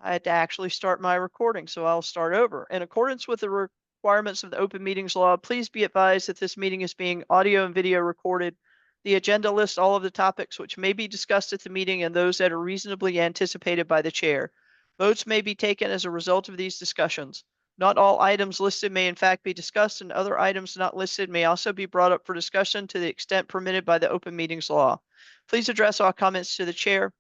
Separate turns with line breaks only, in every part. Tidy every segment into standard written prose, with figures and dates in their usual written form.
I had to actually start my recording, so I'll start over. In accordance with the requirements of the open meetings law, please be advised that this meeting is being audio and video recorded. The agenda lists all of the topics which may be discussed at the meeting and those that are reasonably anticipated by the chair. Votes may be taken as a result of these discussions. Not all items listed may in fact be discussed, and other items not listed may also be brought up for discussion to the extent permitted by the open meetings law. Please address all comments to the chair.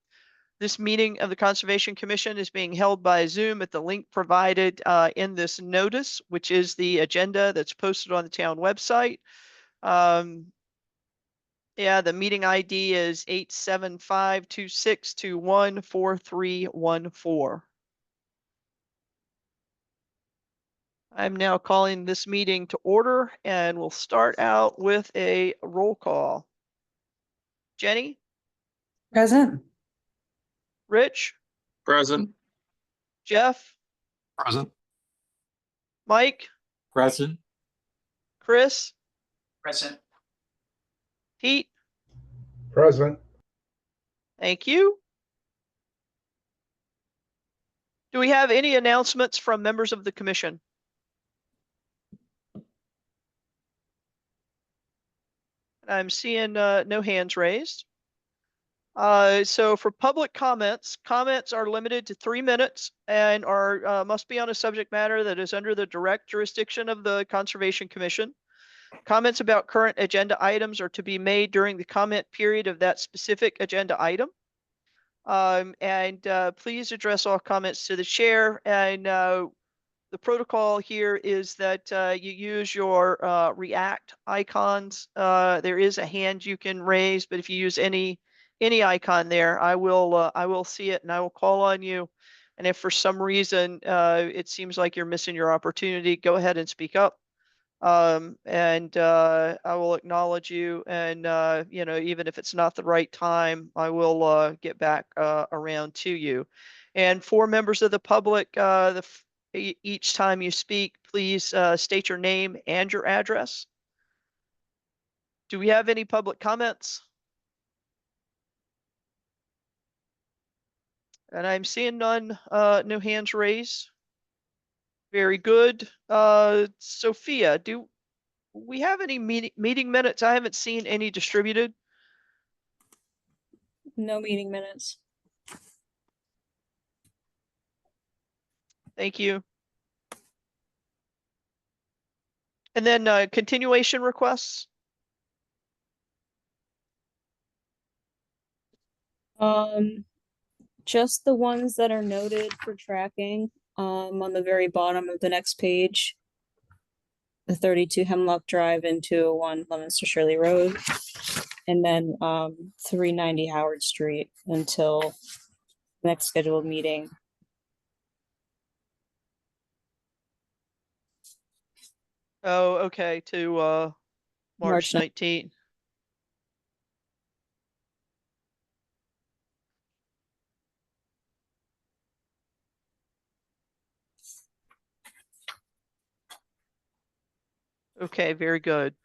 This meeting of the Conservation Commission is being held by Zoom at the link provided in this notice, which is the agenda that's posted on the town website. Yeah, the meeting ID is 875-2621-4314. I'm now calling this meeting to order, and we'll start out with a roll call. Jenny?
Present.
Rich?
Present.
Jeff?
Present.
Mike?
Present.
Chris?
Present.
Pete?
Present.
Thank you. Do we have any announcements from members of the commission? I'm seeing no hands raised. So for public comments, comments are limited to 3 minutes and are must be on a subject matter that is under the direct jurisdiction of the Conservation Commission. Comments about current agenda items are to be made during the comment period of that specific agenda item. Please address all comments to the chair. And the protocol here is that you use your React icons. There is a hand you can raise, but if you use any icon there, I will see it and I will call on you. And if for some reason it seems like you're missing your opportunity, go ahead and speak up. I will acknowledge you, and you know, even if it's not the right time, I will get back around to you. And for members of the public, each time you speak, please state your name and your address. Do we have any public comments? And I'm seeing none, no hands raised. Very good. Sophia, do we have any meeting minutes? I haven't seen any distributed.
No meeting minutes.
Thank you. And then continuation requests.
Just the ones that are noted for tracking, on the very bottom of the next page. The 32 Hemlock Drive and 201 Leominster Shirley Road. And then 390 Howard Street until next scheduled meeting.
Oh, okay, to March 19th. Okay, very good.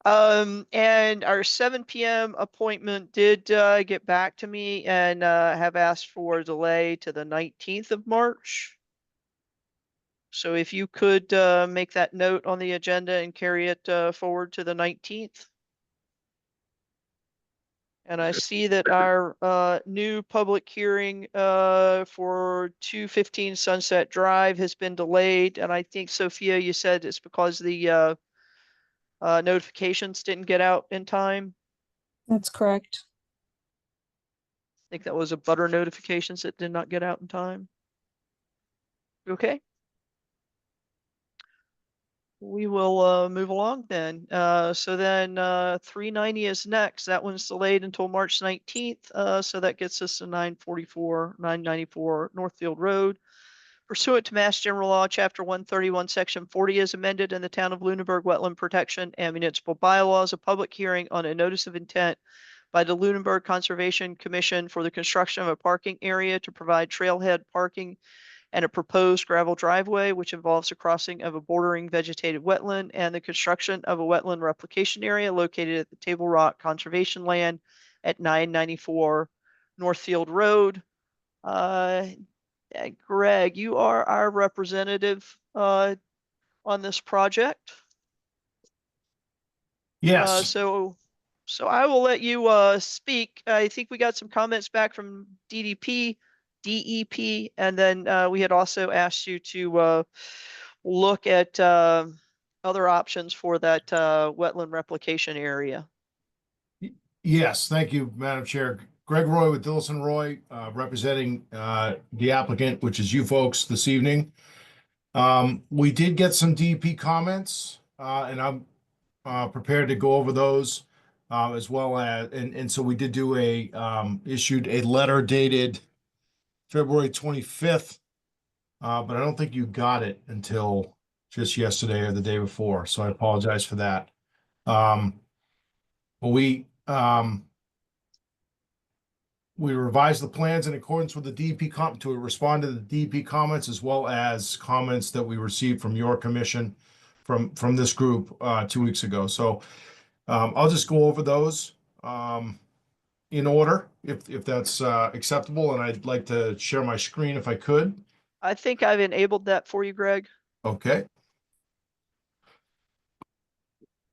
And our 7 p.m. appointment did get back to me and have asked for a delay to the 19th of March. So if you could make that note on the agenda and carry it forward to the 19th. And I see that our new public hearing for 215 Sunset Drive has been delayed. And I think, Sophia, you said it's because the notifications didn't get out in time.
That's correct.
I think that was a butter notifications that did not get out in time. Okay. We will move along then. So then 390 is next. That one's delayed until March 19th. So that gets us to 994 Northfield Road. Pursuant to Mass General Law, Chapter 131, Section 40 as amended in the Town of Lunenburg Wetland Protection and Municipal Bylaws, a public hearing on a notice of intent by the Lunenburg Conservation Commission for the construction of a parking area to provide trailhead parking and a proposed gravel driveway, which involves the crossing of a bordering vegetated wetland and the construction of a wetland replication area located at the Table Rock Conservation Land at 994 Northfield Road. And Greg, you are our representative on this project.
Yes,
So I will let you speak. I think we got some comments back from DDP, DEP, and then we had also asked you to look at other options for that wetland replication area.
yes, thank you, Madam Chair. Greg Roy with Dillison Roy, representing the applicant, which is you folks this evening. We did get some DEP comments, and I'm prepared to go over those, as well as, and so we did do issued a letter dated February 25th, but I don't think you got it until just yesterday or the day before, so I apologize for that. But we revised the plans in accordance with the DEP to respond to the DEP comments, as well as comments that we received from your commission from this group 2 weeks ago. So I'll just go over those in order, if that's acceptable, and I'd like to share my screen if I could.
I think I've enabled that for you, Greg.
Okay.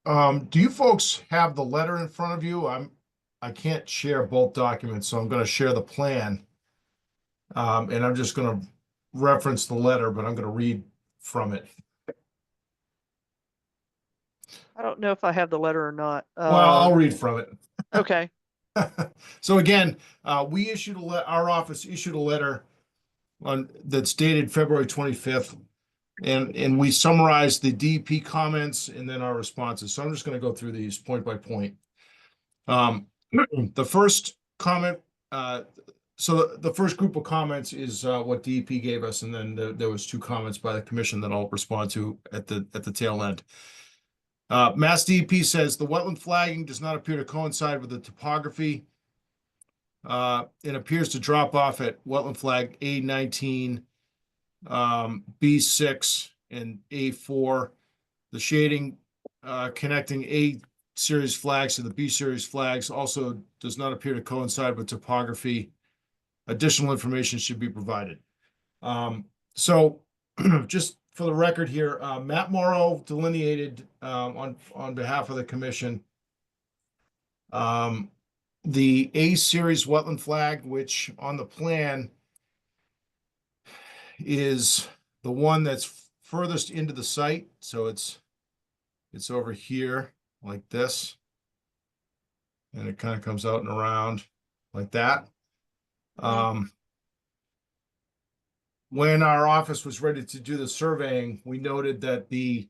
Do you folks have the letter in front of you? I can't share both documents, so I'm going to share the plan. And I'm just going to reference the letter, but I'm going to read from it.
I don't know if I have the letter or not.
Well, I'll read from it.
Okay.
So again, our office issued a letter that's dated February 25th, and we summarized the DEP comments and then our responses. So I'm just going to go through these point by point. The first comment, so the first group of comments is what DEP gave us, and then there was 2 comments by the commission that I'll respond to at the tail end. Mass DEP says the wetland flagging does not appear to coincide with the topography. It appears to drop off at wetland flag A19, B6, and A4. The shading connecting A series flags to the B series flags also does not appear to coincide with topography. Additional information should be provided. So just for the record here, Matt Morrow delineated on behalf of the commission the A series wetland flag, which on the plan is the one that's furthest into the site. So it's over here like this, and it kind of comes out and around like that. When our office was ready to do the surveying, we noted that the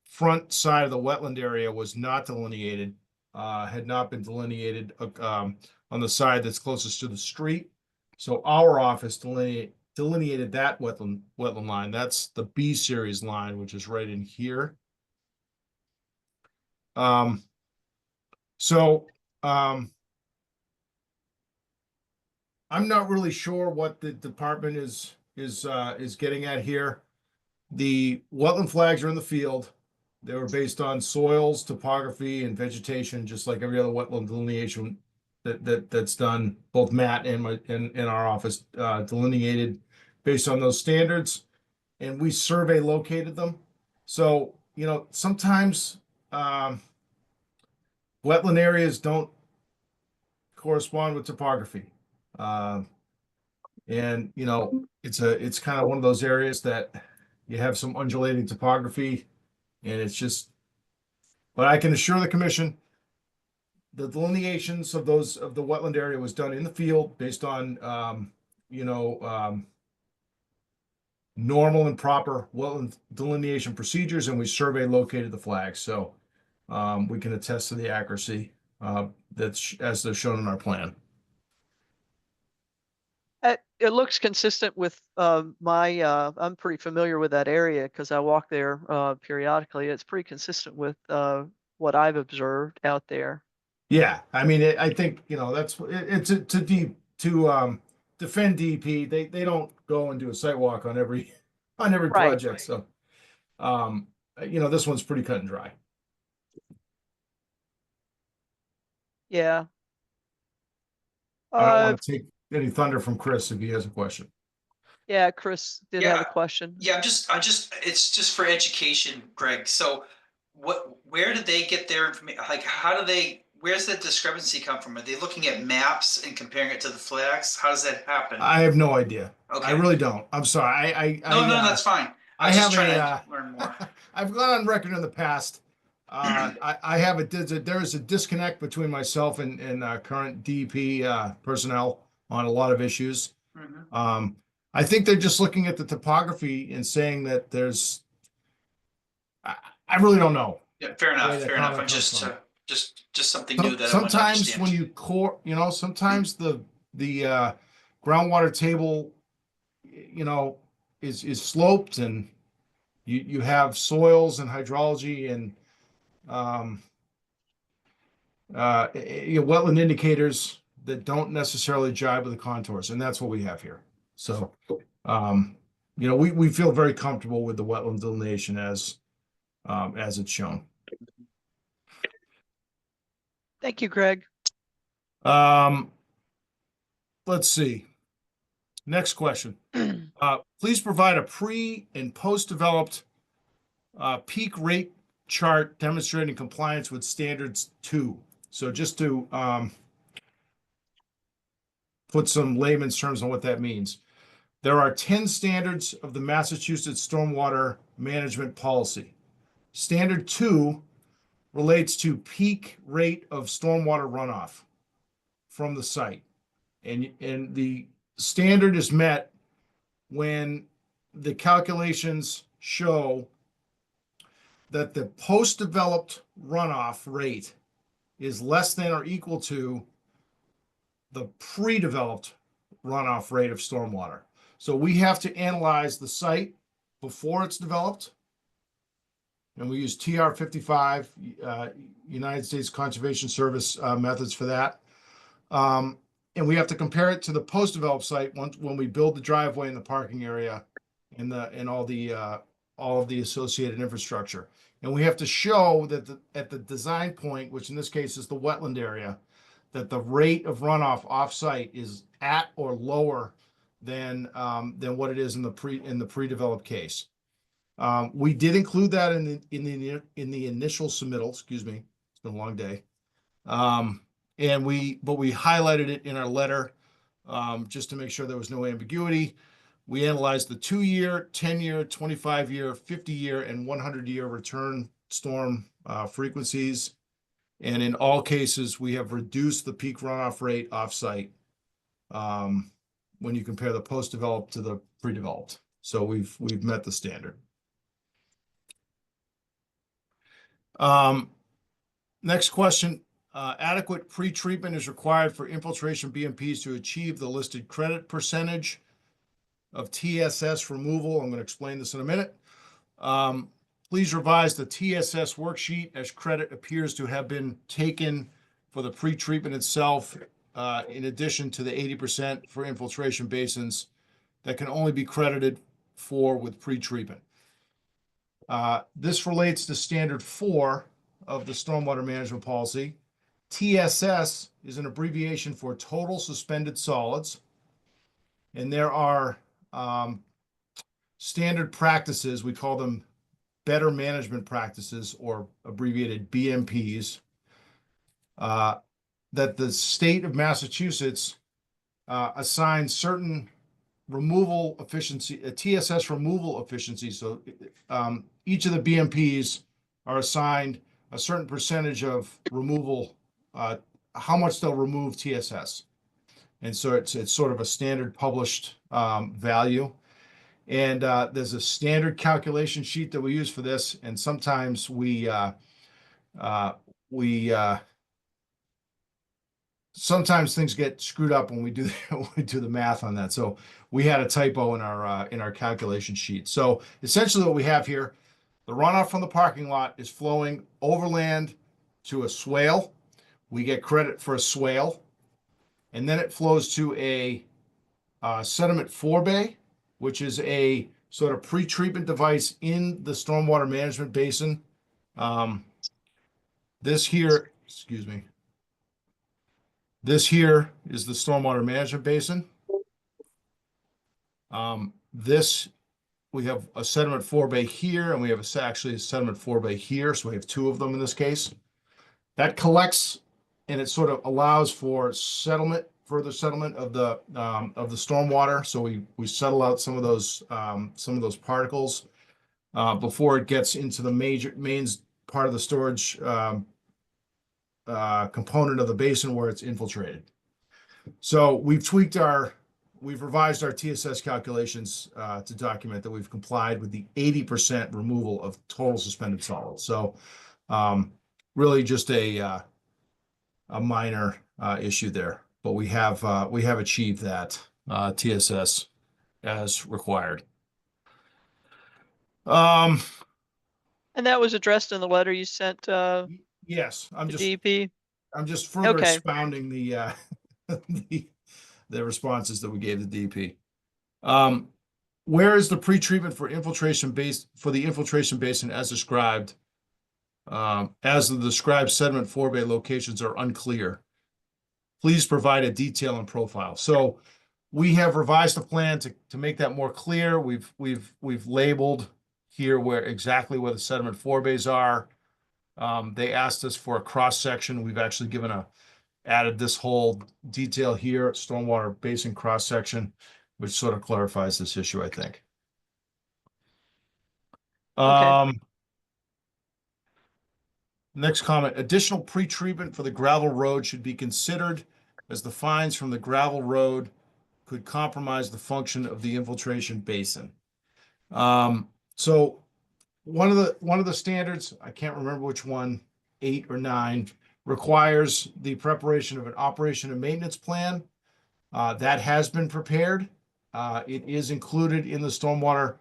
front side of the wetland area was not delineated, had not been delineated on the side that's closest to the street. So our office delineated that wetland line. That's the B series line, which is right in here. I'm not really sure what the department is getting at here. The wetland flags are in the field. They were based on soils, topography, and vegetation, just like every other wetland delineation that's done. Both Matt and our office delineated based on those standards, and we survey located them. So sometimes wetland areas don't correspond with topography. And it's kind of one of those areas that you have some undulating topography, and it's just, but I can assure the commission the delineations of the wetland area was done in the field based on normal and proper wetland delineation procedures, and we survey located the flags. So we can attest to the accuracy that's as they're shown in our plan.
It looks consistent with I'm pretty familiar with that area because I walk there periodically. It's pretty consistent with what I've observed out there.
Yeah, I mean, I think it's to defend DEP. They don't go and do a site walk on every
Right.
project. So this one's pretty cut and dry.
Yeah.
I don't want to take any thunder from Chris if he has a question.
Yeah, Chris did have a
Yeah,
question.
Yeah, it's just for education, Greg. So where did they get their information? Like, where's the discrepancy come from? Are they looking at maps and comparing it to the flags? How does that happen?
I have no idea. I
Okay.
really don't. I'm sorry.
No, that's fine.
I
I'm just
have
trying
a,
to learn more.
I've gone on record in the past. I have there is a disconnect between myself and current DEP personnel on a lot of issues.
Mhm.
I think they're just looking at the topography and saying that there's. I really don't know.
Yeah, fair
Where
enough.
that
Fair enough.
comment
I'm
comes
just
from.
just something new that I want to
Sometimes
understand.
when sometimes the groundwater table, is sloped, and you have soils and hydrology and wetland indicators that don't necessarily jibe with the contours, and that's what we have here. So, we feel very comfortable with the wetland delineation as it's shown.
Thank you, Greg.
Let's see. Next question. Please provide a pre and post-developed peak rate chart demonstrating compliance with standards 2. So just to put some layman's terms on what that means. There are 10 standards of the Massachusetts Stormwater Management Policy. Standard 2 relates to peak rate of stormwater runoff from the site. And the standard is met when the calculations show that the post-developed runoff rate is less than or equal to the pre-developed runoff rate of stormwater. So we have to analyze the site before it's developed. And we use TR 55, United States Conservation Service methods for that. And we have to compare it to the post-developed site when we build the driveway and the parking area and all of the associated infrastructure. And we have to show that at the design point, which in this case is the wetland area, that the rate of runoff off-site is at or lower than what it is in the pre-developed case. We did include that in the initial submittal. Excuse me, it's been a long day. But we highlighted it in our letter just to make sure there was no ambiguity. We analyzed the 2-year, 10-year, 25-year, 50-year, and 100-year return storm frequencies. And in all cases, we have reduced the peak runoff rate offsite when you compare the post-developed to the pre-developed. So we've met the standard. Next question. Adequate pre-treatment is required for infiltration BMPs to achieve the listed credit percentage of TSS removal. I'm going to explain this in a minute. Please revise the TSS worksheet as credit appears to have been taken for the pre-treatment itself, in addition to the 80% for infiltration basins that can only be credited for with pre-treatment. This relates to standard 4 of the stormwater management policy. TSS is an abbreviation for total suspended solids. And there are standard practices, we call them better management practices, or abbreviated BMPs, that the state of Massachusetts assigns certain removal efficiency, a TSS removal efficiency. So each of the BMPs are assigned a certain percentage of removal, how much they'll remove TSS. And so it's sort of a standard published value. And there's a standard calculation sheet that we use for this. And sometimes sometimes things get screwed up when we do the math on that. So we had a typo in our calculation sheet. So essentially what we have here, the runoff from the parking lot is flowing overland to a swale. We get credit for a swale. And then it flows to a sediment forebay, which is a sort of pre-treatment device in the stormwater management basin. This here is the stormwater management basin. This, we have a sediment forebay here, and we have actually a sediment forebay here, so we have two of them in this case. That collects, and it sort of allows for settlement, further settlement of the stormwater. So we settle out some of those particles before it gets into the main part of the storage component of the basin where it's infiltrated. So we've revised our TSS calculations to document that we've complied with the 80% removal of total suspended solids. So really just a minor issue there, but we have achieved that TSS as required.
And that was addressed in the letter you sent to
Yes,
DEP?
I'm just further
Okay.
expounding the the responses that we gave to DEP. Where is the pretreatment for the infiltration basin as described? As the described sediment forebay locations are unclear. Please provide a detail and profile. So we have revised the plan to make that more clear. We've labeled here exactly where the sediment forebays are. They asked us for a cross section. We've actually added this whole detail here, stormwater basin cross section, which sort of clarifies this issue, I think. Next comment, additional pretreatment for the gravel road should be considered as the fines from the gravel road could compromise the function of the infiltration basin. So one of the standards, I can't remember which one, 8 or 9, requires the preparation of an operation and maintenance plan. That has been prepared. It is included in the stormwater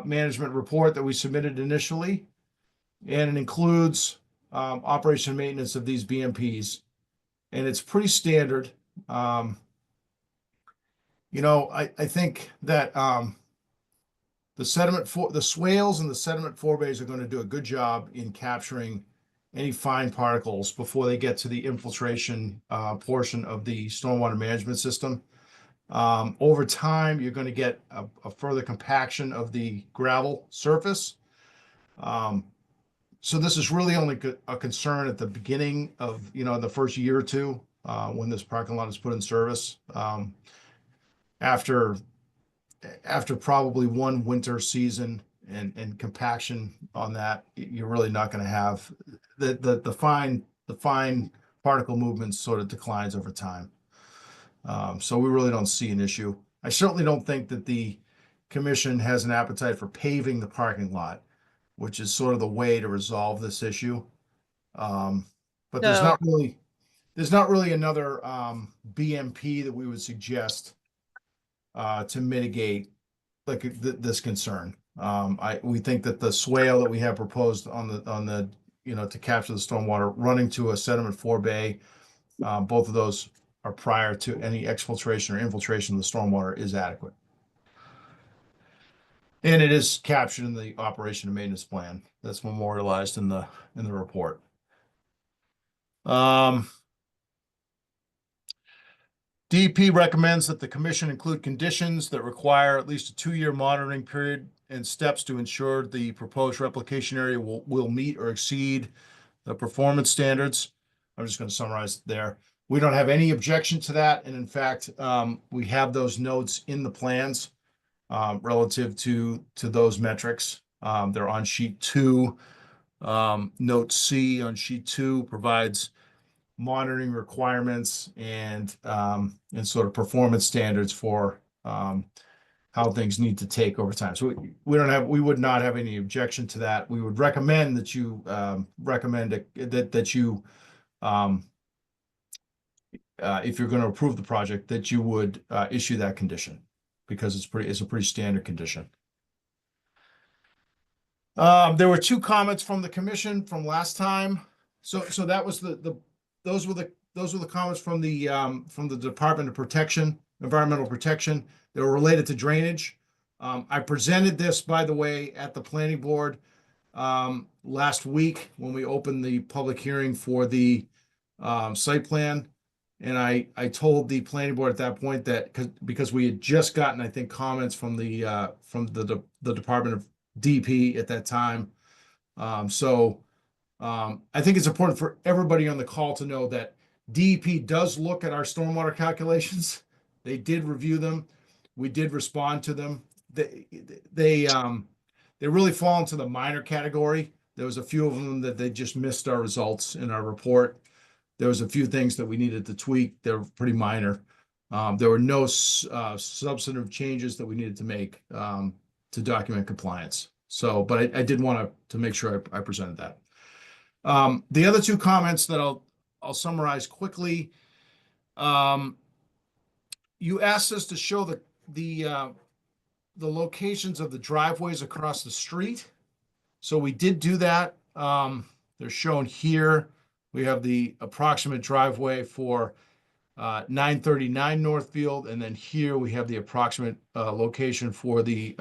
management report that we submitted initially, and it includes operation and maintenance of these BMPs, and it's pretty standard. I think that the swales and the sediment forebays are going to do a good job in capturing any fine particles before they get to the infiltration portion of the stormwater management system. Over time, you're going to get a further compaction of the gravel surface. So this is really only a concern at the beginning of, the first year or two when this parking lot is put in service. After probably one winter season and compaction on that, you're really not going to have the fine particle movements sort of declines over time. So we really don't see an issue. I certainly don't think that the commission has an appetite for paving the parking lot, which is sort of the way to resolve this issue. But there's
No.
not really another BMP that we would suggest to mitigate this concern. We think that the swale that we have proposed on the to capture the stormwater running to a sediment forebay, both of those are prior to any exfiltration or infiltration of the stormwater, is adequate. And it is captured in the operation and maintenance plan that's memorialized in the report. DEP recommends that the commission include conditions that require at least a 2-year monitoring period and steps to ensure the proposed replication area will meet or exceed the performance standards. I'm just going to summarize there. We don't have any objection to that. And in fact, we have those notes in the plans relative to those metrics. They're on sheet 2. Note C on sheet 2 provides monitoring requirements and sort of performance standards for how things need to take over time. So we would not have any objection to that. We would recommend that you if you're going to approve the project, that you would issue that condition, because it's a pretty standard condition. There were 2 comments from the commission from last time. So that was those were the comments from the Department of Environmental Protection. They were related to drainage. I presented this, by the way, at the planning board last week when we opened the public hearing for the site plan. And I told the planning board at that point that, because we had just gotten, I think, comments from the Department of DP at that time. I think it's important for everybody on the call to know that DEP does look at our stormwater calculations. They did review them. We did respond to them. They really fall into the minor category. There was a few of them that they just missed our results in our report. There was a few things that we needed to tweak. They're pretty minor. There were no substantive changes that we needed to make to document compliance. So, but I did want to make sure I presented that. The other two comments that I'll summarize quickly. You asked us to show the locations of the driveways across the street. So we did do that. They're shown here. We have the approximate driveway for 939 Northfield, and then here we have the approximate location for the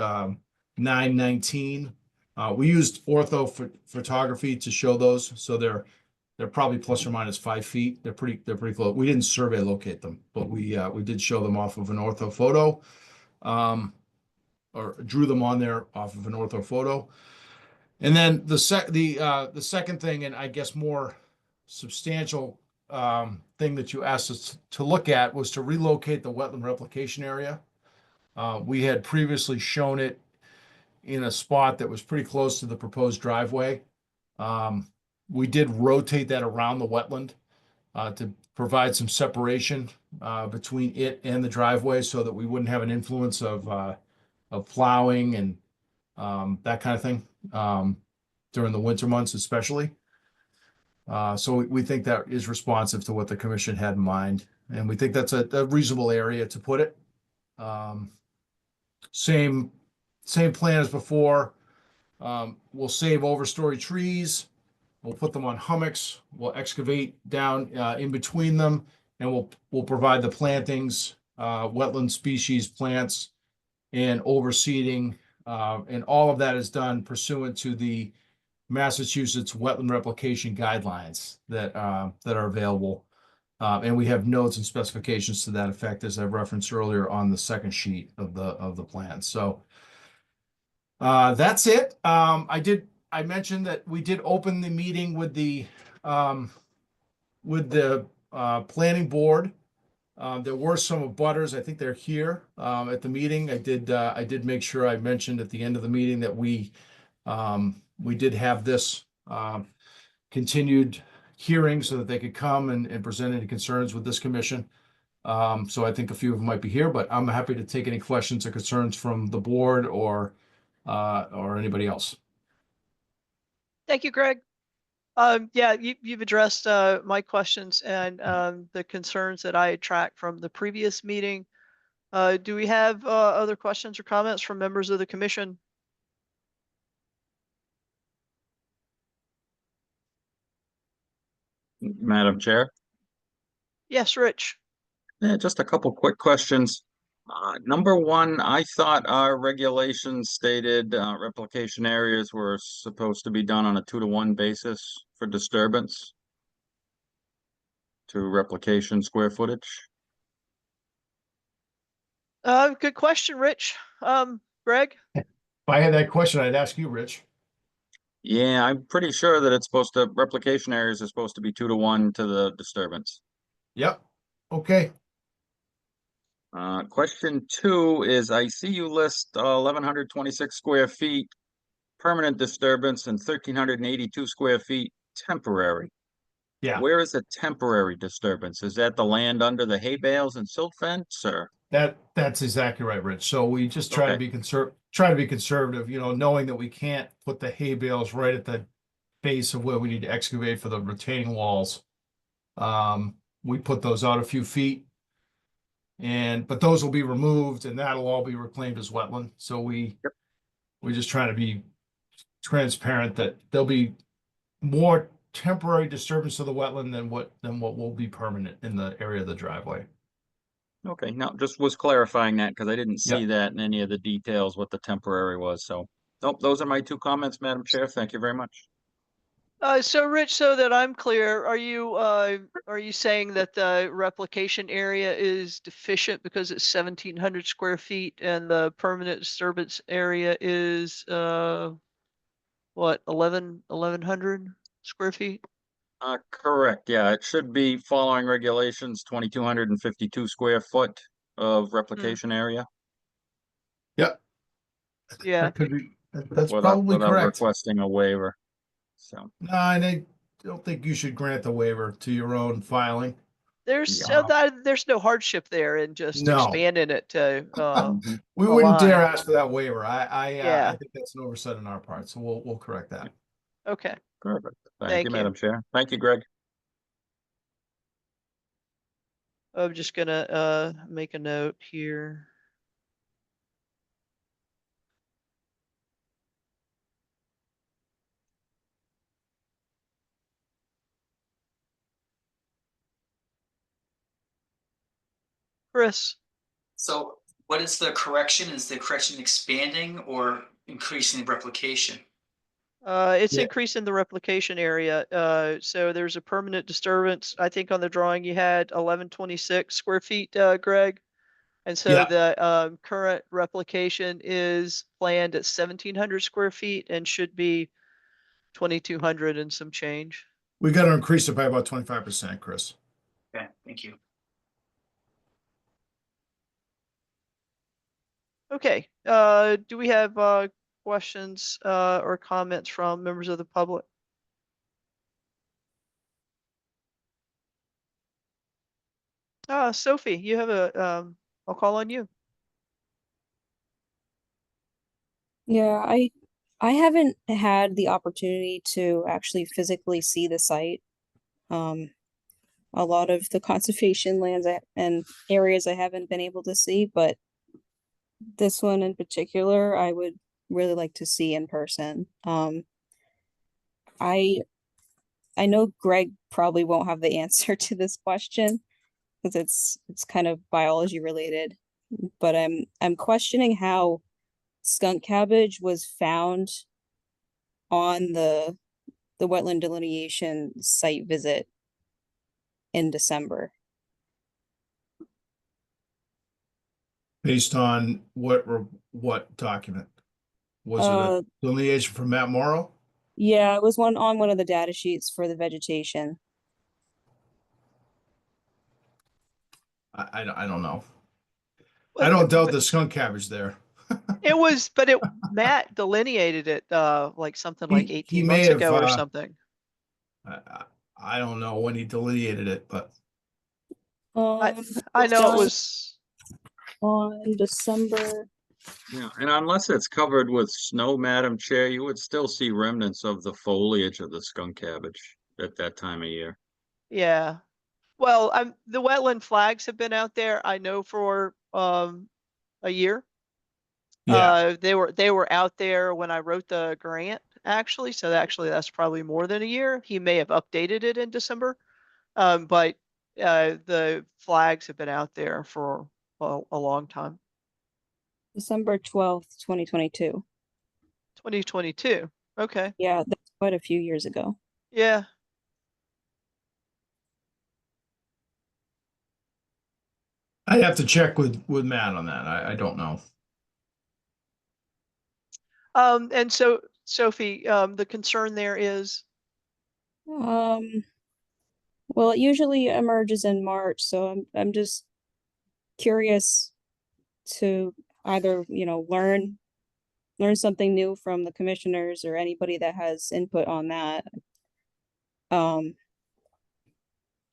919. We used ortho photography to show those, so they're probably plus or minus 5 feet. They're pretty close. We didn't survey locate them, but we did show them off of an ortho photo, or drew them on there off of an ortho photo. And then the second thing, and I guess more substantial thing that you asked us to look at, was to relocate the wetland replication area. We had previously shown it in a spot that was pretty close to the proposed driveway. We did rotate that around the wetland to provide some separation between it and the driveway, so that we wouldn't have an influence of plowing and that kind of thing during the winter months, especially. So we think that is responsive to what the commission had in mind, and we think that's a reasonable area to put it. Same plan as before. We'll save overstory trees. We'll put them on hummocks. We'll excavate down in between them, and we'll provide the plantings, wetland species plants, and overseeding. And all of that is done pursuant to the Massachusetts Wetland Replication Guidelines that are available. And we have notes and specifications to that effect, as I've referenced earlier on the second sheet of the plan. So that's it. I mentioned that we did open the meeting with the planning board. There were some abutters. I think they're here at the meeting. I did make sure I mentioned at the end of the meeting that we did have this continued hearing so that they could come and present any concerns with this commission. So I think a few of them might be here, but I'm happy to take any questions or concerns from the board or anybody else.
Thank you, Greg. Yeah, you've addressed my questions and the concerns that I had tracked from the previous meeting. Do we have other questions or comments from members of the commission?
Madam Chair.
Yes, Rich.
Yeah, just a couple quick questions. Number one, I thought our regulations stated replication areas were supposed to be done on a 2-to-1 basis for disturbance to replication square footage.
Good question, Rich. Greg?
If I had that question, I'd ask you, Rich.
Yeah, I'm pretty sure that replication areas are supposed to be 2-to-1 to the disturbance.
Yep. Okay.
Question 2 is, I see you list 1,126 square feet permanent disturbance and 1,382 square feet temporary.
Yeah.
Where is a temporary disturbance? Is that the land under the hay bales and silt fence, or?
That's exactly right, Rich. So we just try to be conservative, knowing that we can't put the hay bales right at the base of where we need to excavate for the retaining walls. We put those out a few feet, but those will be removed, and that'll all be reclaimed as wetland. So we just try to be transparent that there'll be more temporary disturbance of the wetland than what will be permanent in the area of the driveway.
Okay, now just was clarifying that because I didn't see that in any of the details what the temporary was. So, nope, those are my 2 comments, Madam Chair. Thank you very much.
So Rich, so that I'm clear, are you saying that the replication area is deficient because it's 1,700 square feet and the permanent disturbance area is, what, 1,100 square feet?
Correct, yeah, it should be following regulations, 2,252 square foot of replication area.
Yep,
Yeah,
that could be, that's
without
probably
without
correct.
requesting a waiver. So,
No, and I don't think you should grant the waiver to your own filing.
there's no hardship there in just
No.
expanding it to,
mhm.
We
a
wouldn't dare
line.
ask for that waiver. I
Yeah,
think that's an oversight on our part, so we'll correct that.
okay,
Perfect. Thank you,
thank you.
Madam Chair. Thank you, Greg.
I'm just gonna, make a note here. Chris?
So what is the correction? Is the correction expanding or increasing the replication?
It's
Yeah.
increasing the replication area. So there's a permanent disturbance. I think on the drawing you had 1126 square feet, Greg. And so
Yeah.
the current replication is planned at 1,700 square feet and should be 2,200 and some change.
We got to increase it by about 25%, Chris.
Okay, thank you.
Okay. Do we have questions or comments from members of the public? Sophie, you have I'll call on you.
Yeah, I haven't had the opportunity to actually physically see the site. A lot of the conservation lands and areas I haven't been able to see, but this one in particular, I would really like to see in person. I I know Greg probably won't have the answer to this question because it's kind of biology related, but I'm questioning how skunk cabbage was found on the wetland delineation site visit in December.
Based on what document? Was it
Uh,
a delineation from Matt Morrow?
yeah, it was on one of the data sheets for the vegetation.
I don't know. I don't doubt the skunk cabbage there.
It was, but Matt delineated it, like something like
He
18
may
months
have,
ago or something.
I don't know when he deleted it, but
I
It's
know it
done
was,
on December.
Yeah, and unless it's covered with snow, Madam Chair, you would still see remnants of the foliage of the skunk cabbage at that time of year.
yeah. Well, the wetland flags have been out there, I know for, a year.
yeah,
They were out there when I wrote the grant, actually. So actually that's probably more than a year. He may have updated it in December. But the flags have been out there for a long time.
December 12th, 2022.
2022. Okay.
Yeah, that's quite a few years ago.
Yeah.
I have to check with Matt on that. I don't know.
And so Sophie, the concern there is,
Um, well, it usually emerges in March, so I'm just curious to either, learn something new from the commissioners or anybody that has input on that. Um,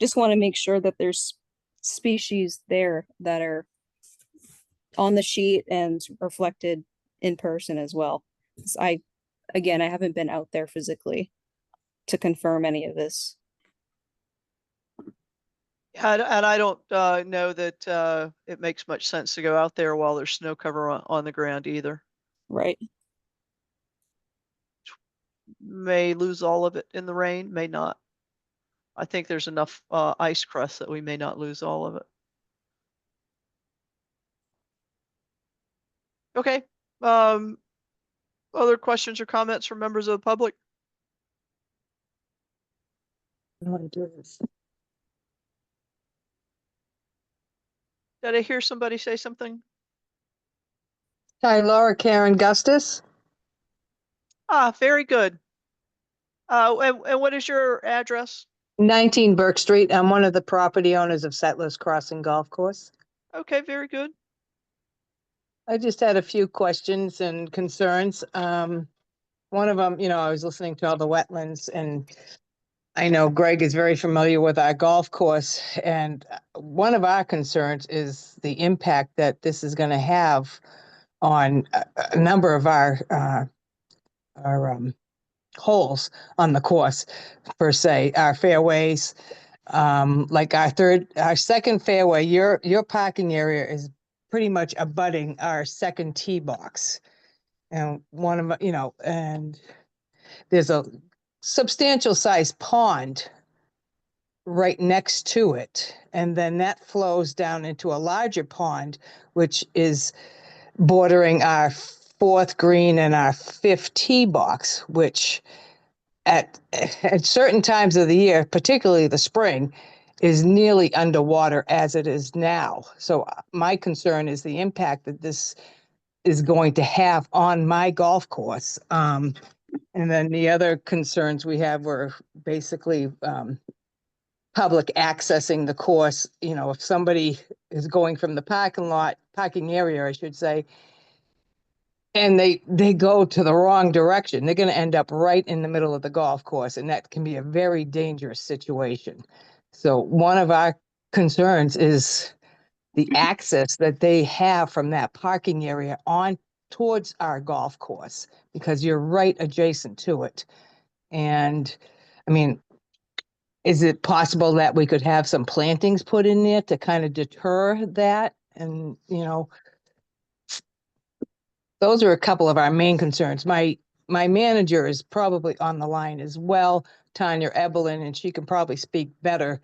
just want to make sure that there's species there that are on the sheet and reflected in person as well. 'Cause again, I haven't been out there physically to confirm any of this.
and I don't know that it makes much sense to go out there while there's snow cover on the ground either.
Right.
May lose all of it in the rain, may not. I think there's enough ice crust that we may not lose all of it. Okay. Other questions or comments from members of the public? Did I hear somebody say something?
Hi, Laura Karen Gustus,
Ah, very good. And what is your address?
19 Burke Street. I'm one of the property owners of Settlers Crossing Golf Course.
Okay, very good.
I just had a few questions and concerns. One of them, I was listening to all the wetlands, and I know Greg is very familiar with our golf course. And one of our concerns is the impact that this is going to have on a number of our holes on the course, per se, our fairways. Like our second fairway, your parking area is pretty much abutting our second tee box. And and there's a substantial sized pond right next to it. And then that flows down into a larger pond, which is bordering our fourth green and our fifth tee box, which at certain times of the year, particularly the spring, is nearly underwater as it is now. So my concern is the impact that this is going to have on my golf course. And then the other concerns we have were basically public accessing the course. If somebody is going from the parking area, I should say, and they go to the wrong direction, they're going to end up right in the middle of the golf course, and that can be a very dangerous situation. So one of our concerns is the access that they have from that parking area on towards our golf course, because you're right adjacent to it. And I mean, is it possible that we could have some plantings put in there to kind of deter that? And, those are a couple of our main concerns. My manager is probably on the line as well, Tanya Evelyn, and she can probably speak better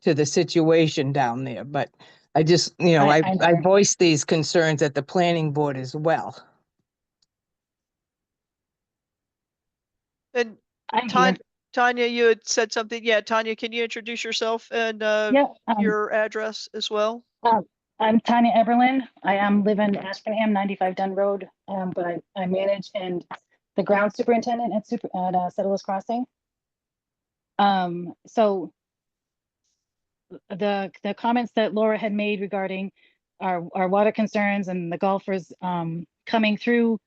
to the situation down there. But I just, I voiced these concerns at the planning board as well.
And
I'm here.
Tanya, you had said something. Yeah, Tanya, can you introduce yourself and
Yeah,
your address as well?
I'm Tanya Eberlin. I live in Ashburnham, 95 Dunn Road, but I manage and the ground superintendent at Settlers Crossing. So the comments that Laura had made regarding our water concerns and the golfers coming through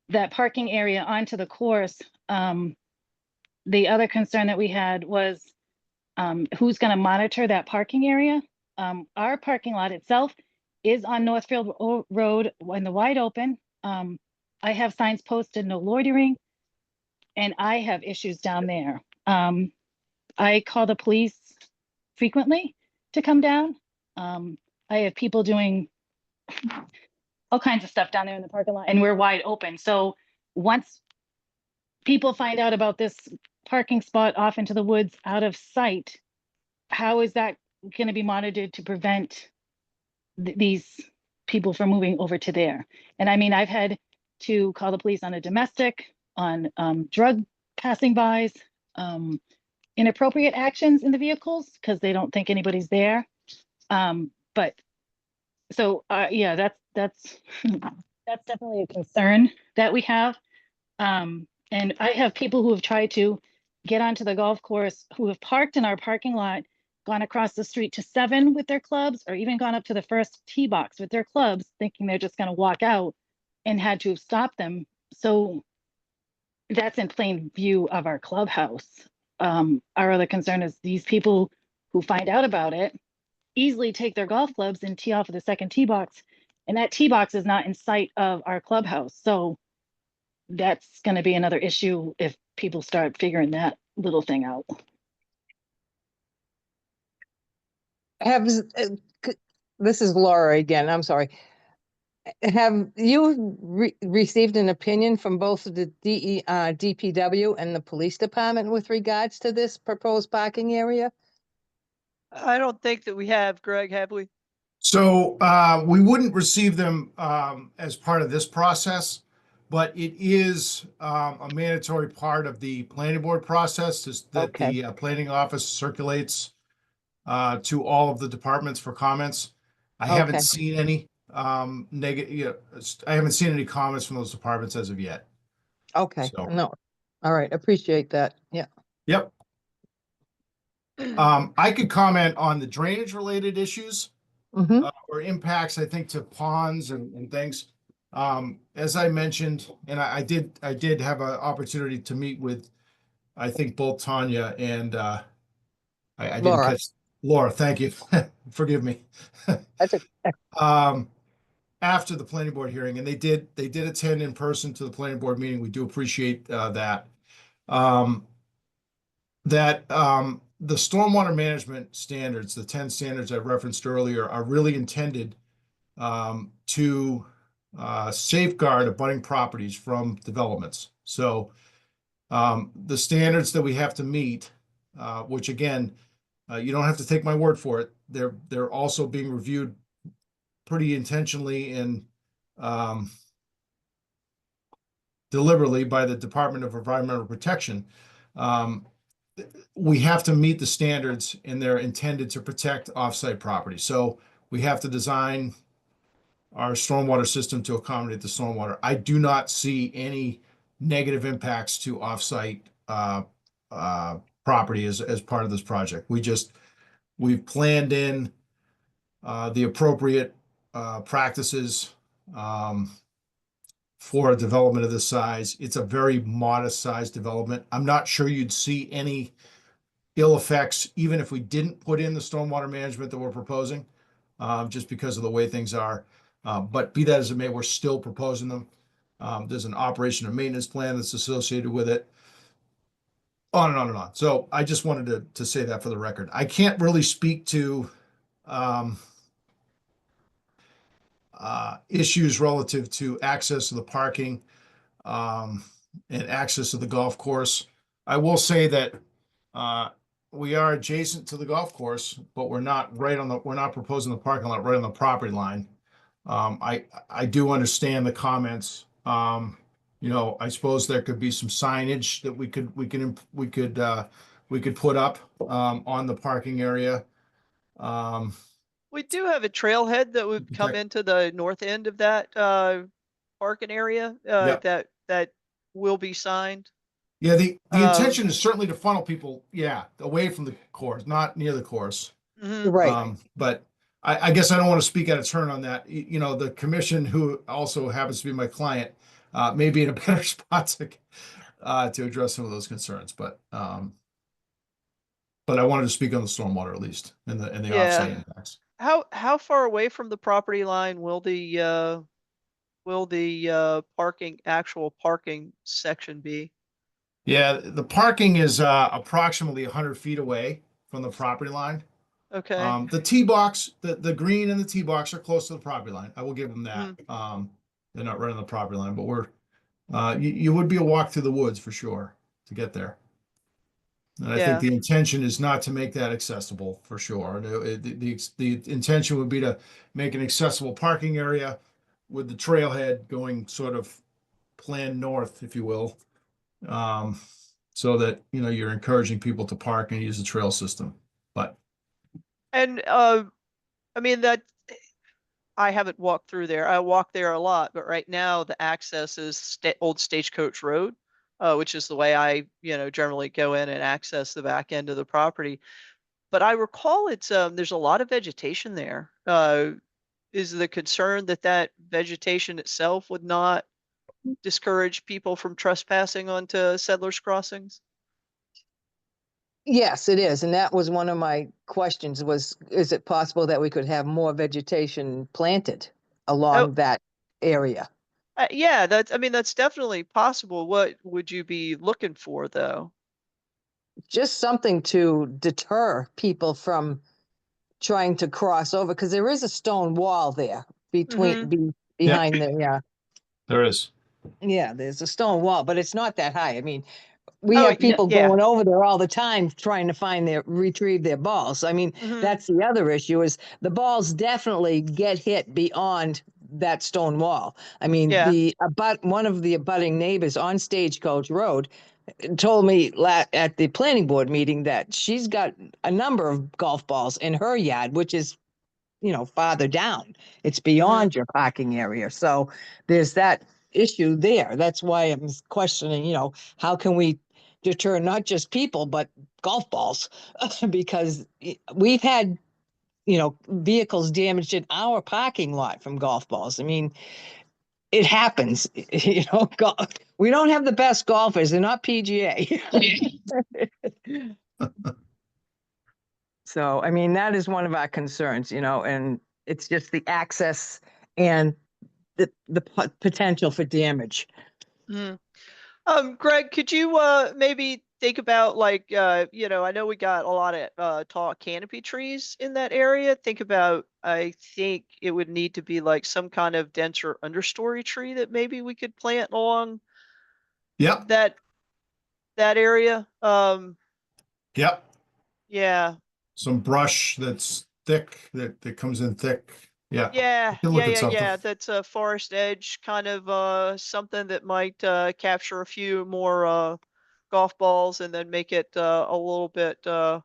that parking area onto the course. The other concern that we had was who's going to monitor that parking area. Our parking lot itself is on Northfield Road in the wide open. I have signs posted, no loitering, and I have issues down there. I call the police frequently to come down. I have people doing all kinds of stuff down there in the parking lot, and we're wide open. So once people find out about this parking spot off into the woods out of sight, how is that going to be monitored to prevent these people from moving over to there? And I mean, I've had to call the police on a domestic, on drug passing bys, inappropriate actions in the vehicles because they don't think anybody's there. But so yeah, that's definitely a concern that we have. And I have people who have tried to get onto the golf course who have parked in our parking lot, gone across the street to 7 with their clubs, or even gone up to the first tee box with their clubs, thinking they're just going to walk out, and had to stop them. So that's in plain view of our clubhouse. Our other concern is these people who find out about it easily take their golf clubs and tee off of the second tee box, and that tee box is not in sight of our clubhouse. So that's going to be another issue if people start figuring that little thing out.
This is Laura again. I'm sorry. Have you received an opinion from both the DPW and the police department with regards to this proposed parking area?
I don't think that we have, Greg, have we?
So we wouldn't receive them as part of this process. but it is a mandatory part of the planning board process is that
Okay.
the planning office circulates to all of the departments for comments. I haven't
Okay.
seen any negative, I haven't seen any comments from those departments as of yet.
Okay,
So-
no, all right, appreciate that, yeah.
Yep. I could comment on the drainage related issues.
Mm-hmm,
Or impacts, I think, to ponds and things. As I mentioned, and I did have an opportunity to meet with, I think, both Tanya and I didn't
Laura.
catch Laura. Thank you. Forgive me.
that's a,
After the planning board hearing, and they did attend in person to the planning board meeting. We do appreciate that. The stormwater management standards, the 10 standards I referenced earlier, are really intended to safeguard abutting properties from developments. So the standards that we have to meet, which again, you don't have to take my word for it. They're also being reviewed pretty intentionally and deliberately by the Department of Environmental Protection. We have to meet the standards and they're intended to protect offsite property. So we have to design our stormwater system to accommodate the stormwater. I do not see any negative impacts to offsite property as part of this project. We've planned in the appropriate practices for a development of this size. It's a very modest size development. I'm not sure you'd see any ill effects, even if we didn't put in the stormwater management that we're proposing, just because of the way things are. But be that as it may, we're still proposing them. There's an operation and maintenance plan that's associated with it. On and on and on. So I just wanted to say that for the record. I can't really speak to issues relative to access to the parking and access to the golf course. I will say that we are adjacent to the golf course, but we're not proposing the parking lot right on the property line. I do understand the comments. I suppose there could be some signage that we could put up on the parking area.
We do have a trailhead that would come
Okay.
into the north end of that parking area
Yep.
that will be signed.
Yeah, the
Um,
intention is certainly to funnel people, away from the course, not near the course.
Mhm.
right,
But I guess I don't want to speak out of turn on that. The commission, who also happens to be my client, may be in a better spot to address some of those concerns, but I wanted to speak on the stormwater at least and the
Yeah.
offsite impacts.
How far away from the property line will the actual parking section be?
Yeah, the parking is approximately 100 feet away from the property line.
Okay.
The tee box, the green and the tee box are close to the property line. I will give them that. They're not right on the property line, but you would be a walk through the woods for sure to get there. And I
Yeah.
think the intention is not to make that accessible for sure. The intention would be to make an accessible parking area with the trailhead going sort of planned north, if you will. So that, you're encouraging people to park and use the trail system, but.
And I mean that I haven't walked through there. I walk there a lot, but right now the access is old Stagecoach Road, which is the way I, generally go in and access the back end of the property. But I recall there's a lot of vegetation there. Is the concern that vegetation itself would not discourage people from trespassing onto Settlers Crossings?
yes, it is, and that was one of my questions was, is it possible that we could have more vegetation planted along that area?
Yeah, that's definitely possible. What would you be looking for though?
Just something to deter people from trying to cross over, because there is a stone wall there behind the,
There is.
there's a stone wall, but it's not that high. I mean, we
Oh,
have people
yeah.
going over there all the time trying to retrieve their balls. I mean,
Mhm.
that's the other issue is the balls definitely get hit beyond that stone wall. I mean,
Yeah.
one of the abutting neighbors on Stagecoach Road told me at the planning board meeting that she's got a number of golf balls in her yard, which is, farther down. It's beyond your parking area. So there's that issue there. That's why I'm questioning, how can we deter not just people, but golf balls? Because we've had, vehicles damaged in our parking lot from golf balls. I mean, it happens, we don't have the best golfers. They're not PGA. So, I mean, that is one of our concerns, and it's just the access and the potential for damage.
Mhm. Greg, could you maybe think about like I know we got a lot of tall canopy trees in that area. Think about, I think it would need to be like some kind of denser understory tree that maybe we could plant along
Yep,
that area.
yep.
Yeah.
Some brush that's thick, that comes in thick. Yeah.
Yeah,
we can look
yeah,
at
yeah,
something.
yeah. That's a forest edge kind of something that might capture a few more golf balls and then make it a little bit more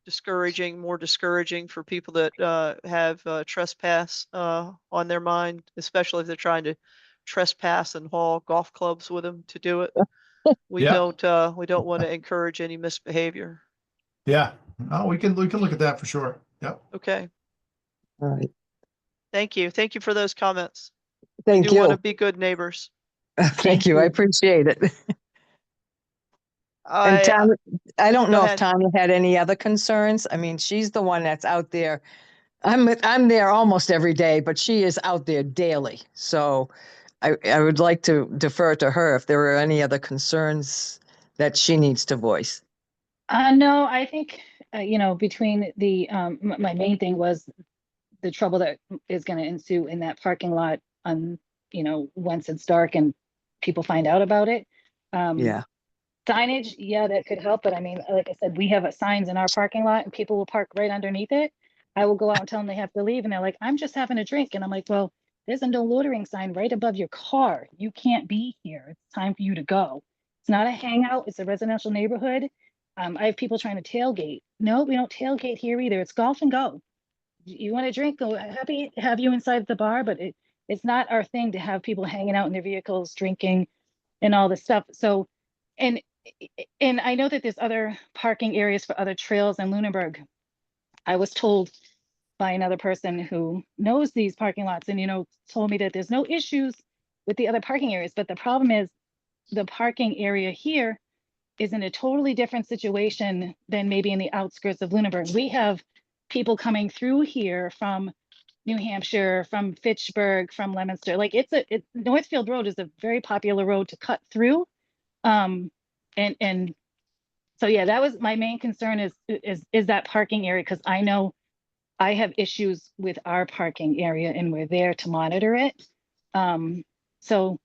discouraging for people that have trespass on their mind, especially if they're trying to trespass and haul golf clubs with them to do it. We
Yeah.
don't want to encourage any misbehavior.
Yeah. Oh, we can look at that for sure. Yep.
Okay.
All right.
Thank you. Thank you for those comments.
Thank
Do want to
you.
be good neighbors.
Thank you. I appreciate it. And
I
Tanya, I don't
go
know if
ahead.
Tanya had any other concerns. I mean, she's the one that's out there. I'm there almost every day, but she is out there daily. So I would like to defer to her if there are any other concerns that she needs to voice.
No, I think, between my main thing was the trouble that is going to ensue in that parking lot once it's dark and people find out about it.
Yeah.
Signage, yeah, that could help, but I mean, like I said, we have signs in our parking lot and people will park right underneath it. I will go out and tell them they have to leave and they're like, I'm just having a drink. And I'm like, well, there's a no loitering sign right above your car. You can't be here. It's time for you to go. It's not a hangout. It's a residential neighborhood. I have people trying to tailgate. No, we don't tailgate here either. It's golf and go. You want to drink? Go. Happy to have you inside the bar, but it's not our thing to have people hanging out in their vehicles, drinking and all this stuff. So, and I know that there's other parking areas for other trails in Lunenburg. I was told by another person who knows these parking lots and, told me that there's no issues with the other parking areas, but the problem is the parking area here is in a totally different situation than maybe in the outskirts of Lunenburg. We have people coming through here from New Hampshire, from Fitchburg, from Leominster. Like Northfield Road is a very popular road to cut through. And so, yeah, that was my main concern is that parking area, because I know I have issues with our parking area and we're there to monitor it. So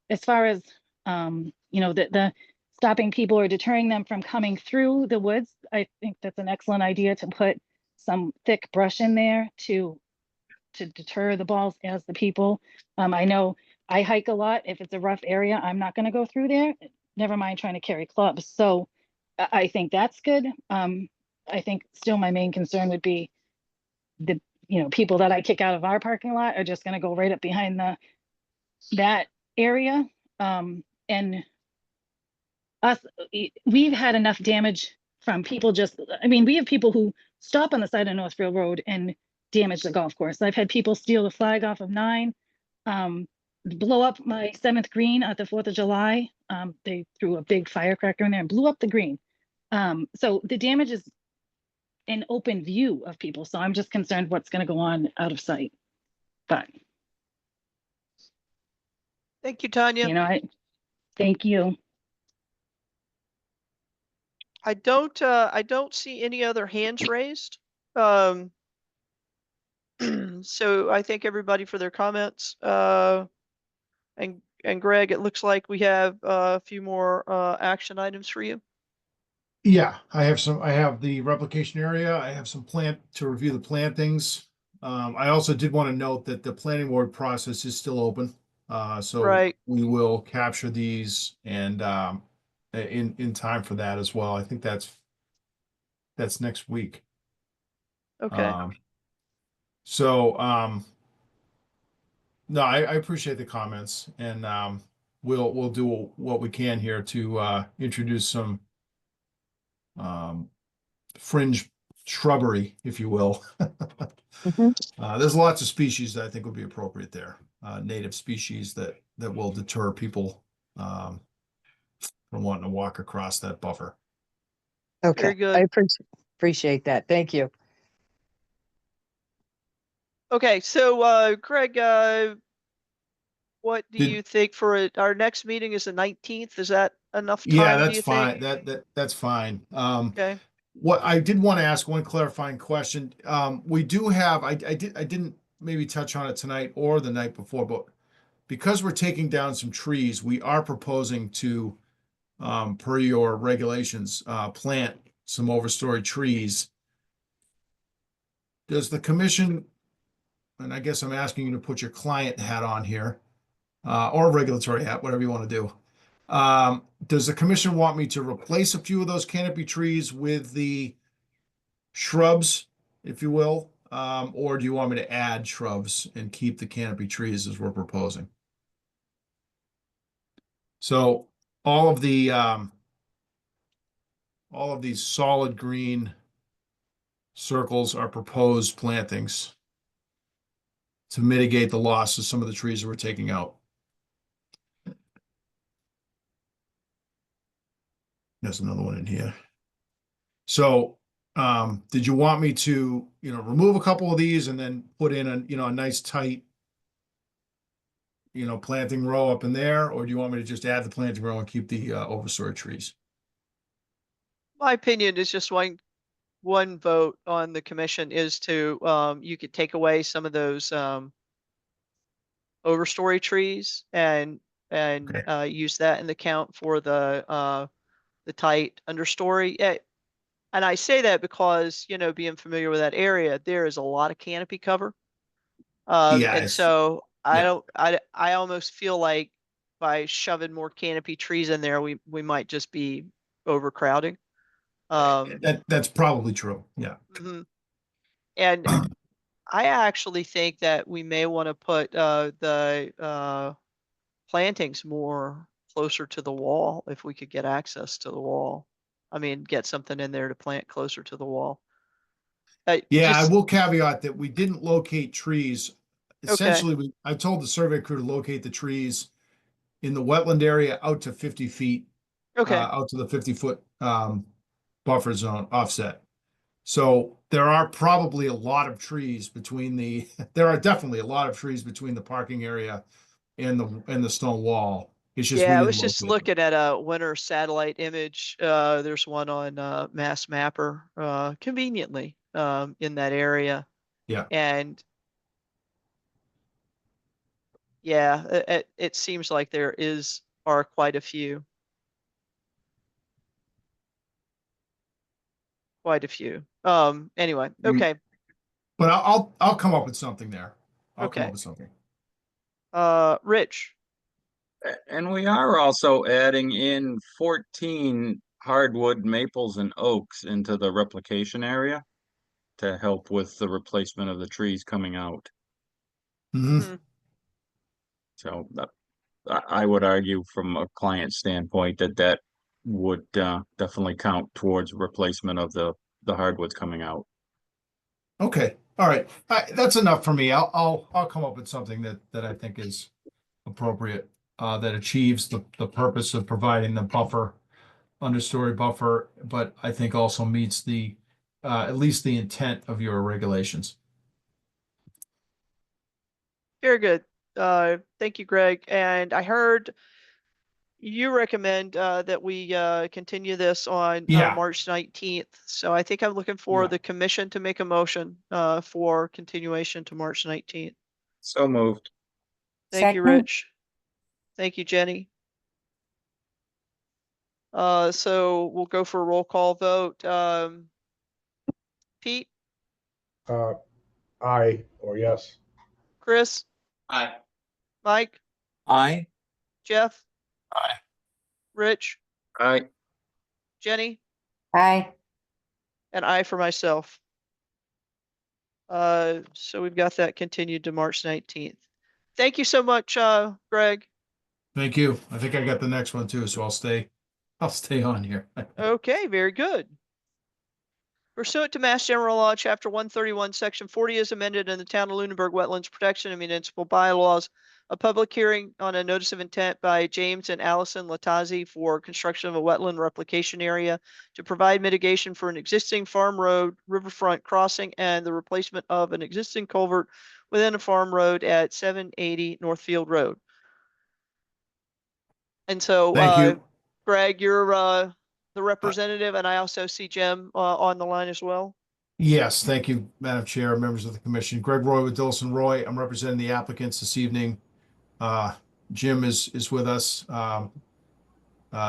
as far as, the stopping people or deterring them from coming through the woods, I think that's an excellent idea to put some thick brush in there to deter the balls as the people. I know I hike a lot. If it's a rough area, I'm not going to go through there. Never mind trying to carry clubs. So I think that's good. I think still my main concern would be the people that I kick out of our parking lot are just going to go right up behind that area. And us, we've had enough damage from people we have people who stop on the side of Northfield Road and damage the golf course. I've had people steal the flag off of 9, blow up my 7th green at the 4th of July. They threw a big firecracker in there and blew up the green. So the damage is an open view of people. So I'm just concerned what's going to go on out of sight. But
Thank you, Tanya.
Thank you.
I don't see any other hands raised. So I thank everybody for their comments. And Greg, it looks like we have a few more action items for you.
Yeah, I have the replication area. I have some to review the plantings. I also did want to note that the planning board process is still open. So
Right.
we will capture these and in time for that as well. I think that's next week.
Okay.
So no, I appreciate the comments and we'll do what we can here to introduce some fringe shrubbery, if you will. There's lots of species that I think would be appropriate there. Native species that will deter people from wanting to walk across that buffer.
Okay,
good.
I appreciate that. Thank you.
Okay, so Greg, what do
Did-
you think for it? Our next meeting is the 19th. Is that enough
Yeah,
time, do
that's
you
fine.
think?
That's fine.
Okay.
What I did want to ask one clarifying question. We do have, I didn't maybe touch on it tonight or the night before, but because we're taking down some trees, we are proposing to, per your regulations, plant some overstory trees. Does the commission, and I guess I'm asking you to put your client hat on here, or regulatory hat, whatever you want to do. Does the commission want me to replace a few of those canopy trees with the shrubs, if you will? Or do you want me to add shrubs and keep the canopy trees as we're proposing? So all of these solid green circles are proposed plantings to mitigate the loss of some of the trees that we're taking out. There's another one in here. So, did you want me to, remove a couple of these and then put in a nice tight, planting row up in there? Or do you want me to just add the planting row and keep the overstory trees?
My opinion is just one vote on the commission is to, you could take away some of those, overstory trees and,
Okay.
use that in the count for the tight understory. And I say that because, being familiar with that area, there is a lot of canopy cover.
Yeah,
And so
yeah.
I almost feel like by shoving more canopy trees in there, we might just be overcrowding.
That's probably true. Yeah.
Mhm. And I actually think that we may want to put the plantings more closer to the wall if we could get access to the wall. I mean, get something in there to plant closer to the wall.
Yeah, I
Just
will caveat that we didn't locate trees.
okay,
Essentially, I told the survey crew to locate the trees in the wetland area out to 50 feet,
okay.
out to the 50-foot buffer zone offset. So there are probably a lot of trees between there are definitely a lot of trees between the parking area and the stone wall. It's just we
Yeah, I
didn't
was just
locate them.
looking at a winter satellite image. There's one on Mass Mapper, conveniently, in that area.
Yeah.
And yeah, it seems like are quite a few. Quite a few. Anyway,
We-
okay.
But I'll come up with something there. I'll come up
Okay.
with something.
Rich.
And we are also adding in 14 hardwood maples and oaks into the replication area to help with the replacement of the trees coming out.
Mhm.
Mhm.
So I would argue from a client standpoint that would definitely count towards replacement of the hardwoods coming out.
Okay. All right. That's enough for me. I'll come up with something that I think is appropriate, that achieves the purpose of providing the understory buffer, but I think also meets at least the intent of your regulations.
Very good. Thank you, Greg. And I heard you recommend that we continue this on
Yeah.
March 19th. So I think I'm looking for
Yeah.
the commission to make a motion for continuation to March 19th.
So moved.
Thank you,
Second.
Rich. Thank you, Jenny. So we'll go for a roll call vote. Pete,
I Aye, or yes.
Chris,
Aye.
Mike,
Aye.
Jeff,
Aye.
Rich,
Aye.
Jenny,
Aye.
and I for myself. So we've got that continued to March 19th. Thank you so much, Greg.
Thank you. I think I got the next one too, so I'll stay on here.
Okay, very good. Pursuant to Mass General Law, Chapter 131, Section 40 is amended in the Town of Lunenburg Wetlands Protection and Municipal Bylaws. A public hearing on a notice of intent by James and Allison Latazzi for construction of a wetland replication area to provide mitigation for an existing farm road, riverfront crossing, and the replacement of an existing culvert within a farm road at 780 Northfield Road. And so,
Thank you.
Greg, you're the representative, and I also see Jim on the line as well.
Yes, thank you, Madam Chair, members of the commission. Greg Roy with Dillson Roy. I'm representing the applicants this evening. Jim is with us.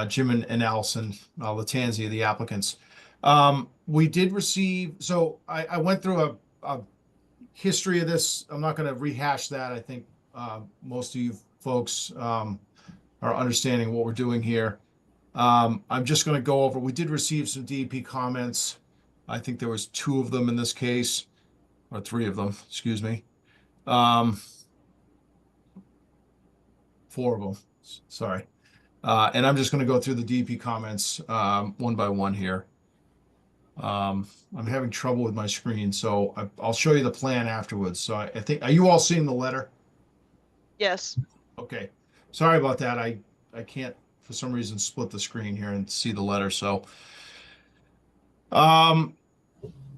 Jim and Allison Lattanzi are the applicants. We did receive, so I went through a history of this. I'm not going to rehash that. I think most of you folks are understanding what we're doing here. I'm just going to go over, we did receive some DEP comments. I think there was 2 of them in this case, or 3 of them, excuse me. 4 of them, sorry. And I'm just going to go through the DEP comments one by one here. I'm having trouble with my screen, so I'll show you the plan afterwards. So I think, are you all seeing the letter?
Yes.
Okay, sorry about that. I can't, for some reason, split the screen here and see the letter. So,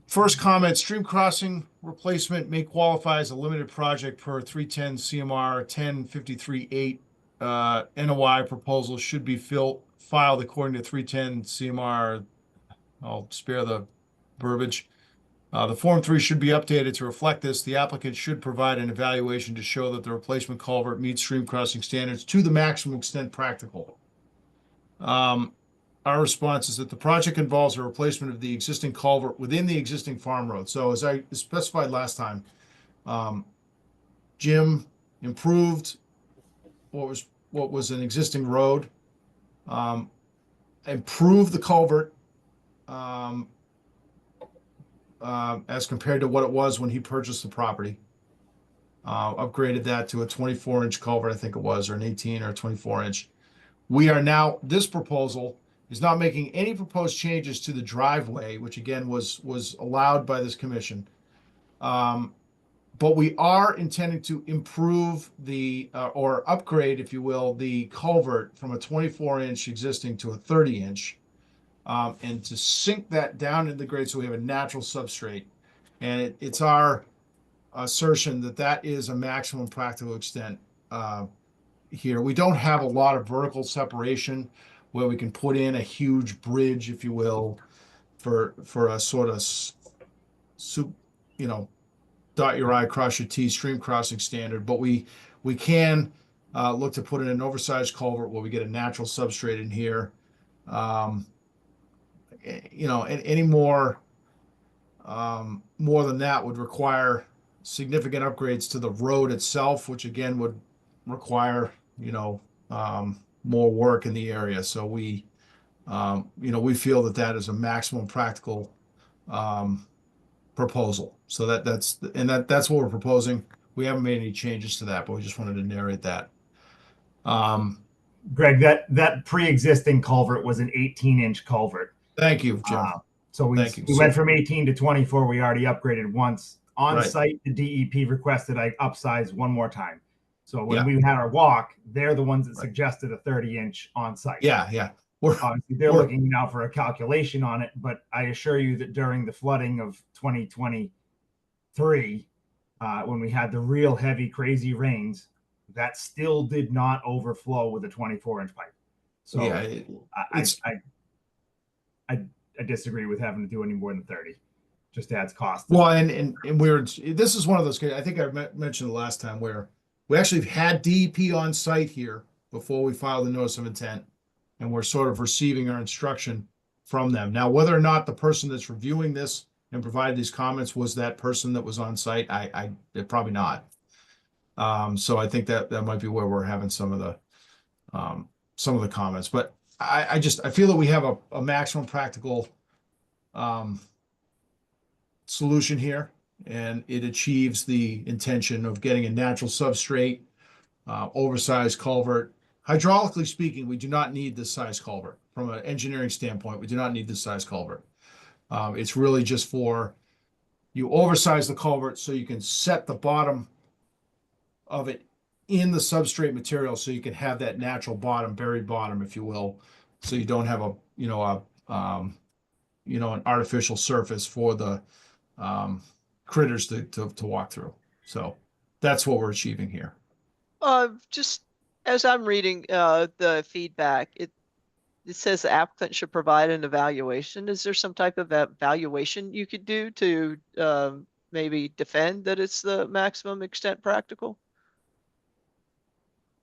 first comment, stream crossing replacement may qualify as a limited project per 310 CMR 1053-8. NOI proposal should be filed according to 310 CMR. I'll spare the verbiage. The Form 3 should be updated to reflect this. The applicant should provide an evaluation to show that the replacement culvert meets stream crossing standards to the maximum extent practical. Our response is that the project involves a replacement of the existing culvert within the existing farm road. So as I specified last time, Jim improved what was an existing road, improved the culvert as compared to what it was when he purchased the property. Upgraded that to a 24-inch culvert, I think it was, or an 18 or 24-inch. We are now, this proposal is not making any proposed changes to the driveway, which again was allowed by this commission. But we are intending to improve the, or upgrade, if you will, the culvert from a 24-inch existing to a 30-inch, and to sink that down in the grade so we have a natural substrate. And it's our assertion that that is a maximum practical extent here. We don't have a lot of vertical separation where we can put in a huge bridge, if you will, for a sort of dot your I, cross your T stream crossing standard. But we can look to put in an oversized culvert where we get a natural substrate in here. Any more than that would require significant upgrades to the road itself, which again would require more work in the area. So we feel that is a maximum practical proposal. So that's what we're proposing. We haven't made any changes to that, but we just wanted to narrate that.
Greg, that pre-existing culvert was an 18-inch culvert.
Thank you, Jim.
So we went from 18 to 24. We already upgraded once. On site, the DEP requested I upsize one more time. So when we had our walk, they're the ones that suggested a 30-inch on site.
Yeah.
Obviously, they're looking now for a calculation on it, but I assure you that during the flooding of 2023, when we had the real heavy, crazy rains, that still did not overflow with a 24-inch pipe. So I disagree with having to do any more than 30. Just adds cost.
Well, and this is one of those cases, I think I mentioned the last time, where we actually had DEP on site here before we filed the notice of intent, and we're sort of receiving our instruction from them. Now, whether or not the person that's reviewing this and provided these comments was that person that was on site? Probably not. So I think that might be where we're having some of the comments, but I feel that we have a maximum practical solution here, and it achieves the intention of getting a natural substrate, oversized culvert. Hydraulically speaking, we do not need this size culvert. From an engineering standpoint, we do not need this size culvert. It's really just for, you oversize the culvert so you can set the bottom of it in the substrate material, so you can have that natural bottom, buried bottom, if you will, so you don't have an artificial surface for the critters to walk through. So that's what we're achieving here.
Just as I'm reading the feedback, it says the applicant should provide an evaluation. Is there some type of evaluation you could do to maybe defend that it's the maximum extent practical?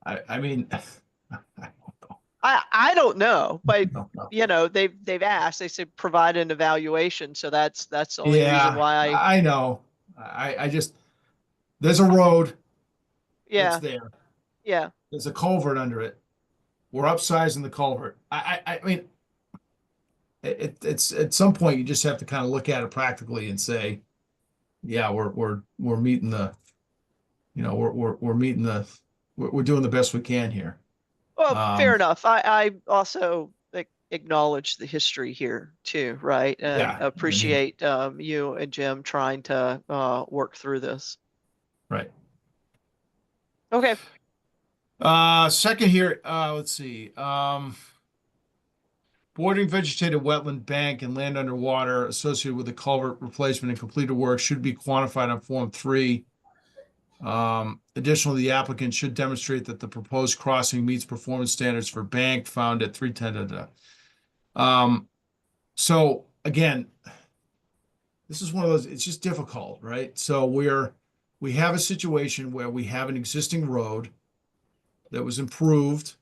I mean,
I don't know, but
no.
you know, they've asked, they said provide an evaluation. So that's the only reason why
I know. I just, there's a road
yeah,
that's there.
yeah.
There's a culvert under it. We're upsizing the culvert. I mean, it's at some point you just have to kind of look at it practically and say, yeah, we're meeting the, we're doing the best we can here.
Well, fair enough. I also acknowledge the history here too, right? And
Yeah, I mean-
appreciate you and Jim trying to work through this.
Right.
Okay.
Second here, let's see. Bordering vegetated wetland bank and land underwater associated with the culvert replacement and completed work should be quantified on Form 3. Additionally, the applicant should demonstrate that the proposed crossing meets performance standards for bank found at 310. So again, this is one of those, it's just difficult, right? So we have a situation where we have an existing road that was improved.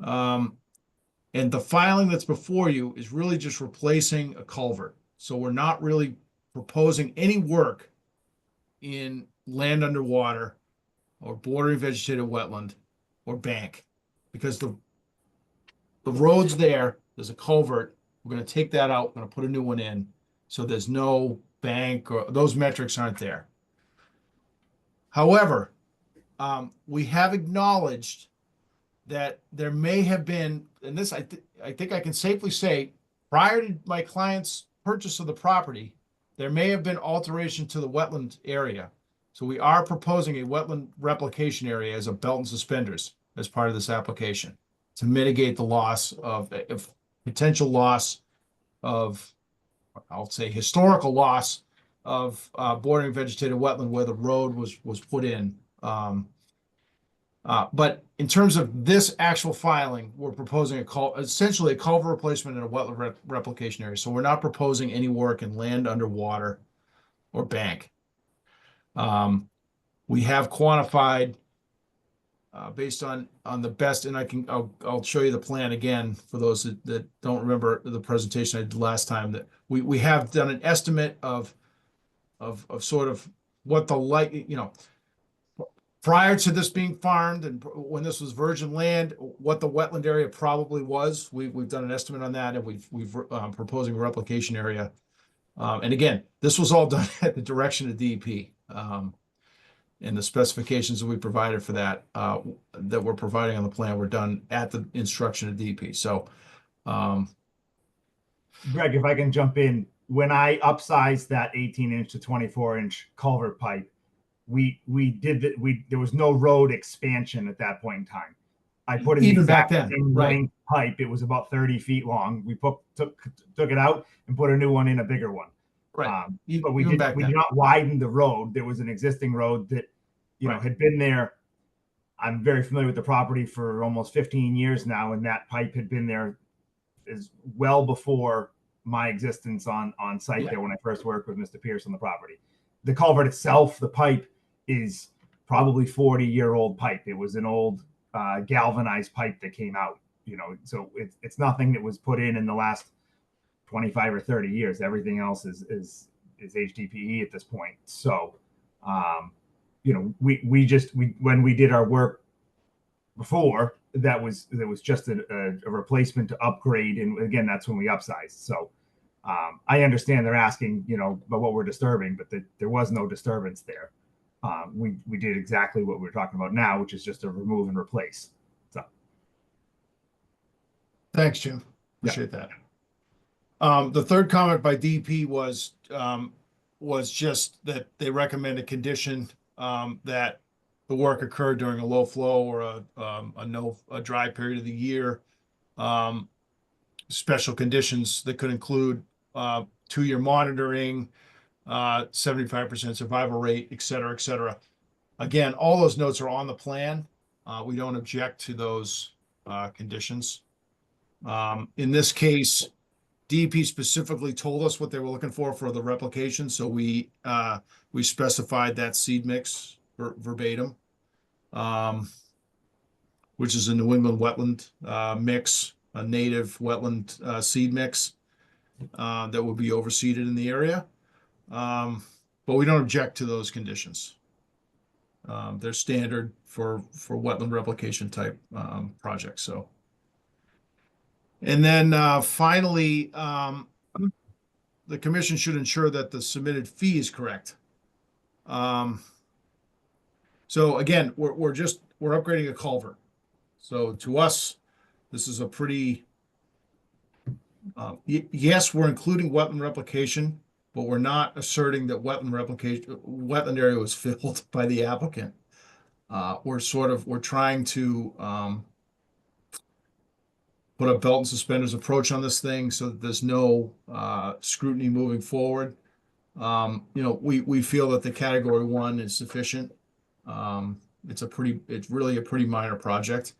And the filing that's before you is really just replacing a culvert. So we're not really proposing any work in land underwater or bordering vegetated wetland or bank, because the road's there, there's a culvert. We're going to take that out. We're going to put a new one in. So there's no bank, or those metrics aren't there. However, we have acknowledged that there may have been, and this I think I can safely say, prior to my client's purchase of the property, there may have been alteration to the wetland area. So we are proposing a wetland replication area as a belt and suspenders as part of this application to mitigate the loss of potential loss of, I'll say, historical loss of bordering vegetated wetland where the road was put in. But in terms of this actual filing, we're proposing essentially a culvert replacement in a wetland replication area. So we're not proposing any work in land underwater or bank. We have quantified based on the best, and I'll show you the plan again for those that don't remember the presentation I did last time, that we have done an estimate of sort of what the prior to this being farmed and when this was virgin land, what the wetland area probably was. We've done an estimate on that, and we've proposing a replication area. And again, this was all done at the direction of DEP. And the specifications that we provided for that we're providing on the plan were done at the instruction of DEP. So,
Greg, if I can jump in, when I upsized that 18-inch to 24-inch culvert pipe, there was no road expansion at that point in time. I put in
even
the
back
exact
then,
same
right?
length pipe. It was about 30 feet long. We took it out and put a new one in, a bigger one.
Right.
But we did not widen the road. There was an existing road that, had been there. I'm very familiar with the property for almost 15 years now, and that pipe had been there as well before my existence on site there when I first worked with Mr. Pierce on the property. The culvert itself, the pipe, is probably 40-year-old pipe. It was an old galvanized pipe that came out, so it's nothing that was put in the last 25 or 30 years. Everything else is is HDPE at this point. So, you know, we when we did our work before, that was just a replacement to upgrade, and again, that's when we upsized. So I understand they're asking, you know, about what we're disturbing, but there was no disturbance there. We did exactly what we're talking about now, which is just a remove and replace. So
Thanks, Jim. Appreciate that. The third comment by DP was just that they recommend a condition that the work occurred during a low flow or a dry period of the year. Special conditions that could include 2-year monitoring, 75% survival rate, et cetera, et cetera. Again, all those notes are on the plan. We don't object to those conditions. In this case, DEP specifically told us what they were looking for the replication, so we specified that seed mix verbatim, which is a New England wetland mix, a native wetland seed mix that will be overseeded in the area. But we don't object to those conditions. They're standard for wetland replication type projects. So, and then finally, the commission should ensure that the submitted fee is correct. So again, we're upgrading a culvert. So to us, this is a pretty, yes, we're including wetland replication, but we're not asserting that wetland area was filled by the applicant. We're trying to put a belt and suspenders approach on this thing so that there's no scrutiny moving forward. You know, we feel that the category 1 is sufficient. It's really a pretty minor project.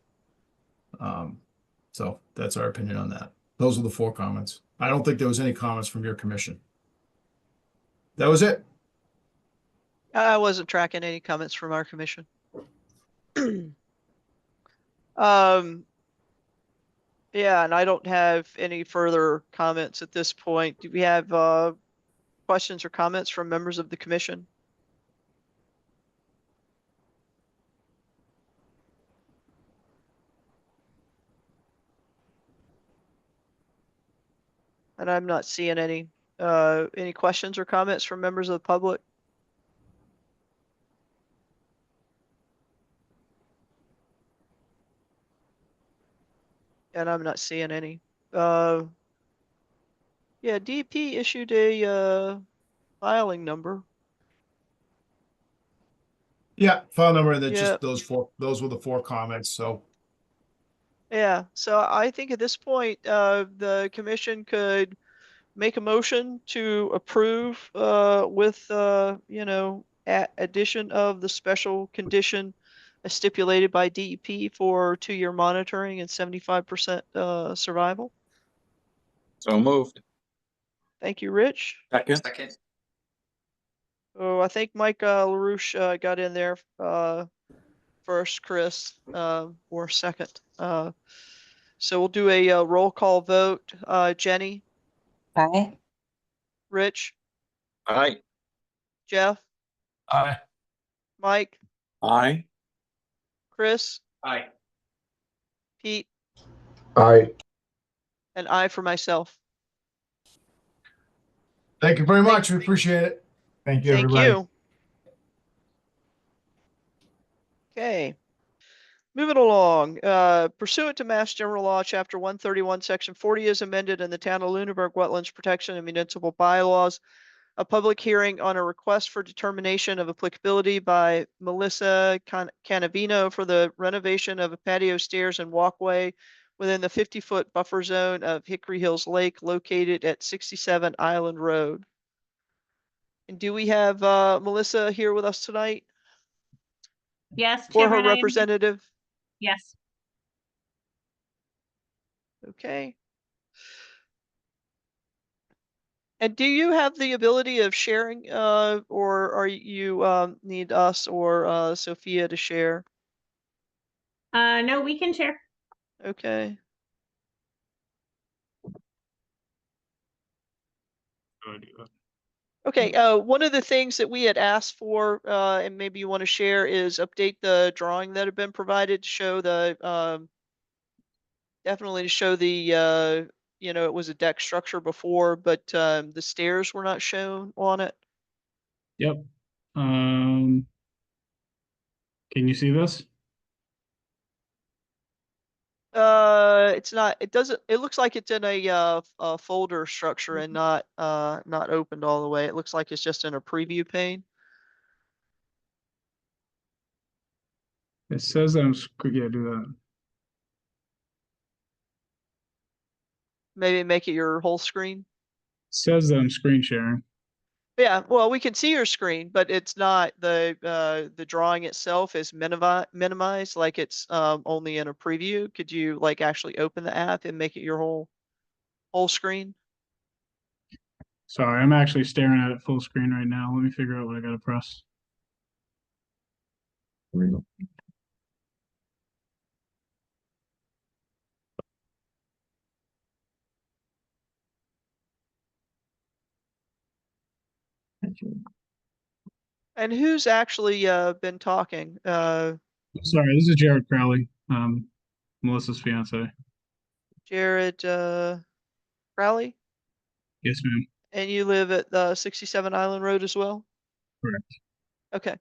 So that's our opinion on that. Those are the 4 comments. I don't think there was any comments from your commission. That was it.
I wasn't tracking any comments from our commission. Yeah, and I don't have any further comments at this point. Do we have questions or comments from members of the commission? And I'm not seeing any questions or comments from members of the public. And I'm not seeing any. Yeah, DP issued a filing number.
Yeah, file number, and then
Yeah.
just those were the 4 comments. So
Yeah, so I think at this point, the commission could make a motion to approve with you know, addition of the special condition as stipulated by DEP for 2-year monitoring and 75% survival.
So moved.
Thank you, Rich.
Second.
Oh, I think Mike LaRouche got in there first, Chris, or second. So we'll do a roll call vote. Jenny,
Aye.
Rich,
Aye.
Jeff,
Aye.
Mike,
Aye.
Chris,
Aye.
Pete,
Aye.
and I for myself.
thank you very much. We appreciate it.
thank you,
Thank
everybody.
you. Okay. Moving along, pursuant to Mass General Law, Chapter 131, Section 40 is amended in the Town of Lunenburg Wetlands Protection and Municipal Bylaws. A public hearing on a request for determination of applicability by Melissa Canavino for the renovation of a patio stairs and walkway within the 50-foot buffer zone of Hickory Hills Lake located at 67 Island Road. And do we have Melissa here with us tonight?
Yes,
Or her
Chairman, I am-
representative?
Yes.
Okay. And do you have the ability of sharing, or are you need us or Sophia to share?
No, we can share.
Okay. Okay, one of the things that we had asked for, and maybe you want to share, is update the drawing that had been provided to show the, definitely to show the, you know, it was a deck structure before, but the stairs were not shown on it.
Yep. Can you see this?
It's not, it doesn't, it looks like it's in a folder structure and not, not opened all the way. It looks like it's just in a preview pane.
It says that yeah, do that.
Maybe make it your whole screen.
It says that I'm screen sharing.
Yeah, well, we can see your screen, but it's not the drawing itself is minimized like it's only in a preview. Could you like actually open the app and make it your whole screen?
Sorry, I'm actually staring at it full screen right now. Let me figure out what I gotta press.
And who's actually been talking?
Sorry, this is Jared Crowley, Melissa's fiance.
Jared Crowley,
Yes, ma'am.
and you live at 67 Island Road as well?
Correct.
Okay.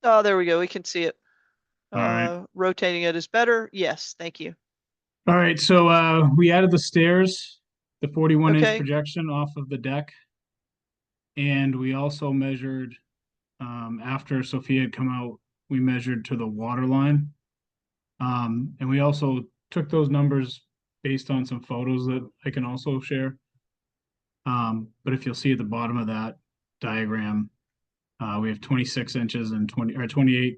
Oh, there we go. We can see it.
All right.
Rotating it is better. Yes, thank you.
All right, so we added the stairs, the 41-inch
Okay.
projection off of the deck. And we also measured, after Sophia had come out, we measured to the water line. And we also took those numbers based on some photos that I can also share. But if you'll see at the bottom of that diagram, we have 26 inches and 28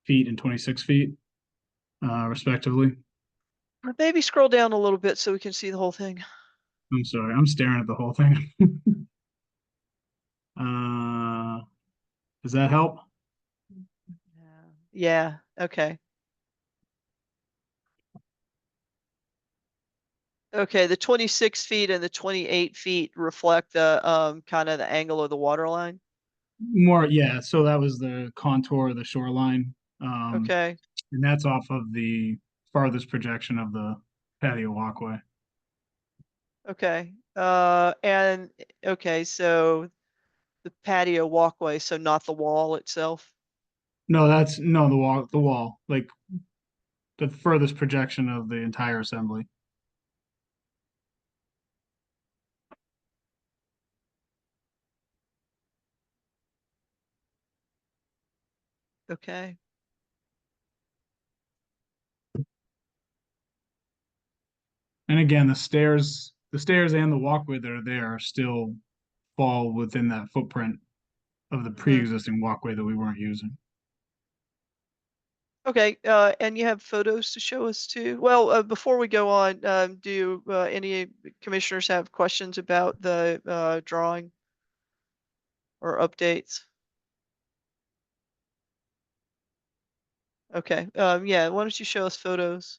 feet and 26 feet, respectively.
Maybe scroll down a little bit so we can see the whole thing.
I'm sorry, I'm staring at the whole thing. Does that help?
Yeah, okay. Okay, the 26 feet and the 28 feet reflect the kind of the angle of the water line.
More, yeah. So that was the contour of the shoreline.
Okay,
And that's off of the farthest projection of the patio walkway.
okay. And okay, so the patio walkway, so not the wall itself.
No, that's no the wall, like the furthest projection of the entire assembly.
Okay.
And again, the stairs and the walkway that are there still fall within that footprint of the pre-existing walkway that we weren't using.
Okay, and you have photos to show us too? Well, before we go on, do any commissioners have questions about the drawing or updates? Okay, yeah, why don't you show us photos?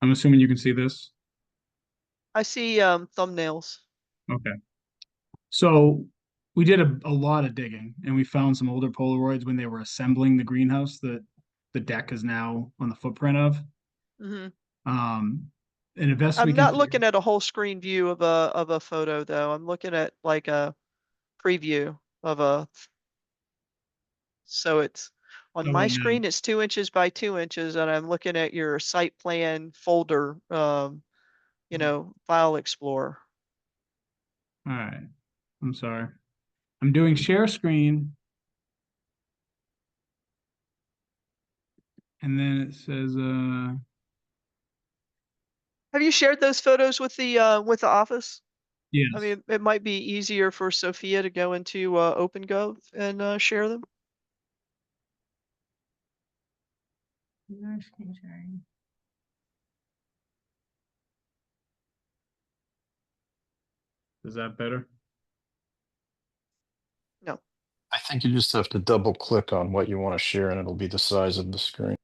I'm assuming you can see this.
I see thumbnails.
Okay. So we did a lot of digging and we found some older Polaroids when they were assembling the greenhouse that the deck is now on the footprint of.
Hmm.
And the best we
I'm
can
not
figure-
looking at a whole screen view of a photo though. I'm looking at like a preview of a, so it's on
Oh,
my
no.
screen, it's 2 inches by 2 inches, and I'm looking at your site plan folder, you know, file explorer.
All right. I'm sorry. I'm doing share screen. And then it says,
Have you shared those photos with the office?
yes.
I mean, it might be easier for Sophia to go into OpenGov and share them.
Is that better?
I think you just have to double click on what you want to share and it'll be the size of the screen.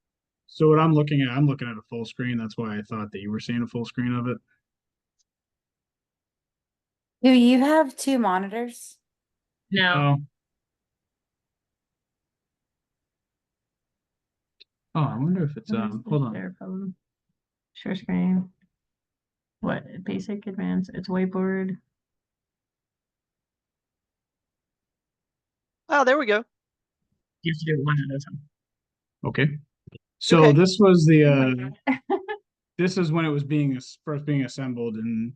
So what I'm looking at a full screen. That's why I thought that you were seeing a full screen of it.
Do you have two monitors?
No.
Oh, I wonder if it's hold on.
Share phone. Share screen. What? Basic, advanced. It's whiteboard.
Oh, there we go.
You have to do it one at a time.
Okay. So
Okay.
this was the this is when it was first being assembled, and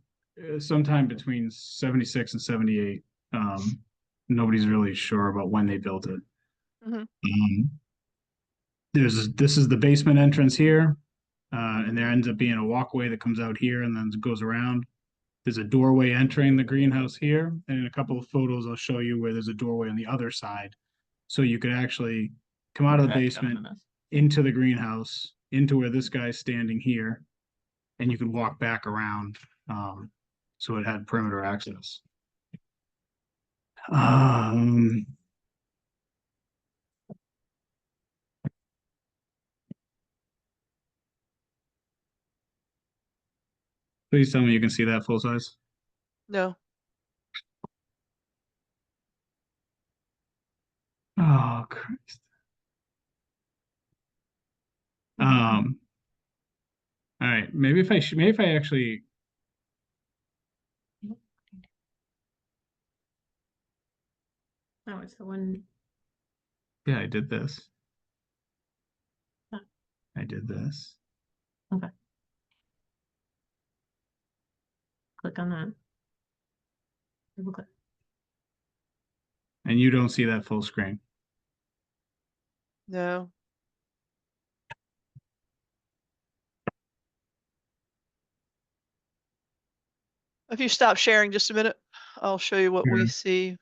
sometime between 76 and 78. Nobody's really sure about when they built it. This is the basement entrance here, and there ends up being a walkway that comes out here and then goes around. There's a doorway entering the greenhouse here, and in a couple of photos I'll show you where there's a doorway on the other side, so you could actually come out of the basement into the greenhouse, into where this guy's standing here, and you could walk back around. So it had perimeter access. Please tell me you can see that full size.
No.
Oh Christ. All right, maybe if I actually.
Oh, it's the one.
Yeah, I did this.
Huh.
I did this.
Okay. Click on that. Double click.
And you don't see that full screen.
No. If you stop sharing just a minute, I'll show you what we see.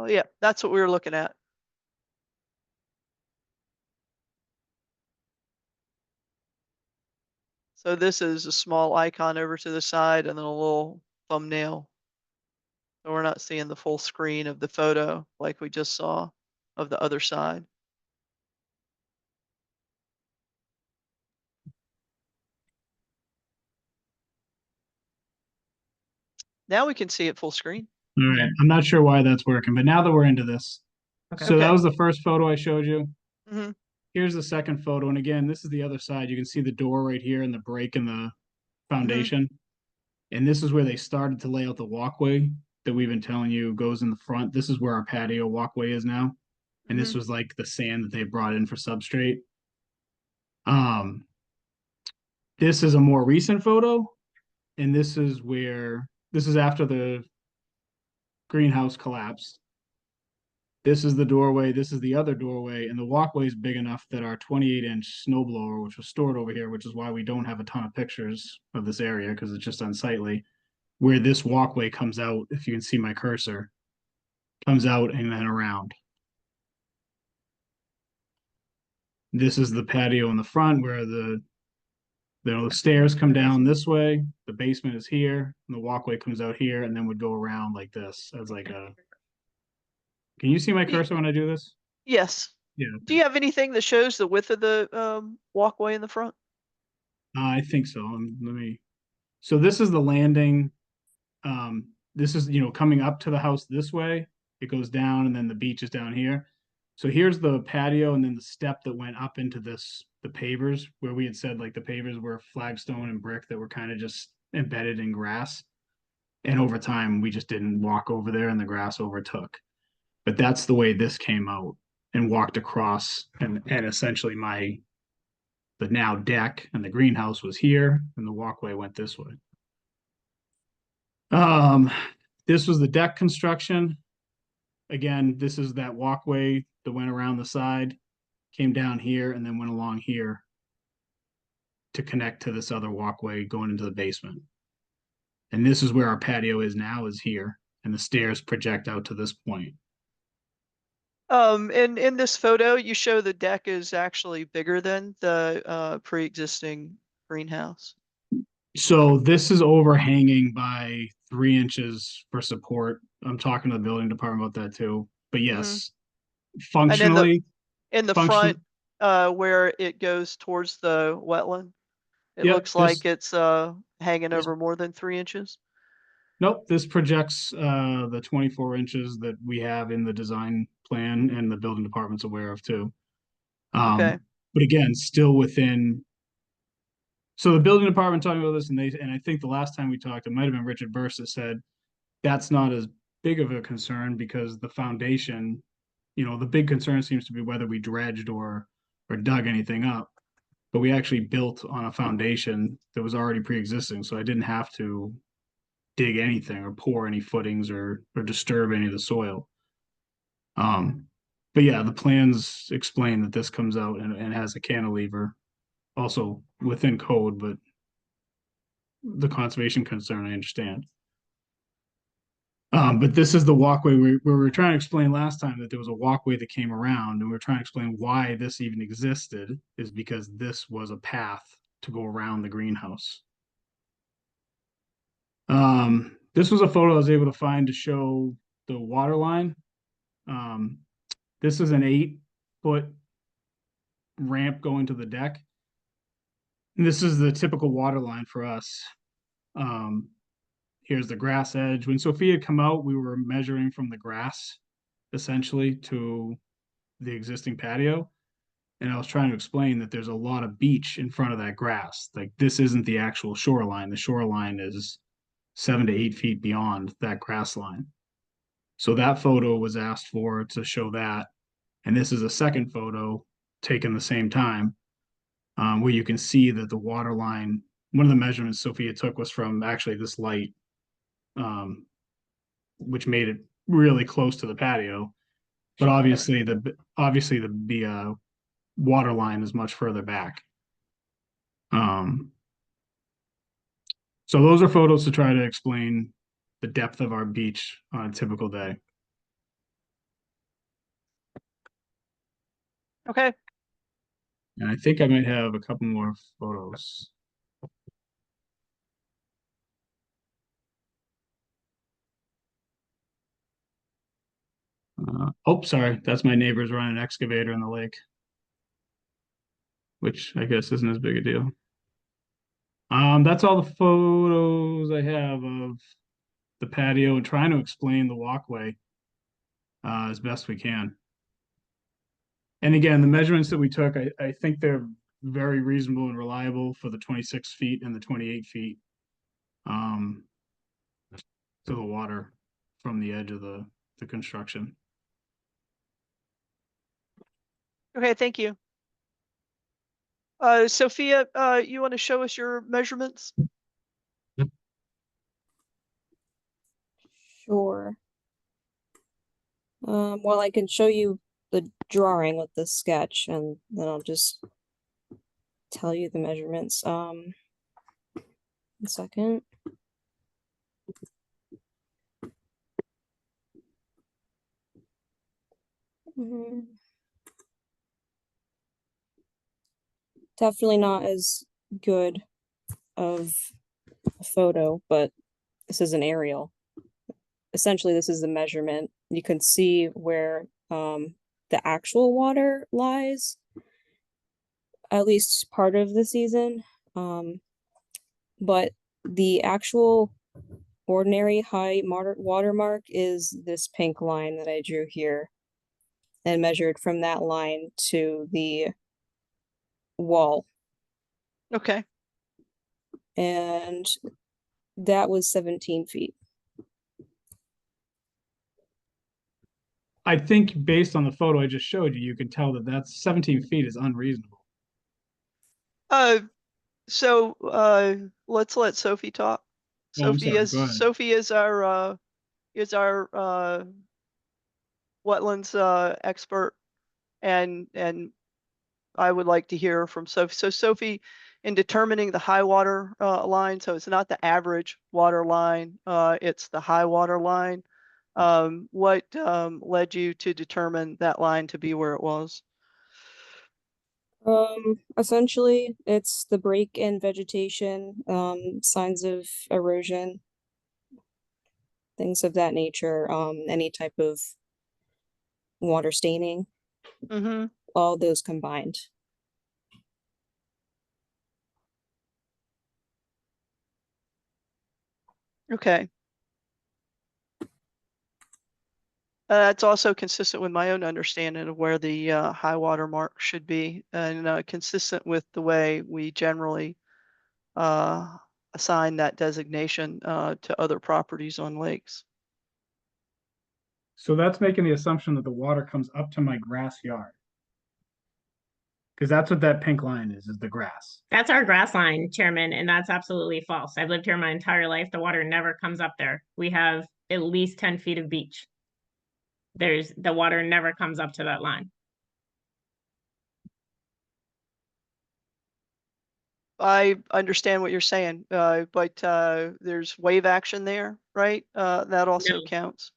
Yeah, that's what we were looking at. So this is a small icon over to the side and then a little thumbnail. So we're not seeing the full screen of the photo like we just saw of the other side. Now we can see it full screen.
All right, I'm not sure why that's working, but now that we're into this.
Okay.
So that
Okay.
was the first photo I showed you.
Mm-hmm.
Here's the second photo, and again, this is the other side. You can see the door right here and the break in the foundation. And this is where they started to lay out the walkway that we've been telling you goes in the front. This is where our patio walkway is now. And this was like the sand that they brought in for substrate. This is a more recent photo, and this is after the greenhouse collapsed. This is the doorway, this is the other doorway, and the walkway is big enough that our 28-inch snowblower, which was stored over here, which is why we don't have a ton of pictures of this area because it's just unsightly, where this walkway comes out, if you can see my cursor, comes out and then around. This is the patio in the front where the stairs come down this way, the basement is here, and the walkway comes out here and then would go around like this as like a. Can you see my cursor when I do this?
Yes.
Yeah.
Do you have anything that shows the width of the walkway in the front?
I think so. So this is the landing. This is, coming up to the house this way. It goes down and then the beach is down here. So here's the patio and then the step that went up into the pavers where we had said like the pavers were flagstone and brick that were kind of just embedded in grass. And over time, we just didn't walk over there and the grass overtook. But that's the way this came out and walked across and essentially the now deck and the greenhouse was here and the walkway went this way. This was the deck construction. Again, this is that walkway that went around the side, came down here and then went along here to connect to this other walkway going into the basement. And this is where our patio is now, is here, and the stairs project out to this point.
In this photo, you show the deck is actually bigger than the pre-existing greenhouse.
So this is overhanging by 3 inches for support. I'm talking to the building department about that too. But yes,
And then
functionally,
in the
function-
front, where it goes towards the wetland, it
Yep,
looks like
this-
it's hanging
this-
over more than 3 inches.
nope, this projects the 24 inches that we have in the design plan and the building department's aware of too.
Okay.
But again, still within. So the building department talking about this, and I think the last time we talked, it might have been Richard Burst that said that's not as big of a concern because the foundation, the big concern seems to be whether we dredged or dug anything up. But we actually built on a foundation that was already pre-existing, so I didn't have to dig anything or pour any footings or disturb any of the soil. But yeah, the plans explain that this comes out and has a cantilever, also within code, but the conservation concern I understand. But this is the walkway we were trying to explain last time that there was a walkway that came around, and we we're trying to explain why this even existed is because this was a path to go around the greenhouse. This was a photo I was able to find to show the water line. This is an 8-foot ramp going to the deck. And this is the typical water line for us. Here's the grass edge. When Sophia had come out, we were measuring from the grass essentially to the existing patio. And I was trying to explain that there's a lot of beach in front of that grass. Like this isn't the actual shoreline. The shoreline is 7 to 8 feet beyond that grass line. So that photo was asked for to show that. And this is a second photo taken the same time, where you can see that the water line, one of the measurements Sophia took was from actually this light, which made it really close to the patio. But obviously the water line is much further back. So those are photos to try to explain the depth of our beach on a typical day.
Okay.
And I think I might have a couple more photos. Oh, sorry. That's my neighbors running an excavator in the lake, which I guess isn't as big a deal. That's all the photos I have of the patio and trying to explain the walkway as best we can. And again, the measurements that we took, I think they're very reasonable and reliable for the 26 feet and the 28 feet to the water from the edge of the construction.
Okay, thank you. Sophia, you want to show us your measurements?
Sure. Well, I can show you the drawing with the sketch, and then I'll just tell you the measurements. 1 second. Definitely not as good of a photo, but this is an aerial. Essentially, this is the measurement. You can see where the actual water lies, at least part of the season. But the actual ordinary high watermark is this pink line that I drew here and measured from that line to the wall.
Okay.
And that was 17 feet.
I think based on the photo I just showed you, you can tell that that's 17 feet is unreasonable.
So let's let Sophie talk.
Oh, I'm sorry, go ahead.
Sophie is our wetlands expert, and I would like to hear from Sophie. So Sophie, in determining the high water line, so it's not the average water line, it's the high water line. What led you to determine that line to be where it was?
Essentially, it's the break in vegetation, signs of erosion, things of that nature, any type of water staining,
Mm-hmm.
all those combined.
Okay. It's also consistent with my own understanding of where the high water mark should be, and consistent with the way we generally assign that designation to other properties on lakes.
So that's making the assumption that the water comes up to my grass yard. Because that's what that pink line is the grass.
That's our grass line, Chairman, and that's absolutely false. I've lived here my entire life. The water never comes up there. We have at least 10 feet of beach. The water never comes up to that line.
I understand what you're saying, but there's wave action there, right? That also
No.
counts.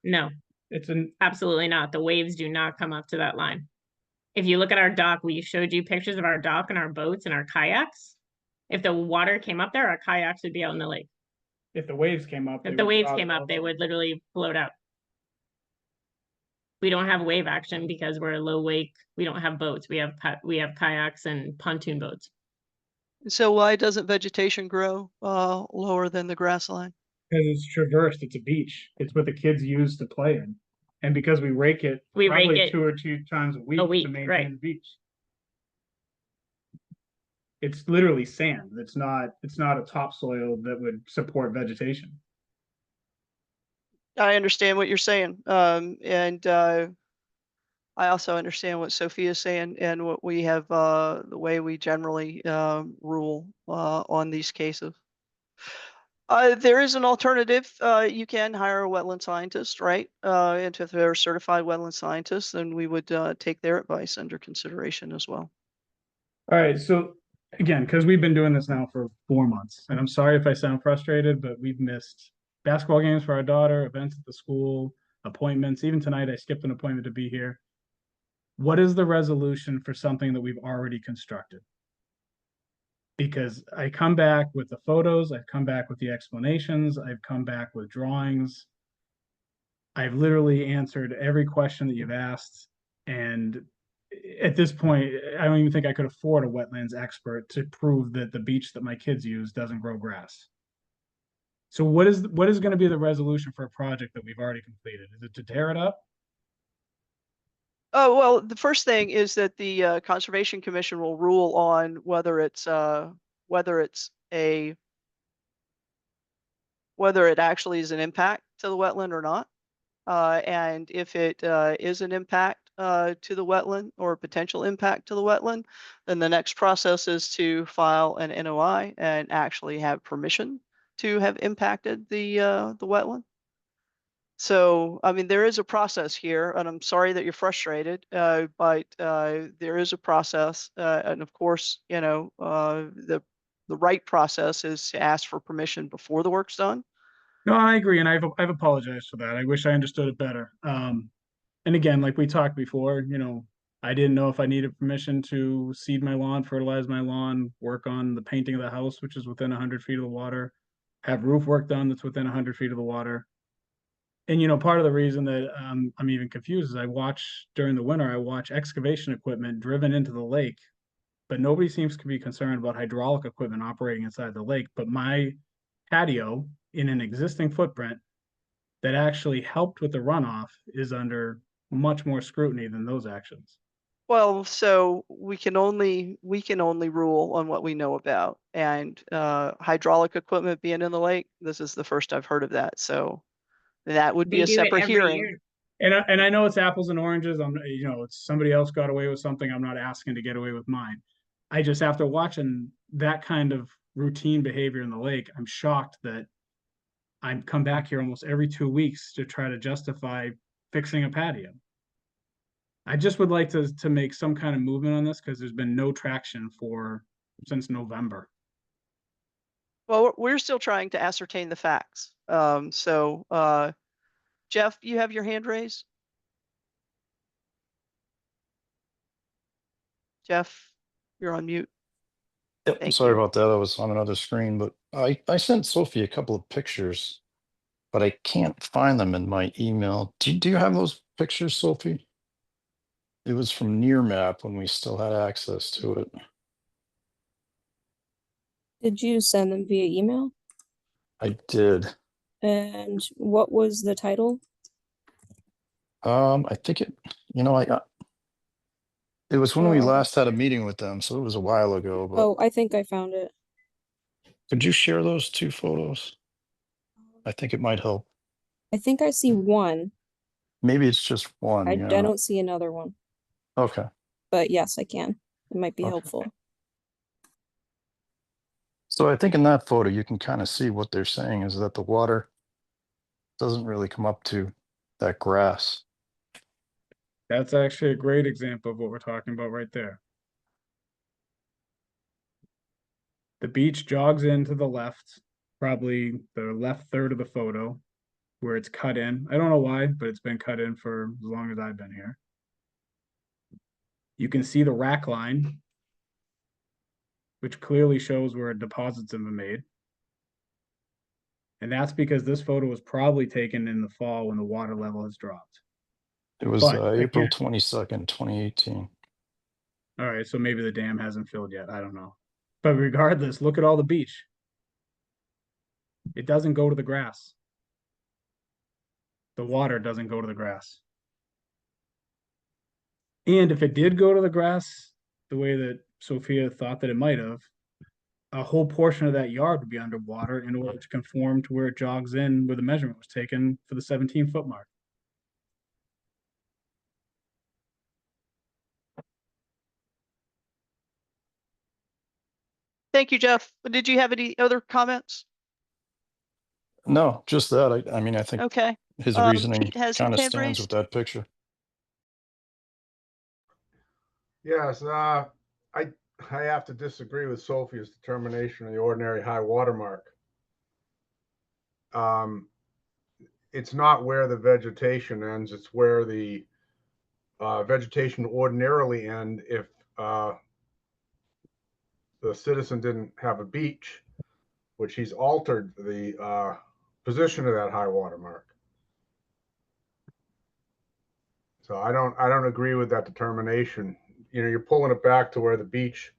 No, absolutely not. The waves do not come up to that line. If you look at our dock, we showed you pictures of our dock and our boats and our kayaks. If the water came up there, our kayaks would be out in the lake.
If the waves came up,
If the waves came up, they would literally float out. We don't have wave action because we're a low wake. We don't have boats. We have kayaks and pontoon boats.
So why doesn't vegetation grow lower than the grass line?
Because it's traversed, it's a beach. It's what the kids use to play in. And because we rake it probably 2 or 3 times a week to maintain
right.
the beach. It's literally sand. It's not a topsoil that would support vegetation.
I understand what you're saying. And I also understand what Sophia's saying and what we have, the way we generally rule on these cases. There is an alternative. You can hire a wetland scientist, right? And if they're a certified wetland scientist, then we would take their advice under consideration as well.
All right, so again, because we've been doing this now for 4 months, and I'm sorry if I sound frustrated, but we've missed basketball games for our daughter, events at the school, appointments. Even tonight, I skipped an appointment to be here. What is the resolution for something that we've already constructed? Because I come back with the photos, I've come back with the explanations, I've come back with drawings. I've literally answered every question that you've asked. And at this point, I don't even think I could afford a wetlands expert to prove that the beach that my kids use doesn't grow grass. So what is going to be the resolution for a project that we've already completed? Is it to tear it up?
Oh, well, the first thing is that the Conservation Commission will rule on whether it actually is an impact to the wetland or not. And if it is an impact to the wetland or a potential impact to the wetland, then the next process is to file an NOI and actually have permission to have impacted the wetland. So, I mean, there is a process here, and I'm sorry that you're frustrated, but there is a process, and of course, you know, the right process is to ask for permission before the work's done.
No, I agree, and I've apologized for that. I wish I understood it better. And again, like we talked before, you know, I didn't know if I needed permission to seed my lawn, fertilize my lawn, work on the painting of the house, which is within 100 feet of the water, have roof work done that's within 100 feet of the water. And, you know, part of the reason that I'm even confused is during the winter, I watch excavation equipment driven into the lake, but nobody seems to be concerned about hydraulic equipment operating inside the lake. But my patio in an existing footprint that actually helped with the runoff is under much more scrutiny than those actions.
Well, so we can only rule on what we know about, and hydraulic equipment being in the lake, this is the first I've heard of that. So that would be a separate hearing.
And I know it's apples and oranges. You know, it's somebody else got away with something. I'm not asking to get away with mine. I just, after watching that kind of routine behavior in the lake, I'm shocked that I come back here almost every 2 weeks to try to justify fixing a patio. I just would like to make some kind of movement on this because there's been no traction since November.
Well, we're still trying to ascertain the facts. Jeff, you have your hand raised? Jeff, you're on mute.
Yep,
Thank
sorry
you.
about that. I was on another screen, but I sent Sophie a couple of pictures, but I can't find them in my email. Do you have those pictures, Sophie? It was from Nearmap when we still had access to it.
Did you send them via email?
I did.
And what was the title?
I think it, it was when we
Oh.
last had a meeting with them, so it was a while ago, but
Oh, I think I found it.
could you share those two photos? I think it might help.
I think I see one.
Maybe it's just one,
I
yeah.
don't see another one,
Okay.
but yes, I can. It might be
Okay.
helpful.
So I think in that photo, you can kind of see what they're saying is that the water doesn't really come up to that grass.
That's actually a great example of what we're talking about right there. The beach jogs in to the left, probably the left third of the photo, where it's cut in. I don't know why, but it's been cut in for as long as I've been here. You can see the rack line, which clearly shows where deposits have been made. And that's because this photo was probably taken in the fall when the water level has dropped.
It was
But
April
again,
22nd, 2018.
all right, so maybe the dam hasn't filled yet. I don't know. But regardless, look at all the beach. It doesn't go to the grass. The water doesn't go to the grass. And if it did go to the grass, the way that Sophia thought that it might have, a whole portion of that yard would be underwater in order to conform to where it jogs in where the measurement was taken for the 17-foot mark.
Thank you, Jeff. Did you have any other comments?
No, just that. I mean, I think
Okay.
his reasoning
Pete has his
kind of
hand
stands with
raised.
that picture.
Yes, I have to disagree with Sophie's determination of the ordinary high water mark. It's not where the vegetation ends, it's where the vegetation would ordinarily end if the citizen didn't have a beach, which he's altered the position of that high water mark. So I don't agree with that determination. You know, you're pulling it back to where the beach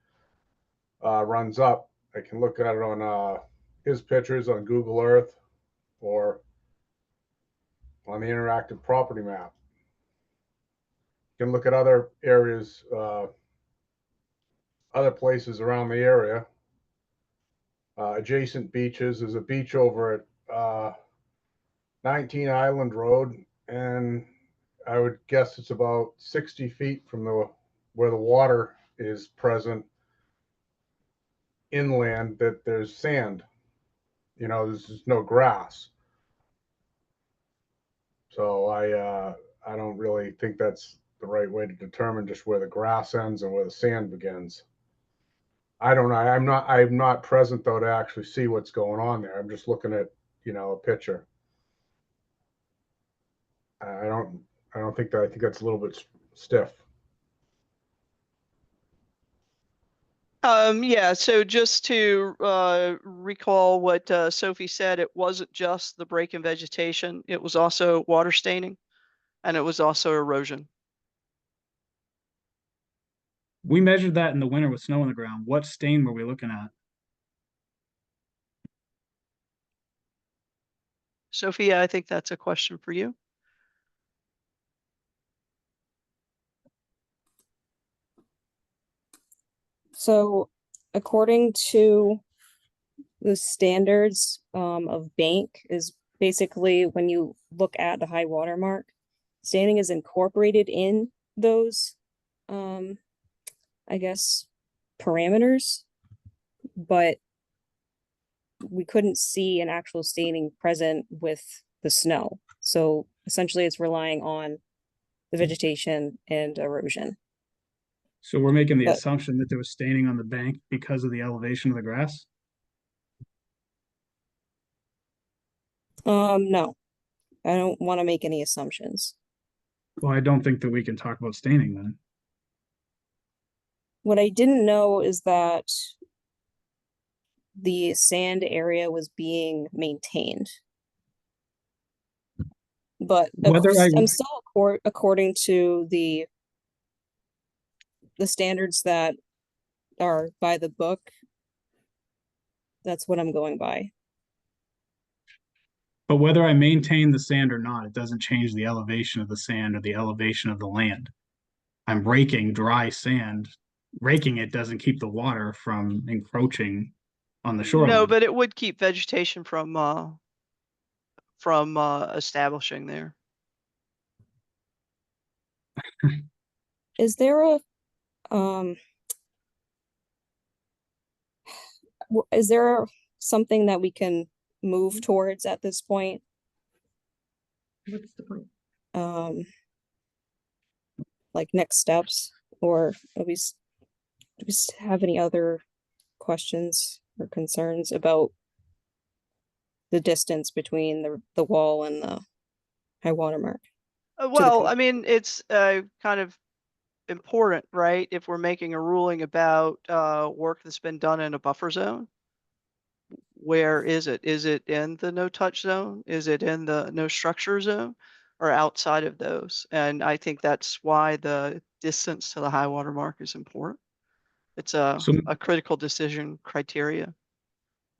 runs up. I can look at it on his pictures on Google Earth or on the interactive property map. You can look at other areas, other places around the area. Adjacent beaches. There's a beach over at 19 Island Road, and I would guess it's about 60 feet from where the water is present inland, that there's sand. You know, there's no grass. So I don't really think that's the right way to determine just where the grass ends and where the sand begins. I don't know. I'm not present though to actually see what's going on there. I'm just looking at, you know, a picture. I don't think that. I think that's a little bit stiff.
Yeah, so just to recall what Sophie said, it wasn't just the break in vegetation, it was also water staining, and it was also erosion.
We measured that in the winter with snow on the ground. What stain were we looking at?
Sophia, I think that's a question for you.
So according to the standards of bank is basically when you look at the high water mark, staining is incorporated in those I guess parameters, but we couldn't see an actual staining present with the snow. So essentially it's relying on the vegetation and erosion.
So we're making the
But-
assumption that there was staining on the bank because of the elevation of the grass?
No. I don't want to make any assumptions.
Well, I don't think that we can talk about staining then.
What I didn't know is that the sand area was being maintained. But
Whether
I'm still according to the standards that are by the book. That's what I'm going by.
But whether I maintain the sand or not, it doesn't change the elevation of the sand or the elevation of the land. I'm raking dry sand. Raking it doesn't keep the water from encroaching on the shoreline.
No, but it would keep vegetation from establishing there.
Is there a is there something that we can move towards at this point?
What's the point?
Like next steps, or do we have any other questions or concerns about the distance between the wall and the high water mark?
Well, I mean, it's kind of important, right? If we're making a ruling about work that's been done in a buffer zone, where is it? Is it in the no touch zone? Is it in the no structure zone, or outside of those? And I think that's why the distance to the high water mark is important. It's a critical decision criteria.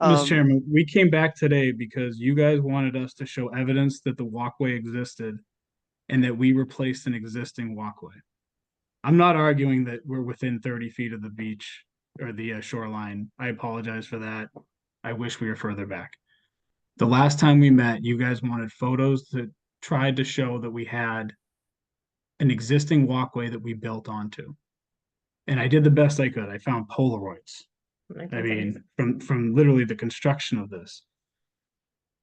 Mr. Chairman, we came back today because you guys wanted us to show evidence that the walkway existed and that we replaced an existing walkway. I'm not arguing that we're within 30 feet of the beach or the shoreline. I apologize for that. I wish we were further back. The last time we met, you guys wanted photos that tried to show that we had an existing walkway that we built onto. And I did the best I could. I found Polaroids. I mean, from literally the construction of this.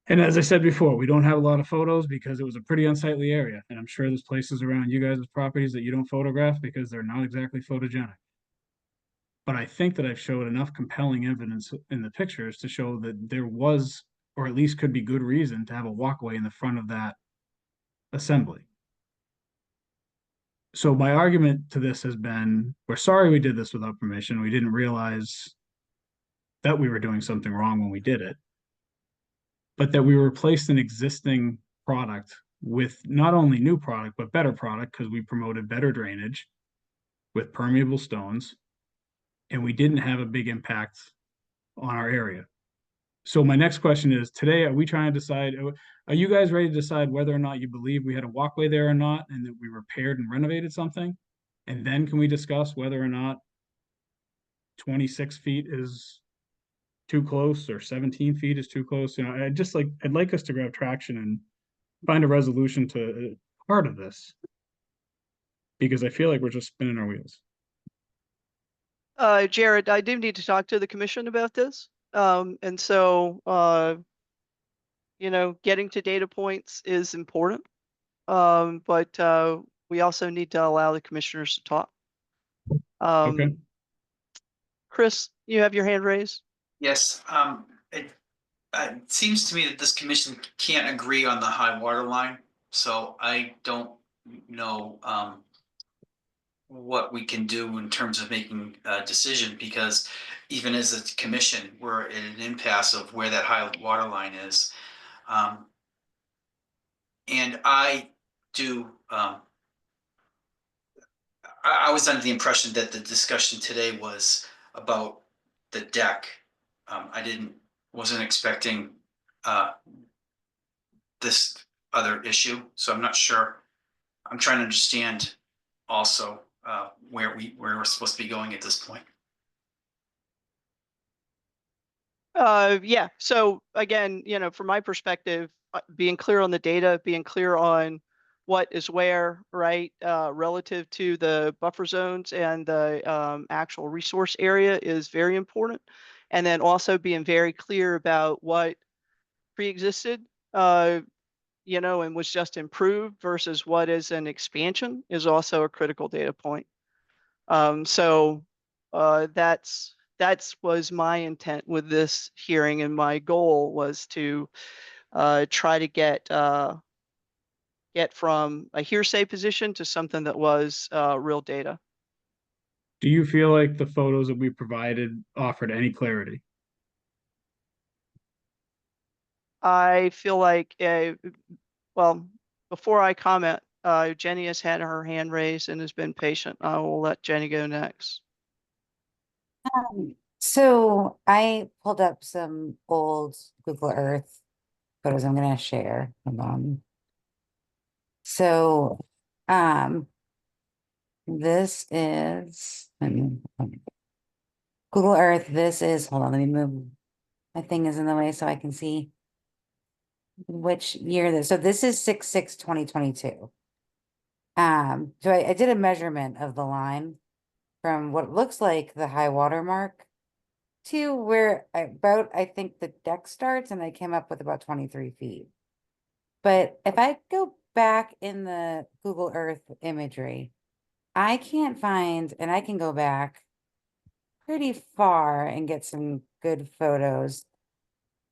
And as I said before, we don't have a lot of photos because it was a pretty unsightly area. And I'm sure there's places around you guys' properties that you don't photograph because they're not exactly photogenic. But I think that I've showed enough compelling evidence in the pictures to show that there was, or at least could be good reason to have a walkway in the front of that assembly. So my argument to this has been, we're sorry we did this without permission. We didn't realize that we were doing something wrong when we did it, but that we replaced an existing product with not only new product, but better product because we promoted better drainage with permeable stones, and we didn't have a big impact on our area. So my next question is, today, are we trying to decide, are you guys ready to decide whether or not you believe we had a walkway there or not, and that we repaired and renovated something? And then can we discuss whether or not 26 feet is too close or 17 feet is too close? You know, I'd like us to grab traction and find a resolution to part of this, because I feel like we're just spinning our wheels.
Jared, I do need to talk to the commission about this. And so, you know, getting to data points is important. But we also need to allow the commissioners to talk.
Okay.
Chris, you have your hand raised.
Yes, it seems to me that this commission can't agree on the high water line, so I don't know what we can do in terms of making a decision, because even as a commission, we're at an impasse of where that high water line is. And I do, I was under the impression that the discussion today was about the deck. I wasn't expecting this other issue, so I'm not sure. I'm trying to understand also where we're supposed to be going at this point.
Yeah. So again, you know, from my perspective, being clear on the data, being clear on what is where, right, relative to the buffer zones and the actual resource area is very important. And then also being very clear about what pre-existed, you know, and was just improved versus what is an expansion is also a critical data point. So that's was my intent with this hearing, and my goal was to try to get get from a hearsay position to something that was real data.
Do you feel like the photos that we provided offered any clarity?
I feel like, well, before I comment, Jenny has had her hand raised and has been patient. I will let Jenny go next.
So I pulled up some old Google Earth photos I'm gonna share. Hold on. So, this is Google Earth. This is, hold on, let me move. My thing is in the way so I can see which year this. So this is 6/6/2022. So I did a measurement of the line from what looks like the high water mark to where I think the deck starts, and I came up with about 23 feet. But if I go back in the Google Earth imagery, I can't find, and I can go back pretty far and get some good photos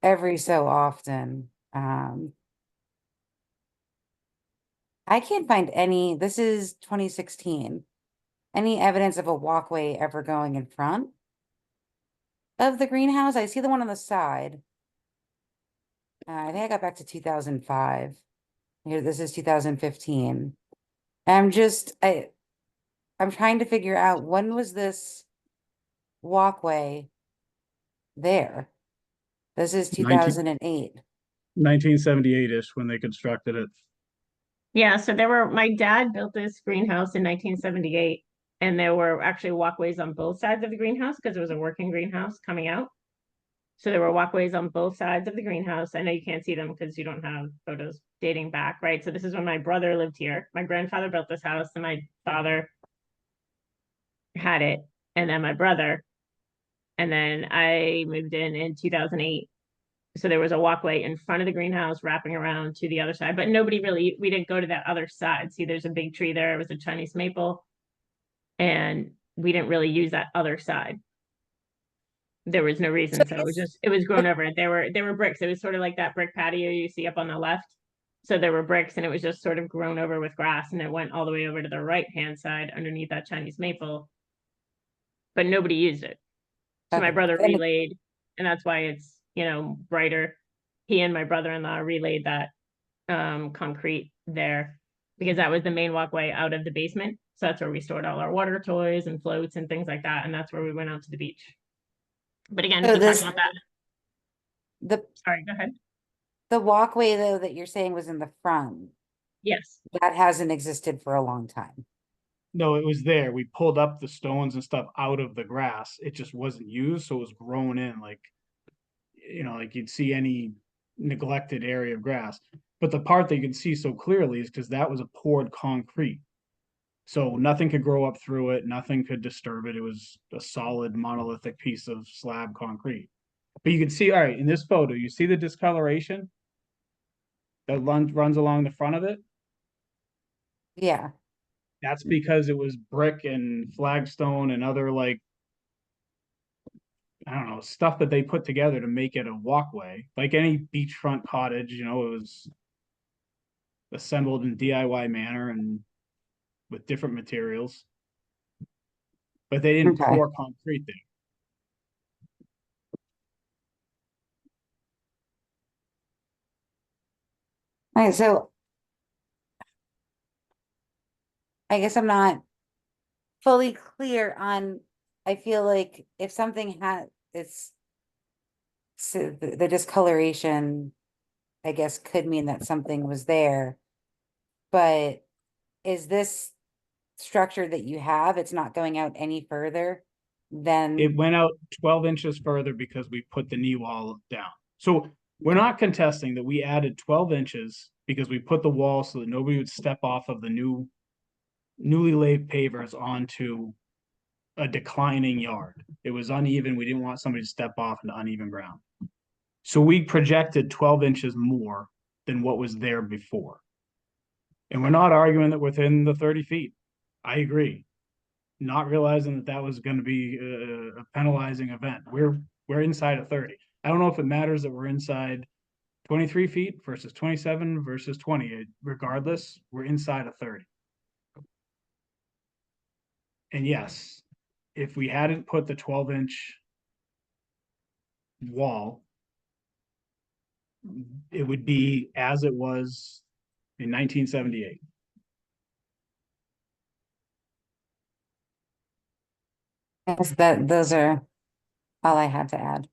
every so often. I can't find any, this is 2016, any evidence of a walkway ever going in front of the greenhouse. I see the one on the side. I think I got back to 2005. Here, this is 2015. I'm trying to figure out, when was this walkway there? This is 2008.
1978-ish when they constructed it.
Yeah, so my dad built this greenhouse in 1978, and there were actually walkways on both sides of the greenhouse because it was a working greenhouse coming out. So there were walkways on both sides of the greenhouse. I know you can't see them because you don't have photos dating back, right? So this is when my brother lived here. My grandfather built this house, and my father had it, and then my brother. And then I moved in 2008. So there was a walkway in front of the greenhouse wrapping around to the other side, but we didn't go to that other side. See, there's a big tree there. It was a Chinese maple, and we didn't really use that other side. There was no reason. So it was grown over. There were bricks. It was sort of like that brick patio you see up on the left. So there were bricks, and it was just sort of grown over with grass, and it went all the way over to the right-hand side underneath that Chinese maple, but nobody used it. So my brother relayed, and that's why it's, brighter. He and my brother-in-law relayed that concrete there because that was the main walkway out of the basement. So that's where we stored all our water toys and floats and things like that. And that's where we went out to the beach. But again, we'll talk about that. Sorry, go ahead.
The walkway, though, that you're saying was in the front.
Yes.
That hasn't existed for a long time.
No, it was there. We pulled up the stones and stuff out of the grass. It just wasn't used, so it was grown in like you'd see any neglected area of grass. But the part that you can see so clearly is because that was a poured concrete. So nothing could grow up through it. Nothing could disturb it. It was a solid monolithic piece of slab concrete. But you can see, all right, in this photo, you see the discoloration that runs along the front of it?
Yeah.
That's because it was brick and flagstone and other I don't know, stuff that they put together to make it a walkway. Like any beachfront cottage, it was assembled in DIY manner and with different materials. But they didn't pour concrete there.
All right, so I guess I'm not fully clear on, I feel like if something so the discoloration, I guess, could mean that something was there. But is this structure that you have, it's not going out any further than?
It went out 12 inches further because we put the knee wall down. So we're not contesting that we added 12 inches because we put the wall so that nobody would step off of the newly laid pavers onto a declining yard. It was uneven. We didn't want somebody to step off into uneven ground. So we projected 12 inches more than what was there before. And we're not arguing that within the 30 feet. I agree. Not realizing that was going to be a penalizing event. We're inside of 30. I don't know if it matters that we're inside 23 feet versus 27 versus 20. Regardless, we're inside of 30. And yes, if we hadn't put the 12-inch wall, it would be as it was in 1978.
Yes, those are all I had to add.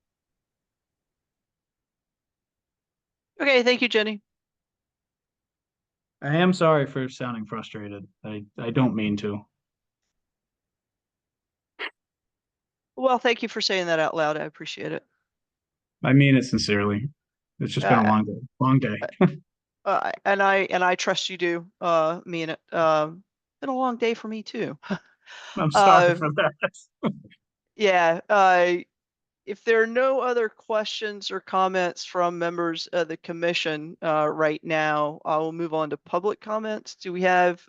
Okay, thank you, Jenny.
I am sorry for sounding frustrated. I don't mean to.
Well, thank you for saying that out loud. I appreciate it.
I mean it sincerely. It's just been a long day. Long day.
And I trust you do mean it. Been a long day for me too.
I'm sorry for that.
Yeah. If there are no other questions or comments from members of the commission right now, I will move on to public comments. Do we have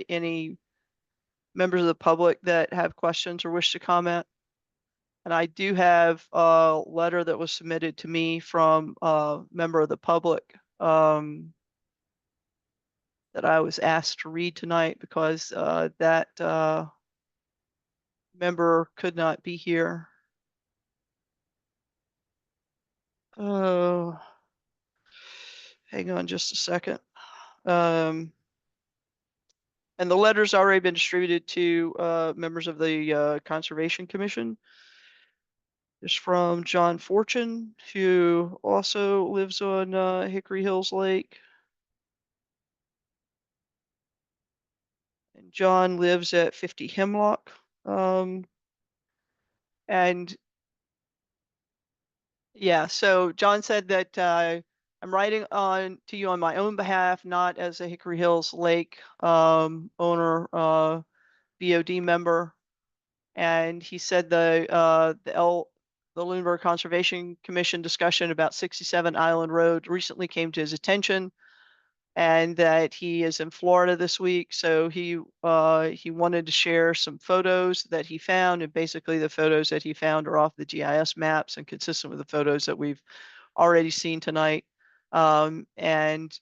any members of the public that have questions or wish to comment? And I do have a letter that was submitted to me from a member of the public that I was asked to read tonight because that member could not be here. Oh, hang on just a second. And the letter's already been distributed to members of the Conservation Commission. It's from John Fortune, who also lives on Hickory Hills Lake. And John lives at 50 Hemlock. And yeah, so John said that I'm writing on to you on my own behalf, not as a Hickory Hills Lake owner, BOD member. And he said the Lunenburg Conservation Commission discussion about 67 Island Road recently came to his attention, and that he is in Florida this week. So he wanted to share some photos that he found, and basically the photos that he found are off the GIS maps and consistent with the photos that we've already seen tonight. And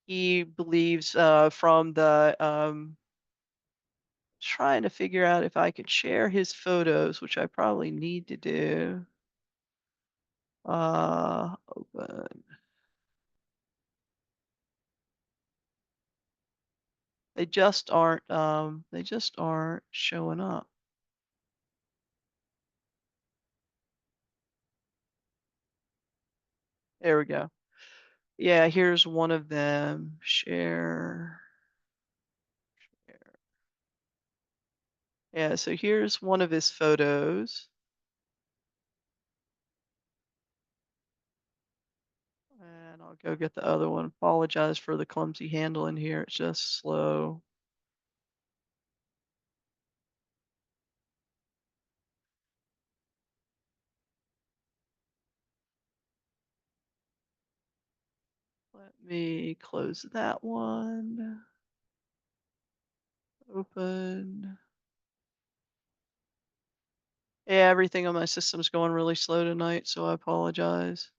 he believes from the trying to figure out if I could share his photos, which I probably need to do. Open. They just aren't showing up. There we go. Yeah, here's one of them. Share. Yeah, so here's one of his photos. And I'll go get the other one. Apologize for the clumsy handling here. It's just slow. Let me close that one. Open. Yeah, everything on my system's going really slow tonight, so I apologize.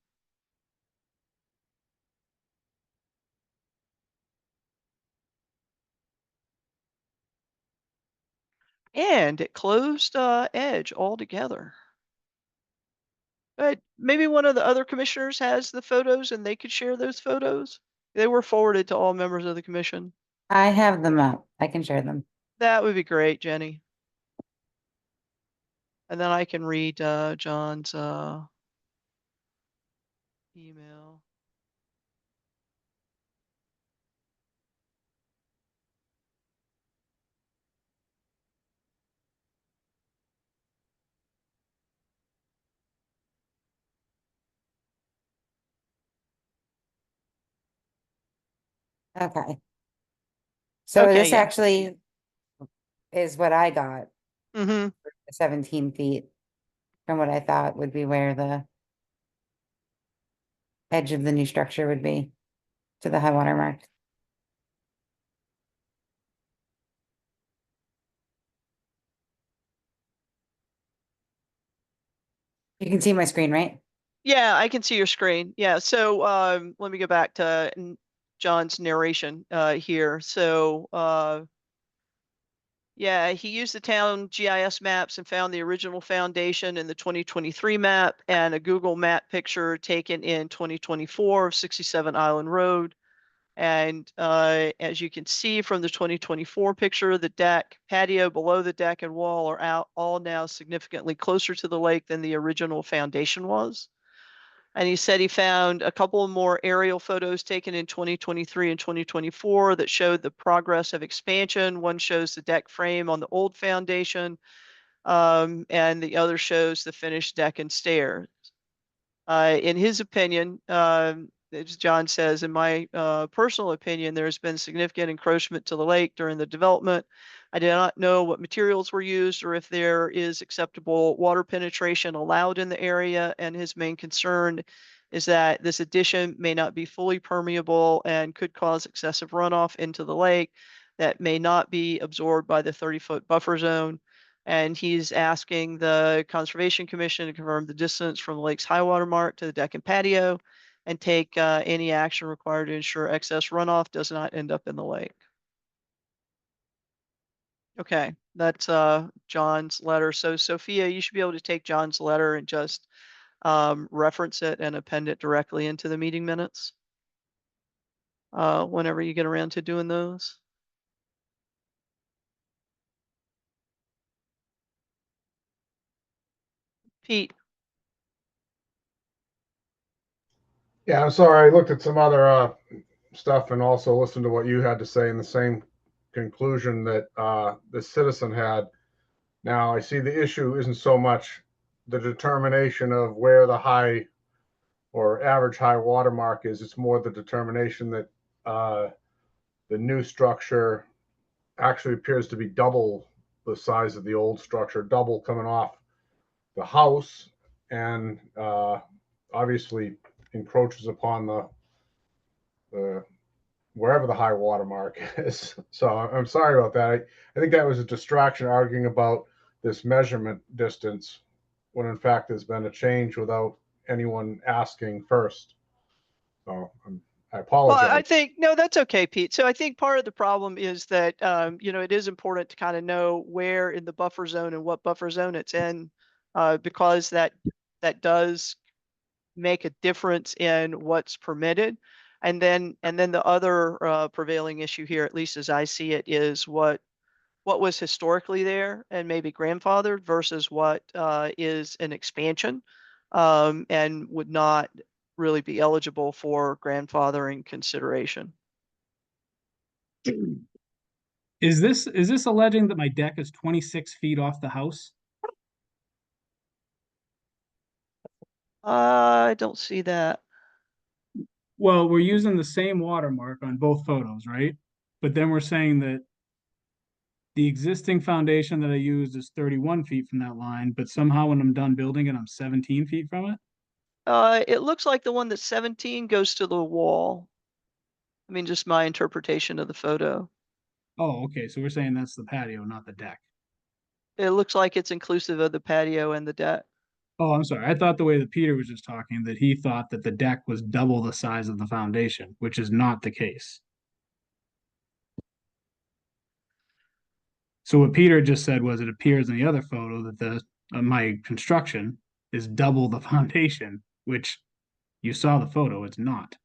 And it closed Edge altogether. But maybe one of the other commissioners has the photos and they could share those photos. They were forwarded to all members of the commission.
I have them up. I can share them.
That would be great, Jenny. And then I can read John's email.
Okay. So
Okay,
this
yeah.
actually is what I got.
Mm-hmm.
17 feet from what I thought would be where the edge of the new structure would be to the high water mark. You can see my screen, right?
Yeah, I can see your screen. Yeah, so let me go back to John's narration here. So yeah, he used the town GIS maps and found the original foundation in the 2023 map and a Google map picture taken in 2024 of 67 Island Road. And as you can see from the 2024 picture, the deck, patio below the deck and wall are all now significantly closer to the lake than the original foundation was. And he said he found a couple of more aerial photos taken in 2023 and 2024 that showed the progress of expansion. One shows the deck frame on the old foundation, and the other shows the finished deck and stairs. In his opinion, as John says, in my personal opinion, there's been significant encroachment to the lake during the development. I do not know what materials were used or if there is acceptable water penetration allowed in the area. And his main concern is that this addition may not be fully permeable and could cause excessive runoff into the lake that may not be absorbed by the 30-foot buffer zone. And he's asking the Conservation Commission to confirm the distance from the lake's high water mark to the deck and patio and take any action required to ensure excess runoff does not end up in the lake. Okay, that's John's letter. So Sophia, you should be able to take John's letter and just reference it and append it directly into the meeting minutes whenever you get around to doing those. Pete.
Yeah, I'm sorry. I looked at some other stuff and also listened to what you had to say in the same conclusion that the citizen had. Now, I see the issue isn't so much the determination of where the high or average high water mark is. It's more the determination that the new structure actually appears to be double the size of the old structure, double coming off the house, and obviously encroaches upon the wherever the high water mark is. So I'm sorry about that. I think that was a distraction arguing about this measurement distance when in fact there's been a change without anyone asking first. So I apologize.
Well, I think, no, that's okay, Pete. So I think part of the problem is that, you know, it is important to kind of know where in the buffer zone and what buffer zone it's in, because that does make a difference in what's permitted. And then the other prevailing issue here, at least as I see it, is what was historically there and maybe grandfathered versus what is an expansion and would not really be eligible for grandfathering consideration.
Is this alleging that my deck is 26 feet off the house?
I don't see that.
Well, we're using the same watermark on both photos, right? But then we're saying that the existing foundation that I used is 31 feet from that line, but somehow when I'm done building it, I'm 17 feet from it.
It looks like the one that's 17 goes to the wall. I mean, just my interpretation of the photo.
Oh, okay. So we're saying that's the patio, not the deck.
It looks like it's inclusive of the patio and the deck.
Oh, I'm sorry. I thought the way that Peter was just talking, that he thought that the deck was double the size of the foundation, which is not the case. So what Peter just said was it appears in the other photo that the my construction is double the foundation, which you saw the photo, it's not.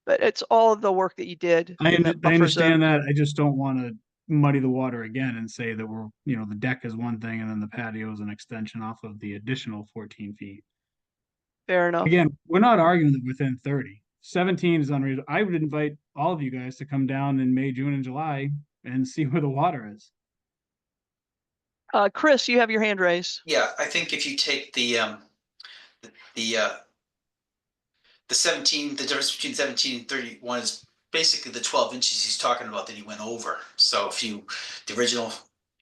But it's all of the work that you did.
I
in that buffer
understand
zone.
that. I just don't want to muddy the water again and say that we're, you know, the deck is one thing and then the patio is an extension off of the additional 14 feet.
Fair enough.
Again, we're not arguing that within 30. 17 is unreasonable. I would invite all of you guys to come down in May, June, and July and see where the water is.
Chris, you have your hand raised.
Yeah, I think if you take the 17, the difference between 17 and 31 is basically the 12 inches he's talking about that he went over. So if you, the original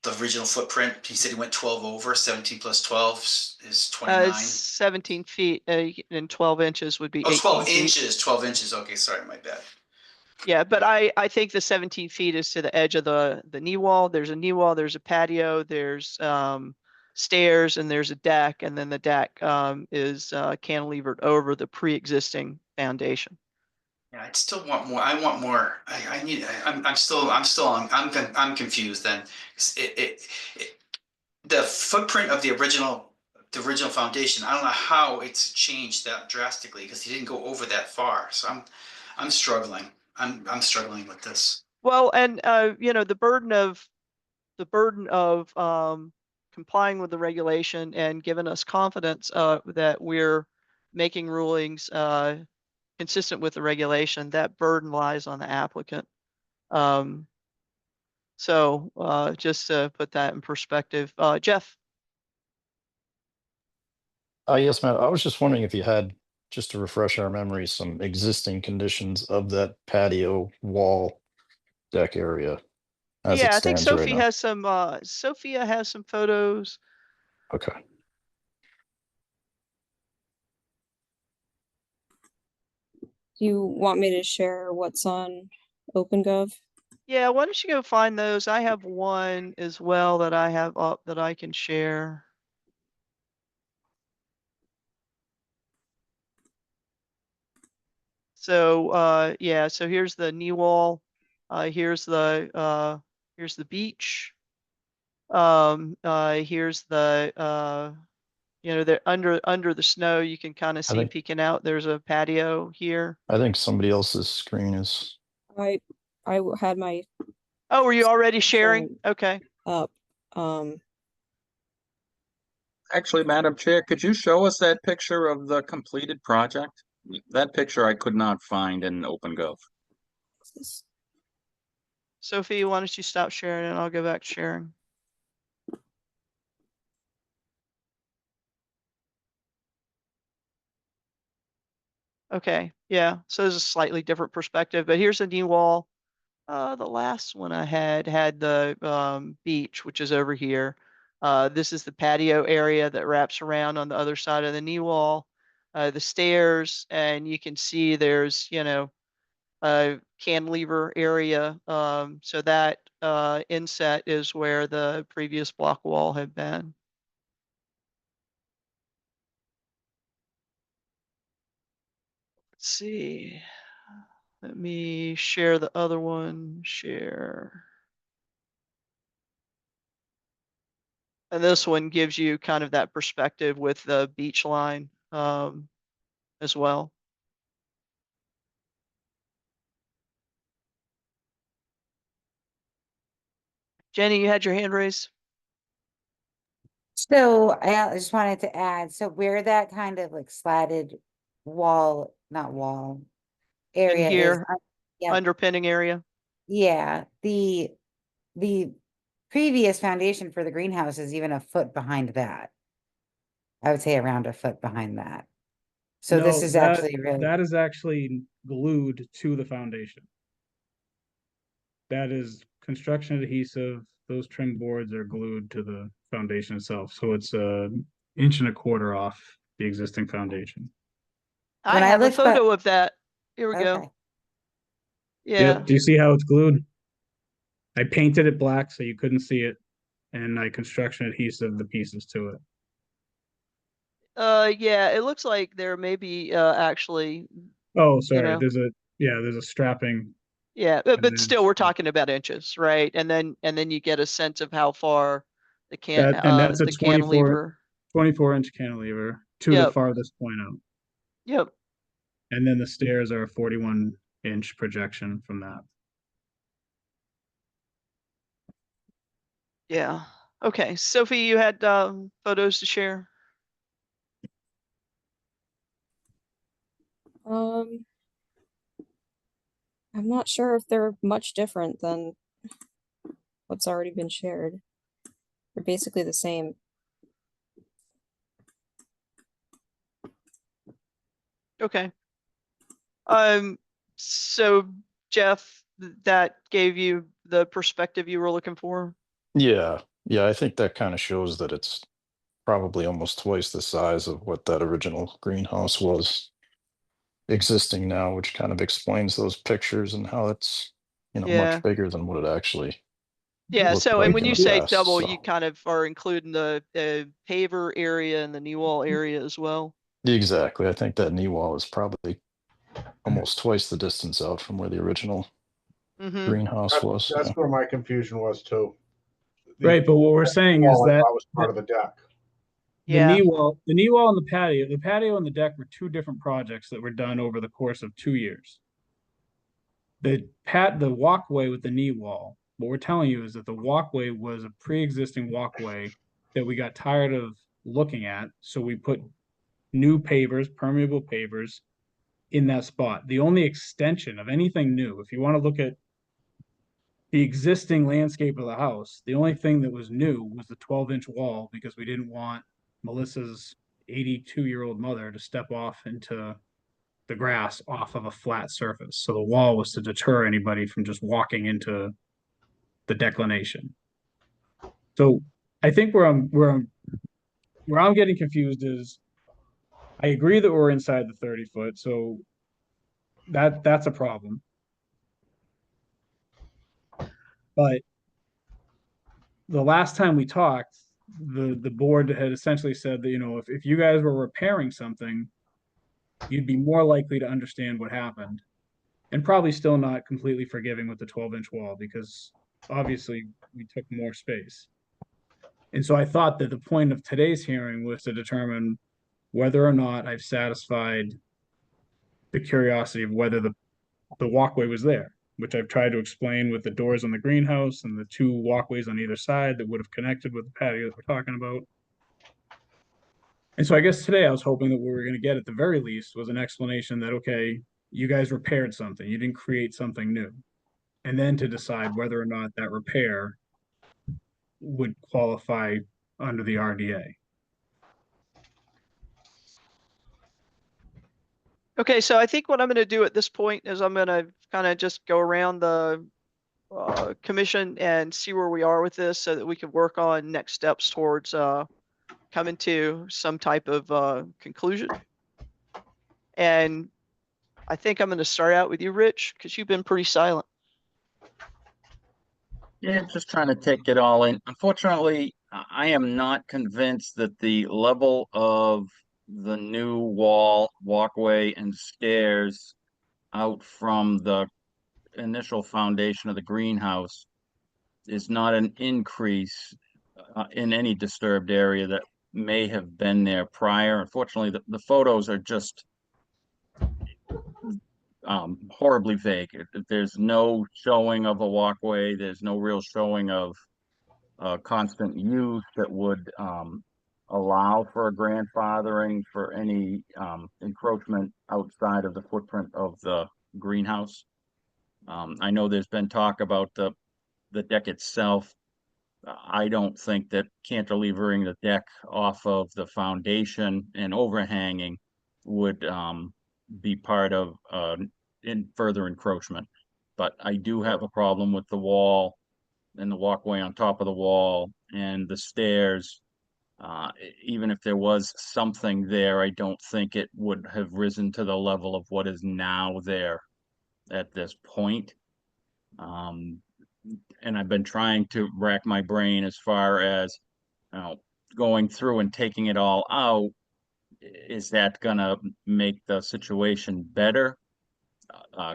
footprint, he said he went 12 over, 17 plus 12 is 29.
17 feet and 12 inches would be 18
12
feet.
inches, 12 inches. Okay, sorry, my bad.
Yeah, but I think the 17 feet is to the edge of the knee wall. There's a knee wall, there's a patio, there's stairs and there's a deck, and then the deck is cantilevered over the pre-existing foundation.
Yeah, I still want more. I want more. I need. I'm confused. Then 'Cause the footprint of the original foundation. I don't know how it's changed that drastically because he didn't go over that far. So I'm struggling. I'm struggling with this.
Well, and you know, the burden of complying with the regulation and giving us confidence that we're making rulings consistent with the regulation, that burden lies on the applicant. So just to put that in perspective, Jeff.
Yes, Matt, I was just wondering if you had, just to refresh our memory, some existing conditions of that patio wall deck area as it
Yeah, I think
stands right
Sophie
now.
has some, Sophia has some photos.
Okay.
Do you want me to share what's on OpenGov?
Yeah, why don't you go find those? I have one as well that I have up that I can share. So yeah, so here's the knee wall. Here's the beach. Here's the you know, they're under the snow, you can kind of see
think-
peeking out. There's a patio here.
I think somebody else's screen is.
I had my
Oh, were you already sharing? Okay.
up.
Actually, Madam Chair, could you show us that picture of the completed project? That picture I could not find in OpenGov.
Sophie, why don't you stop sharing and I'll go back to sharing. Okay, yeah, so there's a slightly different perspective, but here's a knee wall. The last one I had the beach, which is over here. This is the patio area that wraps around on the other side of the knee wall. The stairs, and you can see there's, you know, a cantilever area. So that inset is where the previous block wall had been. Let's see. Let me share the other one. Share. And this one gives you kind of that perspective with the beach line as well. Jenny, you had your hand raised.
So I just wanted to add, so where that kind of like slatted wall, not wall
In
area is,
here,
yeah,
underpinning area.
yeah, the previous foundation for the greenhouse is even a foot behind that. I would say around a foot behind that. So this
No,
is
that-
actually really,
That is actually glued to the foundation. That is construction adhesive. Those trim boards are glued to the foundation itself. So it's an inch and a quarter off the existing foundation.
I
When I
have a
looked back-
photo of that. Here we
okay.
go. Yeah.
Yep. Do you see how it's glued? I painted it black so you couldn't see it, and I construction adhesive the pieces to it.
Yeah, it looks like there may be actually,
Oh, sorry.
know.
There's a strapping.
yeah,
And
but
then-
still we're talking about inches, right? And then you get a sense of how far the
That's a
the cantilever.
24-inch cantilever to the
Yep.
farthest point out.
Yep.
And then the stairs are a 41-inch projection from that.
Yeah. Okay. Sophie, you had photos to share.
I'm not sure if they're much different than what's already been shared. They're basically the same.
Okay. So Jeff, that gave you the perspective you were looking for?
Yeah, I think that kind of shows that it's probably almost twice the size of what that original greenhouse was existing now, which kind of explains those pictures and how it's,
Yeah.
much bigger than what it actually
Yeah,
look
so, and
like
when
in
you
the
say
past,
double,
so.
you kind of are including the paver area and the knee wall area as well.
Exactly. I think that knee wall is probably almost twice the distance out from where the original
Mm-hmm.
greenhouse was.
That's
Yeah.
where my confusion was too.
Right, but what we're saying is
Wall I
that
thought was part of the deck.
the
Yeah.
knee wall and the patio and the deck were two different projects that were done over the course of 2 years. The walkway with the knee wall, what we're telling you is that the walkway was a pre-existing walkway that we got tired of looking at, so we put new pavers, permeable pavers, in that spot. The only extension of anything new, if you want to look at the existing landscape of the house, the only thing that was new was the 12-inch wall, because we didn't want Melissa's 82-year-old mother to step off into the grass off of a flat surface. So the wall was to deter anybody from just walking into the declination. So I think where I'm getting confused is, I agree that we're inside the 30 foot, so that's a problem. But the last time we talked, the board had essentially said that, you know, if you guys were repairing something, you'd be more likely to understand what happened, and probably still not completely forgiving with the 12-inch wall, because obviously we took more space. And so I thought that the point of today's hearing was to determine whether or not I've satisfied the curiosity of whether the walkway was there, which I've tried to explain with the doors on the greenhouse and the two walkways on either side that would have connected with the patio that we're talking about. And so I guess today I was hoping that what we were going to get at the very least was an explanation that, okay, you guys repaired something, you didn't create something new. And then to decide whether or not that repair would qualify under the RDA.
Okay, so I think what I'm going to do at this point is I'm going to kind of just go around the commission and see where we are with this, so that we can work on next steps towards coming to some type of conclusion. And I think I'm going to start out with you, Rich, because you've been pretty silent.
Yeah, just trying to take it all in. Unfortunately, I am not convinced that the level of the new walkway, and stairs out from the initial foundation of the greenhouse is not an increase in any disturbed area that may have been there prior. Unfortunately, the photos are just horribly vague. There's no showing of a walkway. There's no real showing of constant use that would allow for a grandfathering for any encroachment outside of the footprint of the greenhouse. I know there's been talk about the deck itself. I don't think that cantilevering the deck off of the foundation and overhanging would be part of in further encroachment. But I do have a problem with the wall and the walkway on top of the wall and the stairs. Even if there was something there, I don't think it would have risen to the level of what is now there at this point. And I've been trying to rack my brain as far as, you know, going through and taking it all out. Is that gonna make the situation better?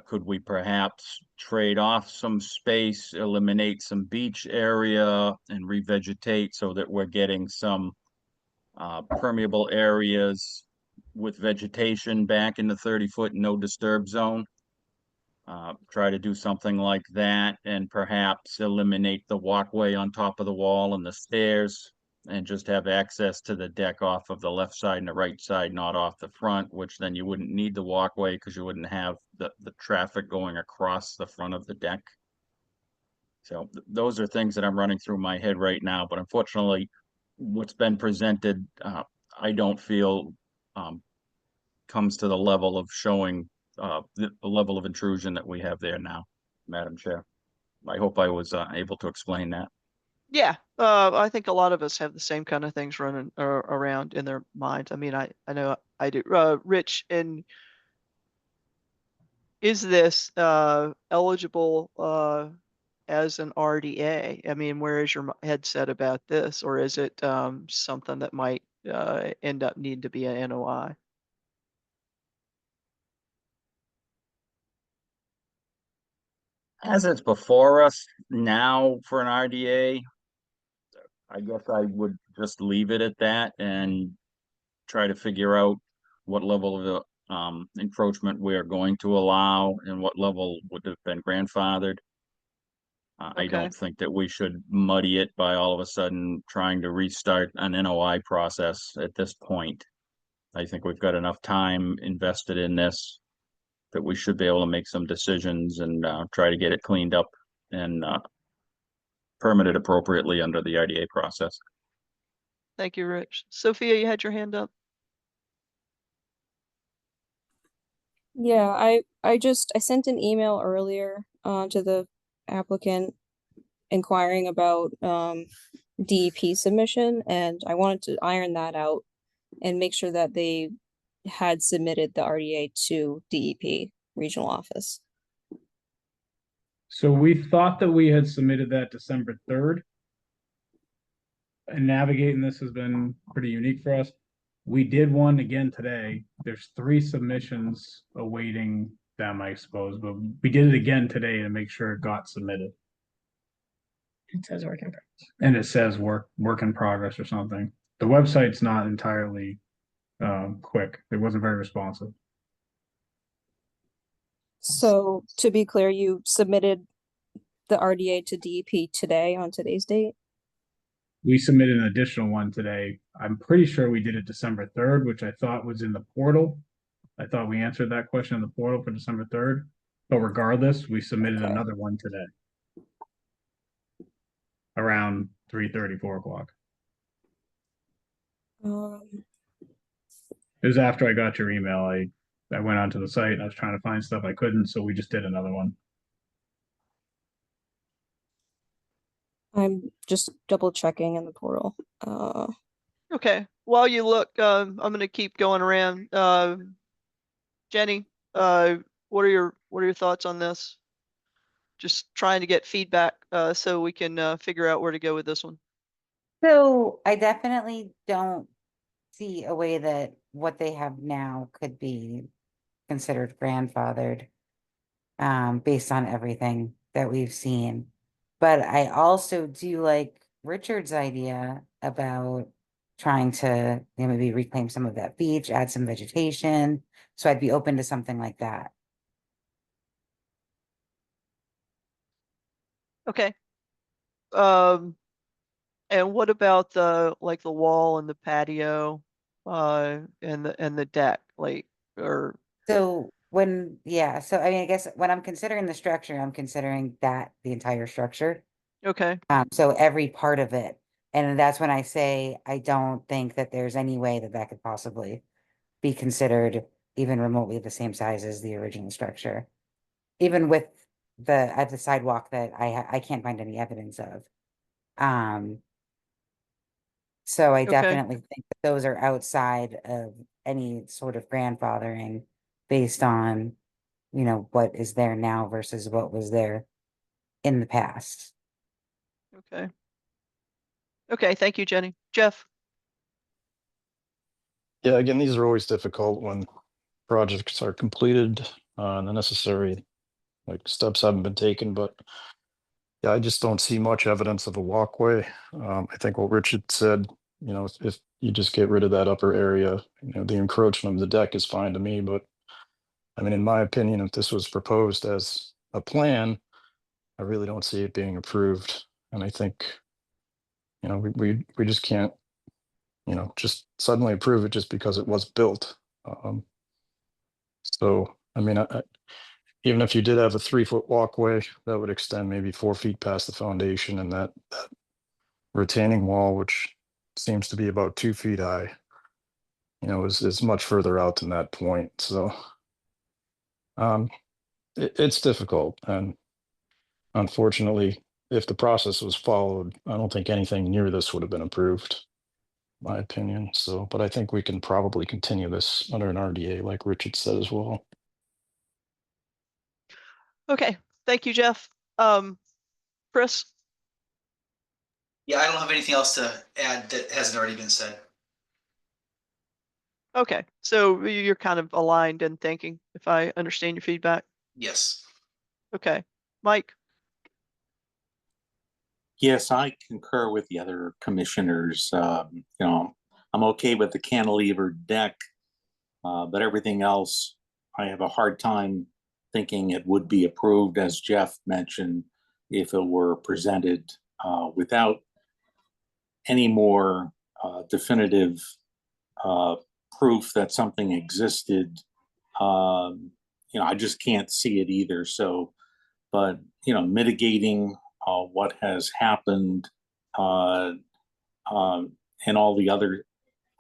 Could we perhaps trade off some space, eliminate some beach area and revegetate so that we're getting some permeable areas with vegetation back in the 30-foot no disturb zone? Try to do something like that, and perhaps eliminate the walkway on top of the wall and the stairs, and just have access to the deck off of the left side and the right side, not off the front, which then you wouldn't need the walkway because you wouldn't have the traffic going across the front of the deck. So those are things that I'm running through my head right now, but unfortunately, what's been presented, I don't feel comes to the level of showing the level of intrusion that we have there now, Madam Chair. I hope I was able to explain that.
Yeah, I think a lot of us have the same kind of things running around in their minds. I mean, I know I do. Rich, and is this eligible as an RDA? I mean, where is your headset about this? Or is it something that might end up needing to be an NOI?
As it's before us now for an RDA, I guess I would just leave it at that and try to figure out what level of encroachment we are going to allow and what level would have been grandfathered. I
Okay.
don't think that we should muddy it by all of a sudden trying to restart an NOI process at this point. I think we've got enough time invested in this that we should be able to make some decisions and try to get it cleaned up and permitted appropriately under the RDA process.
Thank you, Rich. Sophia, you had your hand up.
Yeah, I sent an email earlier to the applicant inquiring about DEP submission, and I wanted to iron that out and make sure that they had submitted the RDA to DEP regional office.
So we thought that we had submitted that December 3rd. And navigating this has been pretty unique for us. We did one again today. There's 3 submissions awaiting them, I suppose, but we did it again today to make sure it got submitted.
It says work in progress.
And it says work in progress or something. The website's not entirely quick. It wasn't very responsive.
So to be clear, you submitted the RDA to DEP today on today's date?
We submitted an additional one today. I'm pretty sure we did it December 3rd, which I thought was in the portal. I thought we answered that question in the portal for December 3rd. But regardless, we submitted another one today. Around 3:30, 4 o'clock. It was after I got your email. I went onto the site and I was trying to find stuff I couldn't, so we just did another one.
I'm just double checking in the portal.
Okay, while you look, I'm gonna keep going around. Jenny, what are your thoughts on this? Just trying to get feedback so we can figure out where to go with this one.
So I definitely don't see a way that what they have now could be considered grandfathered based on everything that we've seen. But I also do like Richard's idea about trying to maybe reclaim some of that beach, add some vegetation. So I'd be open to something like that.
Okay. And what about the wall and the patio and the deck,
So when, yeah, so I mean, I guess when I'm considering the structure, I'm considering that the entire structure.
Okay.
So every part of it. And that's when I say, I don't think that there's any way that that could possibly be considered even remotely the same size as the original structure. Even with the sidewalk that I can't find any evidence of. So I
Okay.
definitely think that those are outside of any sort of grandfathering based on, what is there now versus what was there in the past.
Okay. Okay, thank you, Jenny. Jeff?
Yeah, again, these are always difficult when projects are completed, and the necessary steps haven't been taken, but yeah, I just don't see much evidence of a walkway. I think what Richard said, if you just get rid of that upper area, the encroachment of the deck is fine to me, but I mean, in my opinion, if this was proposed as a plan, I really don't see it being approved. And I think, we just can't, just suddenly approve it just because it was built. So, I mean, even if you did have a 3-foot walkway, that would extend maybe 4 feet past the foundation, and that retaining wall, which seems to be about 2 feet high, is much further out than that point. So it's difficult. And unfortunately, if the process was followed, I don't think anything near this would have been approved, in my opinion. So, but I think we can probably continue this under an RDA, like Richard said as well.
Okay, thank you, Jeff. Chris?
Yeah, I don't have anything else to add that hasn't already been said.
Okay, so you're kind of aligned in thinking, if I understand your feedback.
Yes.
Okay, Mike?
Yes, I concur with the other commissioners. I'm okay with the cantilever deck, but everything else, I have a hard time thinking it would be approved, as Jeff mentioned, if it were presented without any more definitive proof that something existed. I just can't see it either. So, but mitigating what has happened and all the other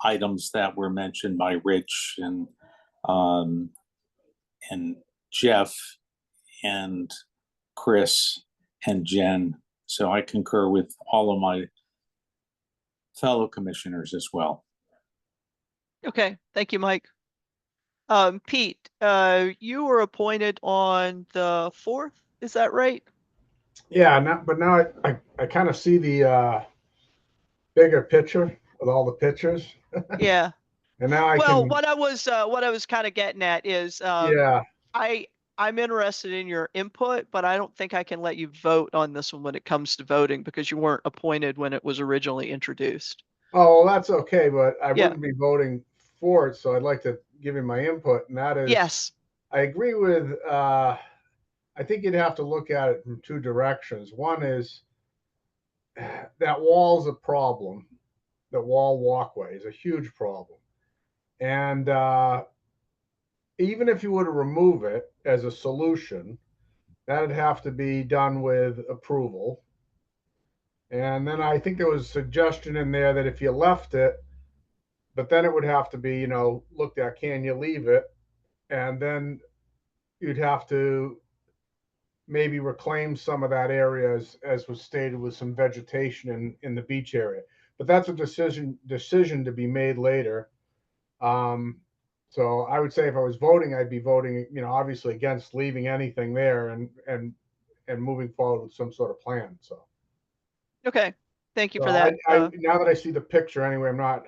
items that were mentioned by Rich and Jeff and Chris and Jen. So I concur with all of my fellow commissioners as well.
Okay, thank you, Mike. Pete, you were appointed on the 4th, is that right?
Yeah, now I kind of see the bigger picture with all the pictures.
Yeah.
And now
Well,
can,
what I was kind of getting at is,
yeah,
I'm interested in your input, but I don't think I can let you vote on this one when it comes to voting because you weren't appointed when it was originally introduced.
oh, well, that's okay, but I
Yeah.
wouldn't be voting for it, so I'd like to give you my input, and that is,
Yes.
I agree with, I think you'd have to look at it from two directions. One is that wall's a problem. The wall walkway is a huge problem. And even if you were to remove it as a solution, that'd have to be done with approval. And then I think there was a suggestion in there that if you left it, but then it would have to be, looked at, can you leave it? And then you'd have to maybe reclaim some of that area as was stated with some vegetation in the beach area. But that's a decision to be made later. So I would say if I was voting, I'd be voting, obviously against leaving anything there and moving forward with some sort of plan. So.
Okay. Thank you
So
for that.
now that I see the picture anyway, I'm not,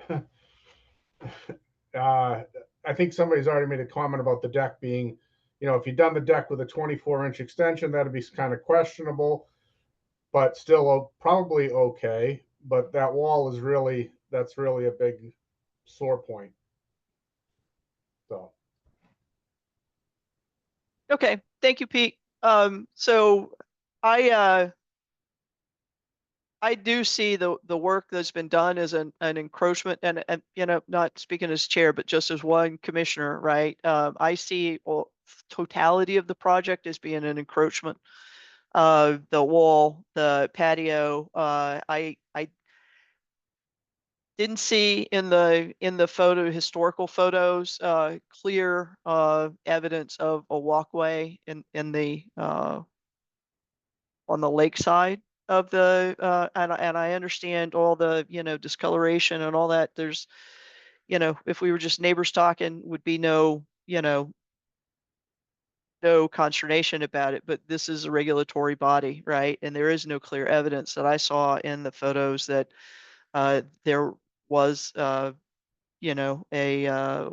I think somebody's already made a comment about the deck being, if you'd done the deck with a 24-inch extension, that'd be kind of questionable, but still probably okay. But that wall is that's really a big sore point. So.
Okay. Thank you, Pete. So I do see the work that's been done as an encroachment and not speaking as chair, but just as one commissioner, right? I see totality of the project as being an encroachment. The wall, the patio, I didn't see in the historical photos clear evidence of a walkway in the on the lakeside of the and I understand all the discoloration and all that. There's if we were just neighbors talking, would be no no consternation about it, but this is a regulatory body, right? And there is no clear evidence that I saw in the photos that there was a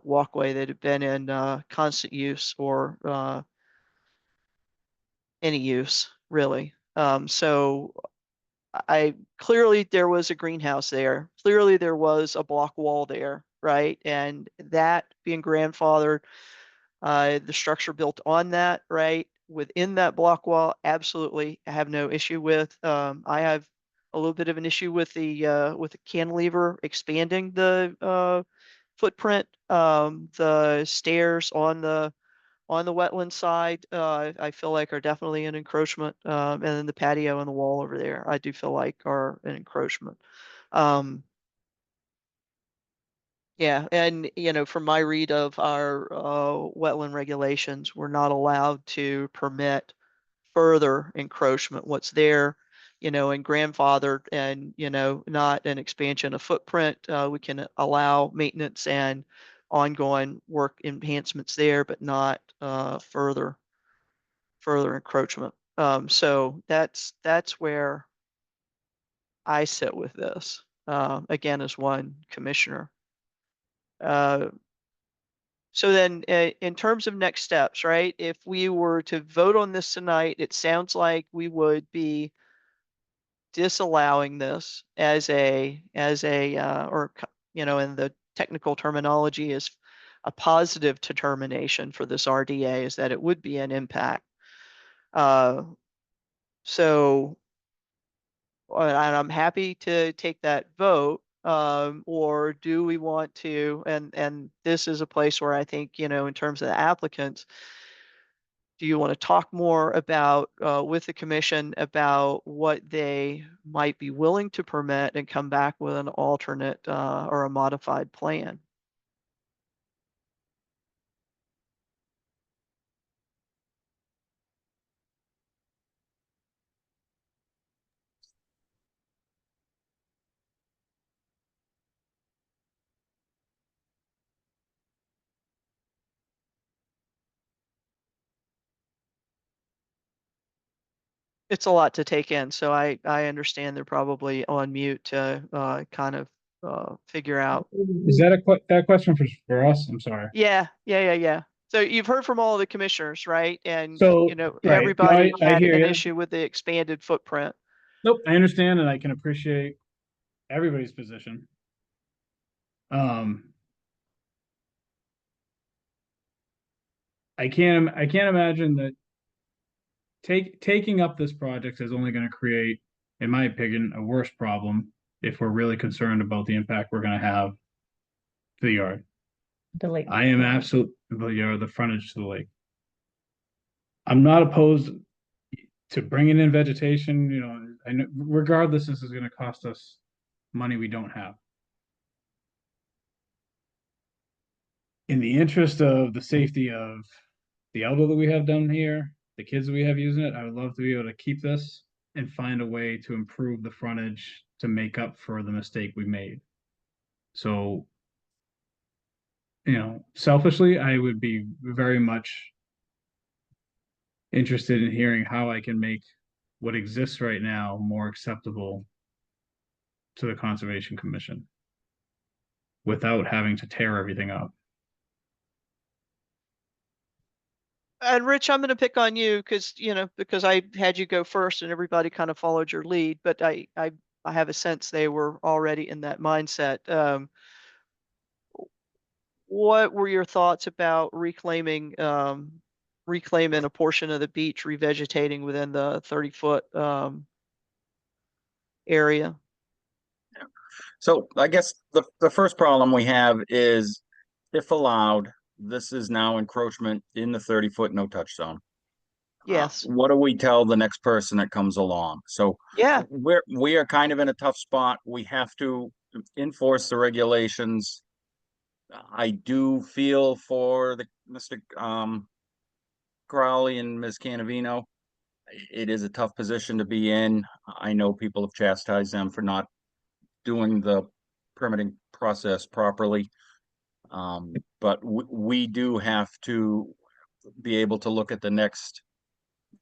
walkway that had been in constant use or any use really. So I clearly there was a greenhouse there. Clearly there was a block wall there, right? And that being grandfathered, the structure built on that, right? Within that block wall, absolutely, I have no issue with. I have a little bit of an issue with the cantilever expanding the footprint. The stairs on the wetland side, I feel like are definitely an encroachment. And then the patio and the wall over there, I do feel like are an encroachment. Yeah, and from my read of our wetland regulations, we're not allowed to permit further encroachment. What's there, and grandfathered and, not an expansion of footprint. We can allow maintenance and ongoing work enhancements there, but not further encroachment. So that's where I sit with this, again, as one commissioner. So then, in terms of next steps, right? If we were to vote on this tonight, it sounds like we would be disallowing this as a, in the technical terminology is a positive determination for this RDA, is that it would be an impact. So, and I'm happy to take that vote. Or do we want to, and this is a place where I think, in terms of the applicants, do you want to talk more about, with the commission about what they might be willing to permit and come back with an alternate, or a modified plan? It's a lot to take in, so I understand they're probably on mute to kind of figure out.
Is that that question for us? I'm sorry.
Yeah. So you've heard from all the commissioners, right? And
So, right.
everybody
No, I
had
hear
an
ya.
issue with the expanded footprint.
Nope, I understand and I can appreciate everybody's position. I can't imagine that taking up this project is only going to create, in my opinion, a worse problem if we're really concerned about the impact we're going to have to the yard.
The lake.
I am absolutely the frontage to the lake. I'm not opposed to bringing in vegetation. I know, regardless, this is going to cost us money we don't have. In the interest of the safety of the elbow that we have down here, the kids that we have using it, I would love to be able to keep this and find a way to improve the frontage to make up for the mistake we made. So, selfishly, I would be very much interested in hearing how I can make what exists right now more acceptable to the Conservation Commission without having to tear everything up.
And Rich, I'm going to pick on you because I had you go first and everybody kind of followed your lead, but I have a sense they were already in that mindset. What were your thoughts about reclaiming a portion of the beach, revegetating within the 30-foot area?
So I guess the first problem we have is, if allowed, this is now encroachment in the 30-foot no-touch zone.
Yes.
What do we tell the next person that comes along? So
yeah,
we are kind of in a tough spot. We have to enforce the regulations. I do feel for Mr. Crowley and Ms. Canavino. It is a tough position to be in. I know people have chastised them for not doing the permitting process properly. But we do have to be able to look at the next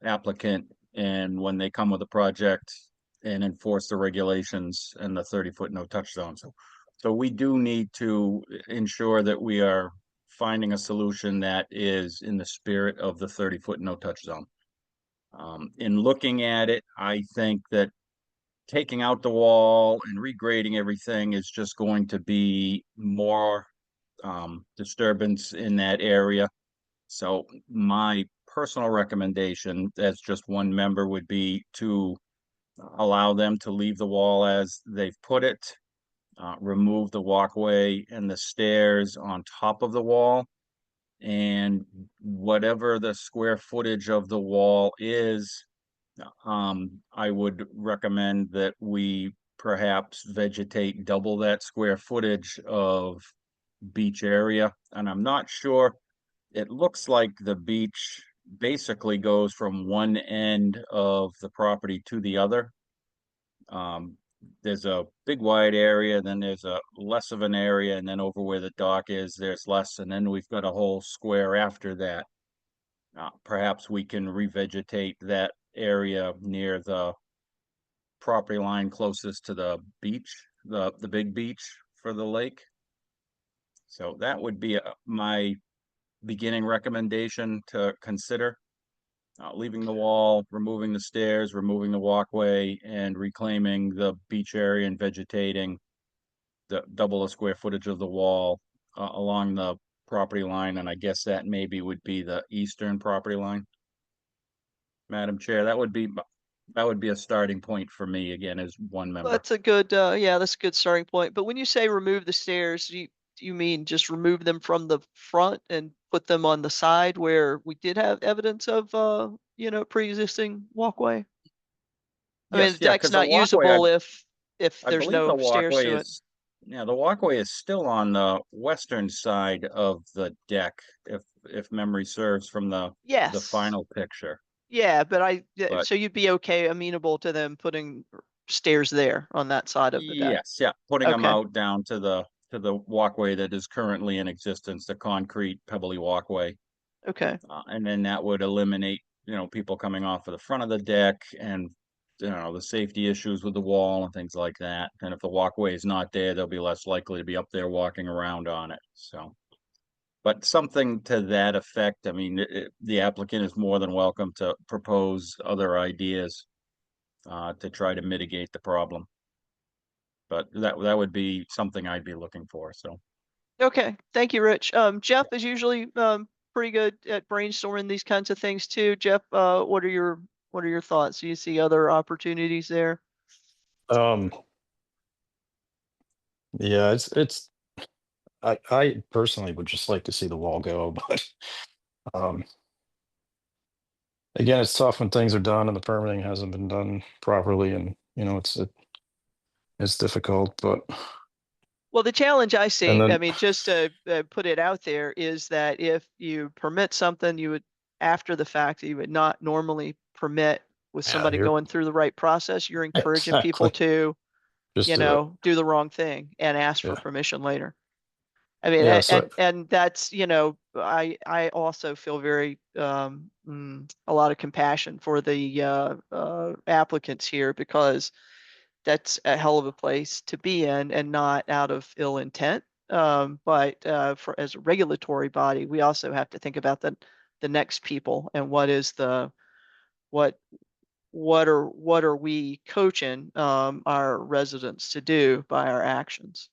applicant, and when they come with a project, and enforce the regulations and the 30-foot no-touch zone. So we do need to ensure that we are finding a solution that is in the spirit of the 30-foot no-touch zone. In looking at it, I think that taking out the wall and regrading everything is just going to be more disturbance in that area. So my personal recommendation as just one member would be to allow them to leave the wall as they've put it, remove the walkway and the stairs on top of the wall, and whatever the square footage of the wall is, I would recommend that we perhaps vegetate double that square footage of beach area. And I'm not sure, it looks like the beach basically goes from one end of the property to the other. There's a big wide area, then there's a less of an area, and then over where the dock is, there's less, and then we've got a whole square after that. Perhaps we can revegetate that area near the property line closest to the beach, the big beach for the lake. So that would be my beginning recommendation to consider. Leaving the wall, removing the stairs, removing the walkway, and reclaiming the beach area and vegetating the double the square footage of the wall along the property line, and I guess that maybe would be the eastern property line. Madam Chair, that would be a starting point for me, again, as one member.
That's a good, yeah, that's a good starting point. But when you say remove the stairs, do you mean just remove them from the front and put them on the side where we did have evidence of, you know, pre-existing walkway? I mean,
Yes,
the
yeah,
deck's
'cause the
not
walkway,
usable if
I
there's
believe the
no stairs
walkway
to it.
is, yeah, the walkway is still on the western side of the deck, if memory serves from the
Yes.
final picture.
Yeah, but
But
so you'd be okay, amenable to them putting stairs there on that side of the deck?
yes, yeah, putting them
Okay.
out down to the walkway that is currently in existence, the concrete pebbly walkway.
Okay.
And then that would eliminate, you know, people coming off of the front of the deck and, you know, the safety issues with the wall and things like that. And if the walkway is not there, they'll be less likely to be up there walking around on it, so. But something to that effect, I mean, the applicant is more than welcome to propose other ideas to try to mitigate the problem. But that would be something I'd be looking for, so.
Okay, thank you, Rich. Jeff is usually pretty good at brainstorming these kinds of things too. Jeff, what are your thoughts? Do you see other opportunities there?
Yeah, it's I personally would just like to see the wall go, but um again, it's tough when things are done and the permitting hasn't been done properly, and you know, it's difficult, but
Well, the challenge I see, I
then
mean, just to put it out there, is that if you permit something, you would, after the fact, you would not normally permit with
yeah,
somebody
you're
going through the right process. You're encouraging people
exactly
to,
just
you
do it.
know, do the wrong thing and ask for
Yeah.
permission later. I mean,
Yeah, so
and that's, you know, I also feel very, a lot of compassion for the applicants here, because that's a hell of a place to be in and not out of ill intent. But for as a regulatory body, we also have to think about the next people and what is the what what are we coaching our residents to do by our actions.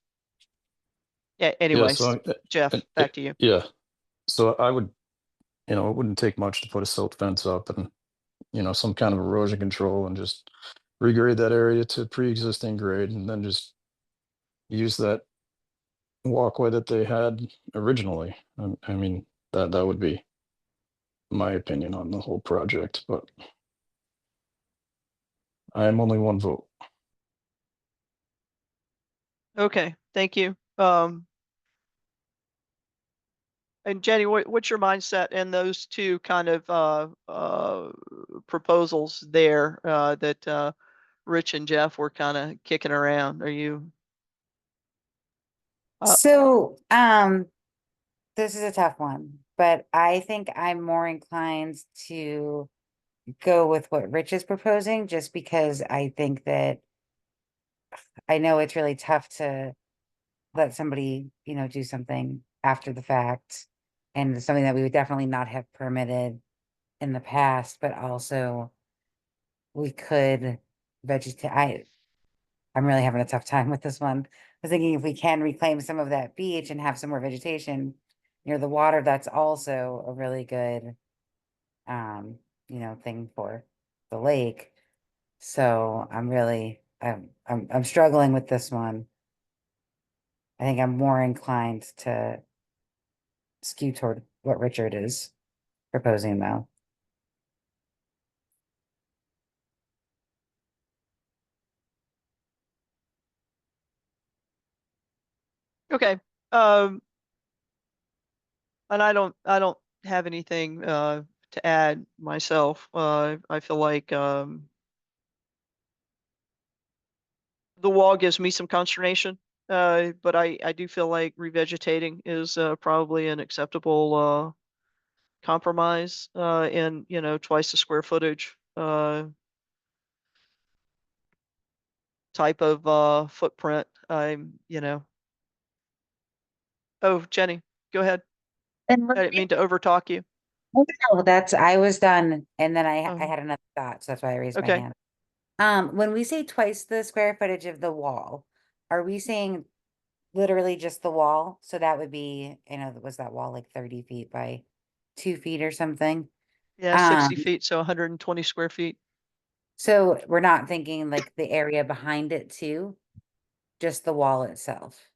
Yeah,
yeah, so
anyways, Jeff, back to you.
yeah. So I would, you know, it wouldn't take much to put a silt fence up and, you know, some kind of erosion control and just regrade that area to pre-existing grade, and then just use that walkway that they had originally. I mean, that would be my opinion on the whole project, but I am only one vote.
Okay, thank you. And Jenny, what's your mindset in those two kind of proposals there that Rich and Jeff were kind of kicking around? Are you?
So, this is a tough one, but I think I'm more inclined to go with what Rich is proposing, just because I think that I know it's really tough to let somebody, you know, do something after the fact, and something that we would definitely not have permitted in the past, but also we could vegetate. I'm really having a tough time with this one. I was thinking if we can reclaim some of that beach and have some more vegetation near the water, that's also a really good, you know, thing for the lake. So I'm struggling with this one. I think I'm more inclined to skew toward what Richard is proposing, though.
Okay. And I don't have anything to add myself. I feel like the wall gives me some consternation. But I do feel like revegetating is probably an acceptable compromise, and, you know, twice the square footage type of footprint. Oh, Jenny, go ahead.
And
I didn't mean to overtalk you.
no, I was done, and then I
Oh.
had another thought, so that's why I raised my
Okay.
hand. When we say twice the square footage of the wall, are we saying literally just the wall? So that would be, was that wall like 30 feet by 2 feet or something?
Yeah, 60 feet, so 120 square feet.
So we're not thinking like the area behind it too, just the wall itself,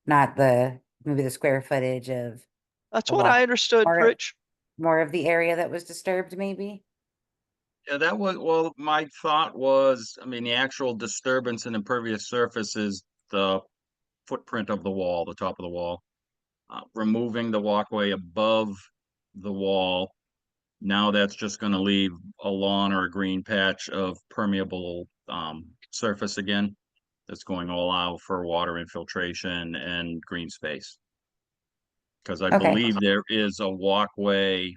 not maybe the square footage of
That's
the
what
wall.
I understood, Rich.
More of the area that was disturbed, maybe?
Yeah, that was, well, my thought was, I mean, the actual disturbance in impervious surface is the footprint of the wall, the top of the wall. Removing the walkway above the wall, now that's just gonna leave a lawn or a green patch of permeable surface again. That's going all out for water infiltration and green space. Because I
Okay.
believe there is a walkway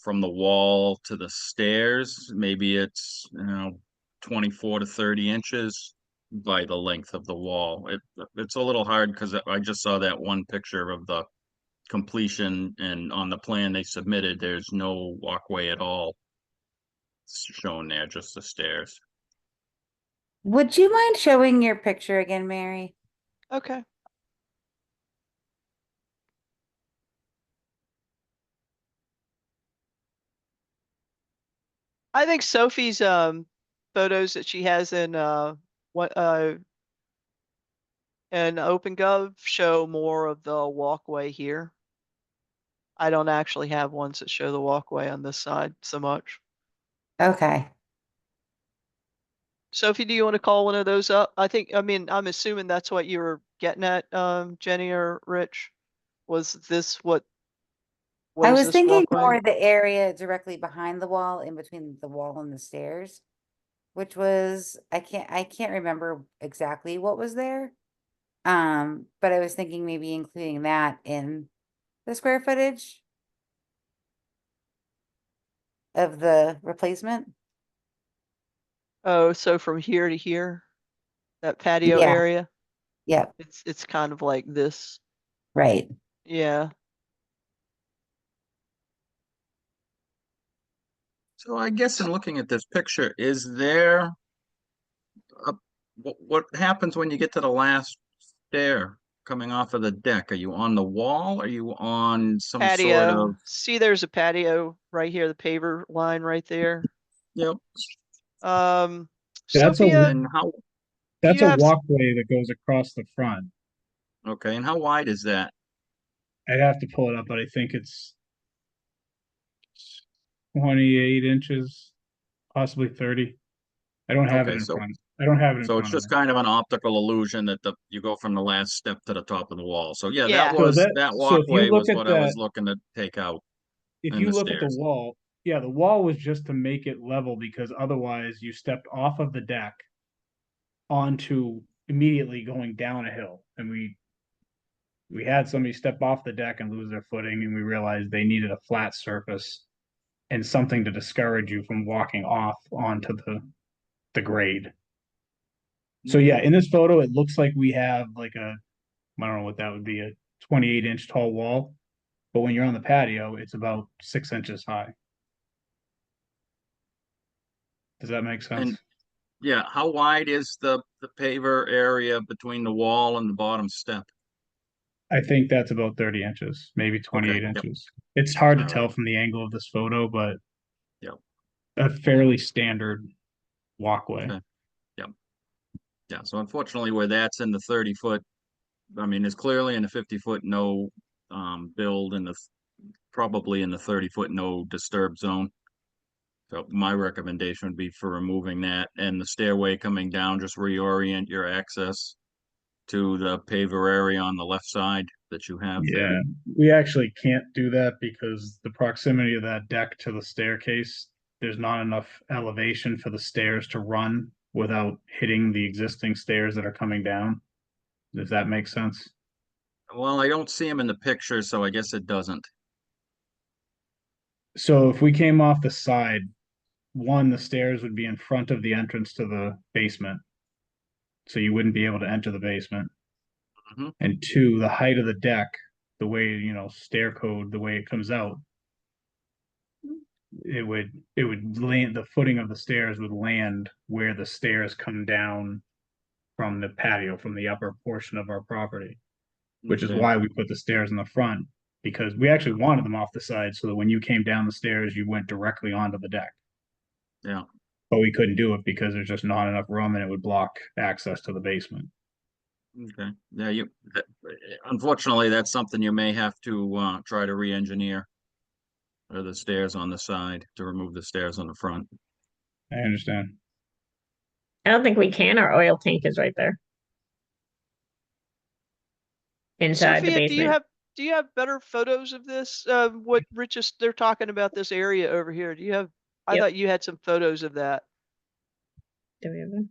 from the wall to the stairs. Maybe it's, 24 to 30 inches by the length of the wall. It's a little hard because I just saw that one picture of the completion, and on the plan they submitted, there's no walkway at all shown there, just the stairs.
Would you mind showing your picture again, Mary?
Okay. I think Sophie's photos that she has in OpenGov show more of the walkway here. I don't actually have ones that show the walkway on this side so much.
Okay.
Sophie, do you want to call one of those up? I'm assuming that's what you were getting at, Jenny or Rich. Was this what
I
is
was
this
thinking
walkway?
more the area directly behind the wall, in between the wall and the stairs, which was, I can't remember exactly what was there. But I was thinking maybe including that in the square footage of the replacement.
Oh, so from here to here, that patio
Yeah.
area,
Yep.
it's kind of like this.
Right.
Yeah.
So I guess in looking at this picture, is there what happens when you get to the last stair coming off of the deck? Are you on the wall? Are you on some sort
Patio.
of?
See, there's a patio right here, the paver line right there.
Yep.
That's
Sophia,
And how?
That's
you
a
have
walkway that goes across the front.
Okay, and how wide is that?
I'd have to pull it up, but I think it's 28 inches, possibly 30. I don't have it
Okay,
in
so
front. I don't have it in
so
front
it's
of
just
me.
kind of an optical illusion that you go from the last step to the top of the wall. So yeah,
Yeah.
So
that
so if you
walkway
look
was
at
what I was
that,
looking to take out
if
in
you
the
look at the
stairs.
wall, yeah, the wall was just to make it level, because otherwise you stepped off of the deck onto immediately going down a hill. And we had somebody step off the deck and lose their footing, and we realized they needed a flat surface and something to discourage you from walking off onto the grade. So yeah, in this photo, it looks like we have like I don't know what that would be, a 28-inch tall wall. But when you're on the patio, it's about 6 inches high. Does that make sense?
And yeah, how wide is the paver area between the wall and the bottom step?
I think that's about 30 inches, maybe 28
Okay, yep.
inches. It's hard to
All
tell
right.
from the angle of this photo, but
Yep.
a fairly standard walkway.
Okay. Yep. Yeah, so unfortunately where that's in the 30-foot, I mean, it's clearly in the 50-foot no build, and probably in the 30-foot no disturb zone. So my recommendation would be for removing that, and the stairway coming down, just reorient your access to the paver area on the left side that you have there.
Yeah, we actually can't do that because the proximity of that deck to the staircase, there's not enough elevation for the stairs to run without hitting the existing stairs that are coming down. Does that make sense?
Well, I don't see them in the picture, so I guess it doesn't.
So if we came off the side, one, the stairs would be in front of the entrance to the basement. So you wouldn't be able to enter the basement.
Mhm.
And two, the height of the deck, the way, you know, stair code, the way it comes out, it would land, the footing of the stairs would land where the stairs come down from the patio, from the upper portion of our property, which is
Okay.
why we put the stairs in the front, because we actually wanted them off the side so that when you came down the stairs, you went directly onto the deck.
Yeah.
But we couldn't do it because there's just not enough room and it would block access to the basement.
Okay. Yeah, unfortunately, that's something you may have to try to re-engineer. Or the stairs on the side to remove the stairs on the front.
I understand.
I don't think we can. Our oil tank is right there. Inside the
Sophia,
basement.
do you have better photos of this? What they're talking about this area over here. Do you have? I
Yep.
thought you had some photos of that.
Do we have them?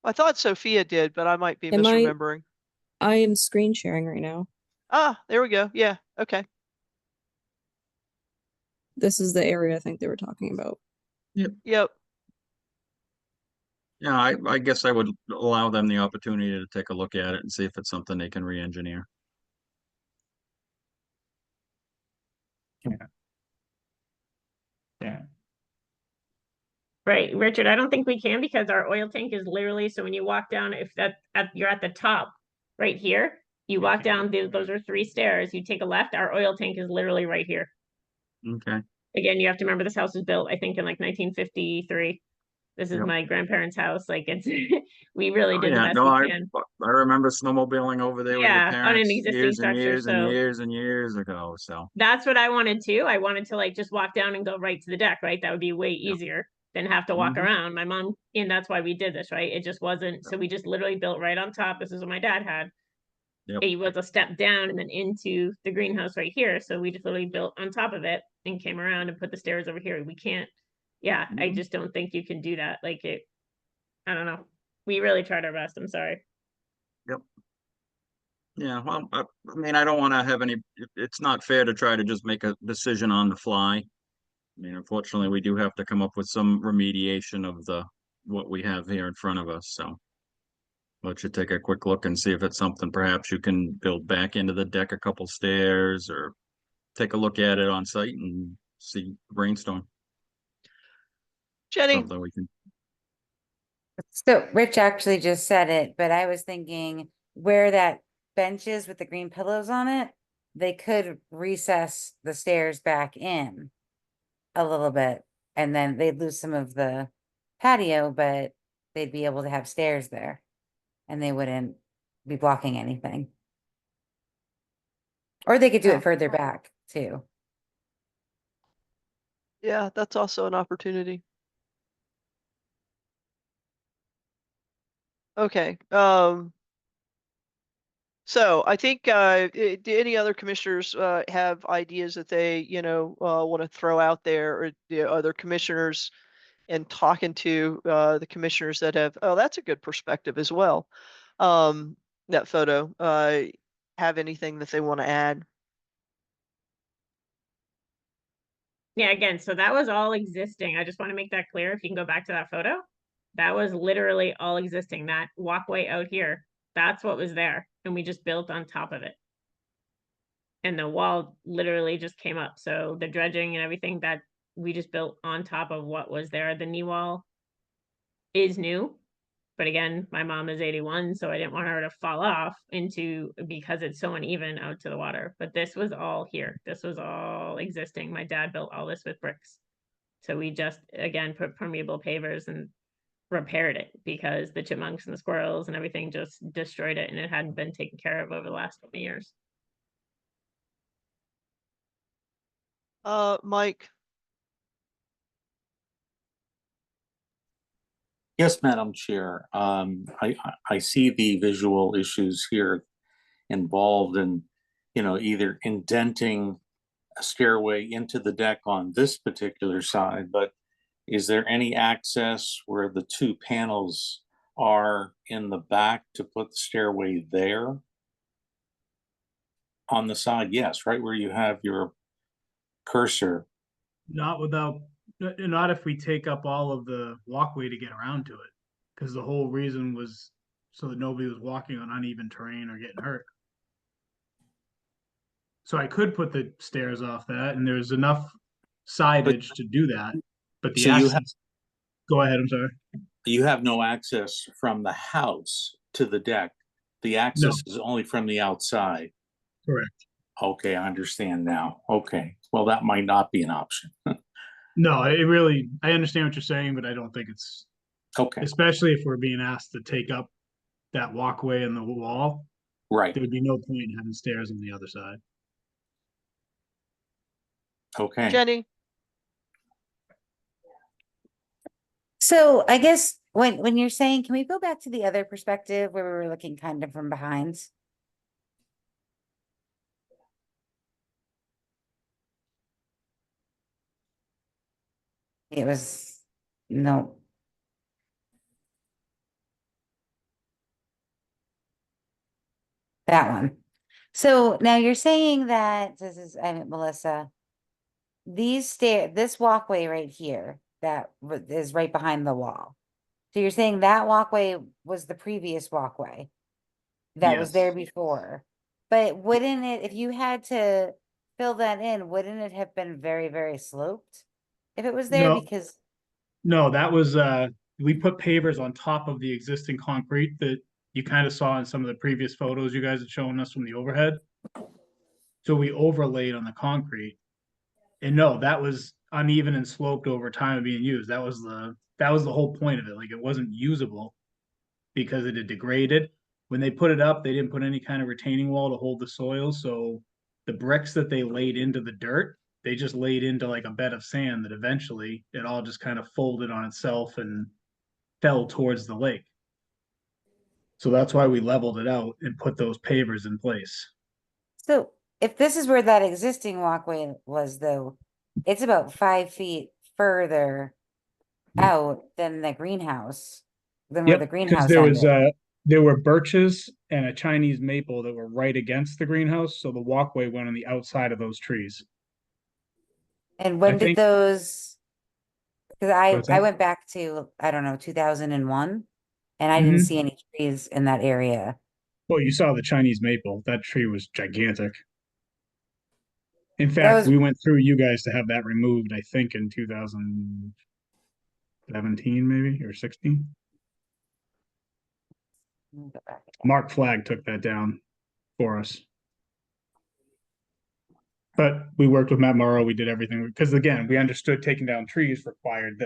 I thought Sophia did, but I might be misremembering.
I am screen sharing right now.
Ah, there we go. Yeah. Okay.
This is the area I think they were talking about.
Yep.
Yeah, I guess I would allow them the opportunity to take a look at it and see if it's something they can re-engineer.
Yeah.
Right, Richard, I don't think we can because our oil tank is literally, so when you walk down, if you're at the top, right here, you walk down, those are 3 stairs, you take a left, our oil tank is literally right here.
Okay.
Again, you have to remember this house was built, I think, in like 1953. This is
Yep.
my grandparents' house, like it's, we really
Oh,
did the
yeah,
best
no,
we can.
I remember snowmobiling over there with your
Yeah, on an
parents
existing
years and
structure,
years and
so-
years and years ago, so.
That's what I wanted to. I wanted to like just walk down and go right to the deck, right? That would be way easier than have to walk
Mhm.
around. My mom, and that's why we did this, right? It just wasn't, so we just literally built right on top. This is what my dad had.
Yep.
It was a step down and then into the greenhouse right here. So we just literally built on top of it and came around and put the stairs over here. We can't, yeah, I
Mhm.
just don't think you can do that. Like it, I don't know. We really tried our best. I'm sorry.
Yep. Yeah, well, I mean, I don't want to have any, it's not fair to try to just make a decision on the fly. I mean, unfortunately, we do have to come up with some remediation of what we have here in front of us, so. Let you take a quick look and see if it's something perhaps you can build back into the deck a couple stairs or take a look at it on site and see, brainstorm.
Jenny,
Something we can,
So Rich actually just said it, but I was thinking where that bench is with the green pillows on it, they could recess the stairs back in a little bit, and then they'd lose some of the patio, but they'd be able to have stairs there, and they wouldn't be blocking anything. Or they could do
Yeah.
it further back too.
yeah, that's also an opportunity. Okay. So I think do any other commissioners have ideas that they want to throw out there, or the other commissioners, and talking to the commissioners that have, oh, that's a good perspective as well. That photo, have anything that they want to add?
Yeah, again, so that was all existing. I just want to make that clear. If you can go back to that photo, that was literally all existing. That walkway out here, that's what was there. And we just built on top of it. And the wall literally just came up. So the dredging and everything that we just built on top of what was there. The knee wall is new. But again, my mom is 81, so I didn't want her to fall off because it's so uneven out to the water. But this was all here. This was all existing. My dad built all this with bricks. So we just, again, put permeable pavers and repaired it because the chipmunks and the squirrels and everything just destroyed it, and it hadn't been taken care of over the last 20 years.
Mike.
Yes, Madam Chair. I see the visual issues here involved in, either indenting a stairway into the deck on this particular side, but is there any access where the 2 panels are in the back to put the stairway there? On the side, yes, right where you have your cursor.
Not without Not if we take up all of the walkway to get around to it, because the whole reason was so that nobody was walking on uneven terrain or getting hurt. So I could put the stairs off that, and there's enough sideage to do that, but the
So you have-
access. Go ahead, I'm sorry.
You have no access from the house to the deck. The access is only from the outside.
Correct.
Okay, I understand now. Okay, well, that might not be an option.
No, it really, I understand what you're saying, but I don't think it's,
Okay,
especially if we're being asked to take up that walkway and the wall,
right,
there would be no point in having stairs on the other side.
okay.
Jenny,
So I guess when you're saying, can we go back to the other perspective where we were looking kind of from behind? It was, no. That one. So now you're saying that this is, I'm Melissa. This walkway right here, that is right behind the wall. So you're saying that walkway was the previous walkway that was there
Yes.
before. But wouldn't it, if you had to fill that in, wouldn't it have been very, very sloped? If it was there,
No.
because
No, that was, we put pavers on top of the existing concrete that you kind of saw in some of the previous photos you guys had shown us from the overhead. So we overlaid on the concrete. And no, that was uneven and sloped over time of being used. That was the whole point of it. Like, it wasn't usable because it had degraded. When they put it up, they didn't put any kind of retaining wall to hold the soil. So the bricks that they laid into the dirt, they just laid into like a bed of sand that eventually it all just kind of folded on itself and fell towards the lake. So that's why we leveled it out and put those pavers in place.
so if this is where that existing walkway was though, it's about 5 feet further out than the greenhouse, than where the
Yep, because
greenhouse
there was
ended.
there were birches and a Chinese maple that were right against the greenhouse, so the walkway went on the outside of those trees.
And when
I
did
think-
those? Because
What's
I
that?
went back to, I don't know, 2001, and I didn't
Mhm.
see any trees in that area.
Well, you saw the Chinese maple. That tree was gigantic. In
That
fact,
was-
we went through you guys to have that removed, I think, in 2017, maybe, or 16.
Let me go back again.
Mark Flagg took that down for us. But we worked with Matt Morrow. We did everything because, again, we understood taking down trees required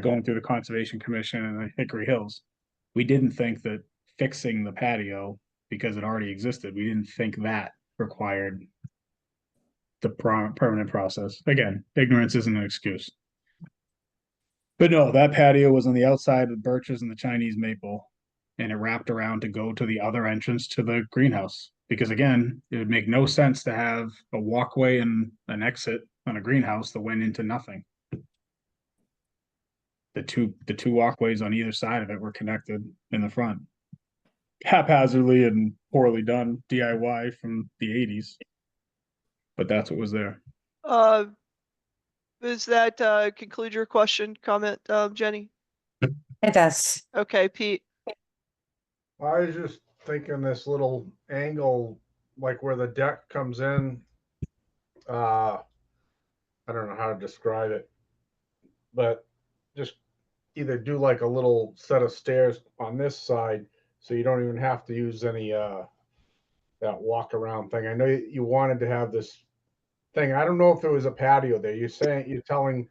going through the Conservation Commission and the Hickory Hills. We didn't think that fixing the patio because it already existed. We didn't think that required the permanent process. Again, ignorance isn't an excuse. But no, that patio was on the outside of the birches and the Chinese maple, and it wrapped around to go to the other entrance to the greenhouse. Because again, it would make no sense to have a walkway and an exit on a greenhouse that went into nothing. The two walkways on either side of it were connected in the front. Haphazardly and poorly done DIY from the 80s. But that's what was there.
does that conclude your question, comment, Jenny?
It does.
Okay, Pete.
I was just thinking this little angle, like where the deck comes in. I don't know how to describe it, but just either do like a little set of stairs on this side, so you don't even have to use any that walk around thing. I know you wanted to have this thing. I don't know if there was a patio there. You're telling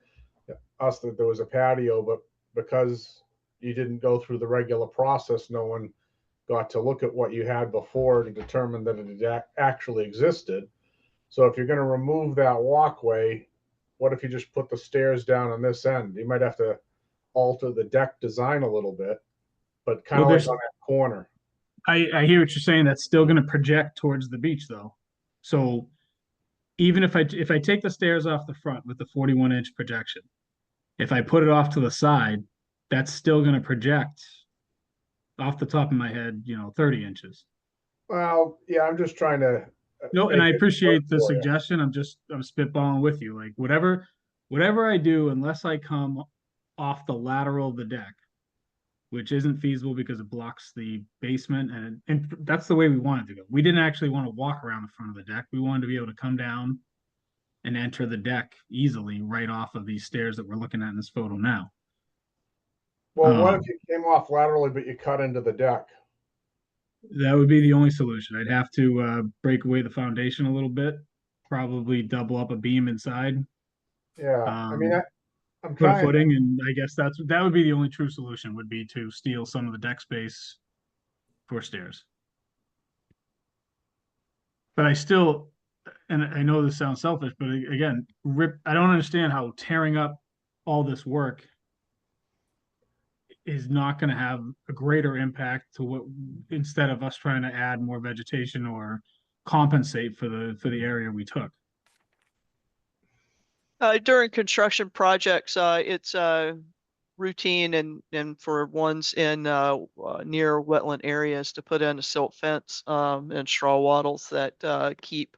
us that there was a patio, but because you didn't go through the regular process, no one got to look at what you had before to determine that it actually existed. So if you're going to remove that walkway, what if you just put the stairs down on this end? You might have to alter the deck design a little bit, but kind of
Well,
like on that corner.
I hear what you're saying. That's still going to project towards the beach, though. So even if I take the stairs off the front with the 41-inch projection, if I put it off to the side, that's still going to project off the top of my head, 30 inches.
Well, yeah, I'm just trying to.
No, and I
make it
appreciate
work
the
for you.
suggestion. I'm spitballing with you. Like whatever whatever I do, unless I come off the lateral of the deck, which isn't feasible because it blocks the basement, and that's the way we wanted to go. We didn't actually want to walk around the front of the deck. We wanted to be able to come down and enter the deck easily right off of these stairs that we're looking at in this photo now.
Well, what if you came off laterally, but you cut into the deck?
That would be the only solution. I'd have to break away the foundation a little bit, probably double up a beam inside.
Yeah, I mean, I'm
put a
trying.
footing, and I guess that would be the only true solution, would be to steal some of the deck space for stairs. But I still, and I know this sounds selfish, but again, I don't understand how tearing up all this work is not going to have a greater impact to what, instead of us trying to add more vegetation or compensate for the area we took.
During construction projects, it's routine and for ones in near wetland areas to put in a silt fence and straw wattles that keep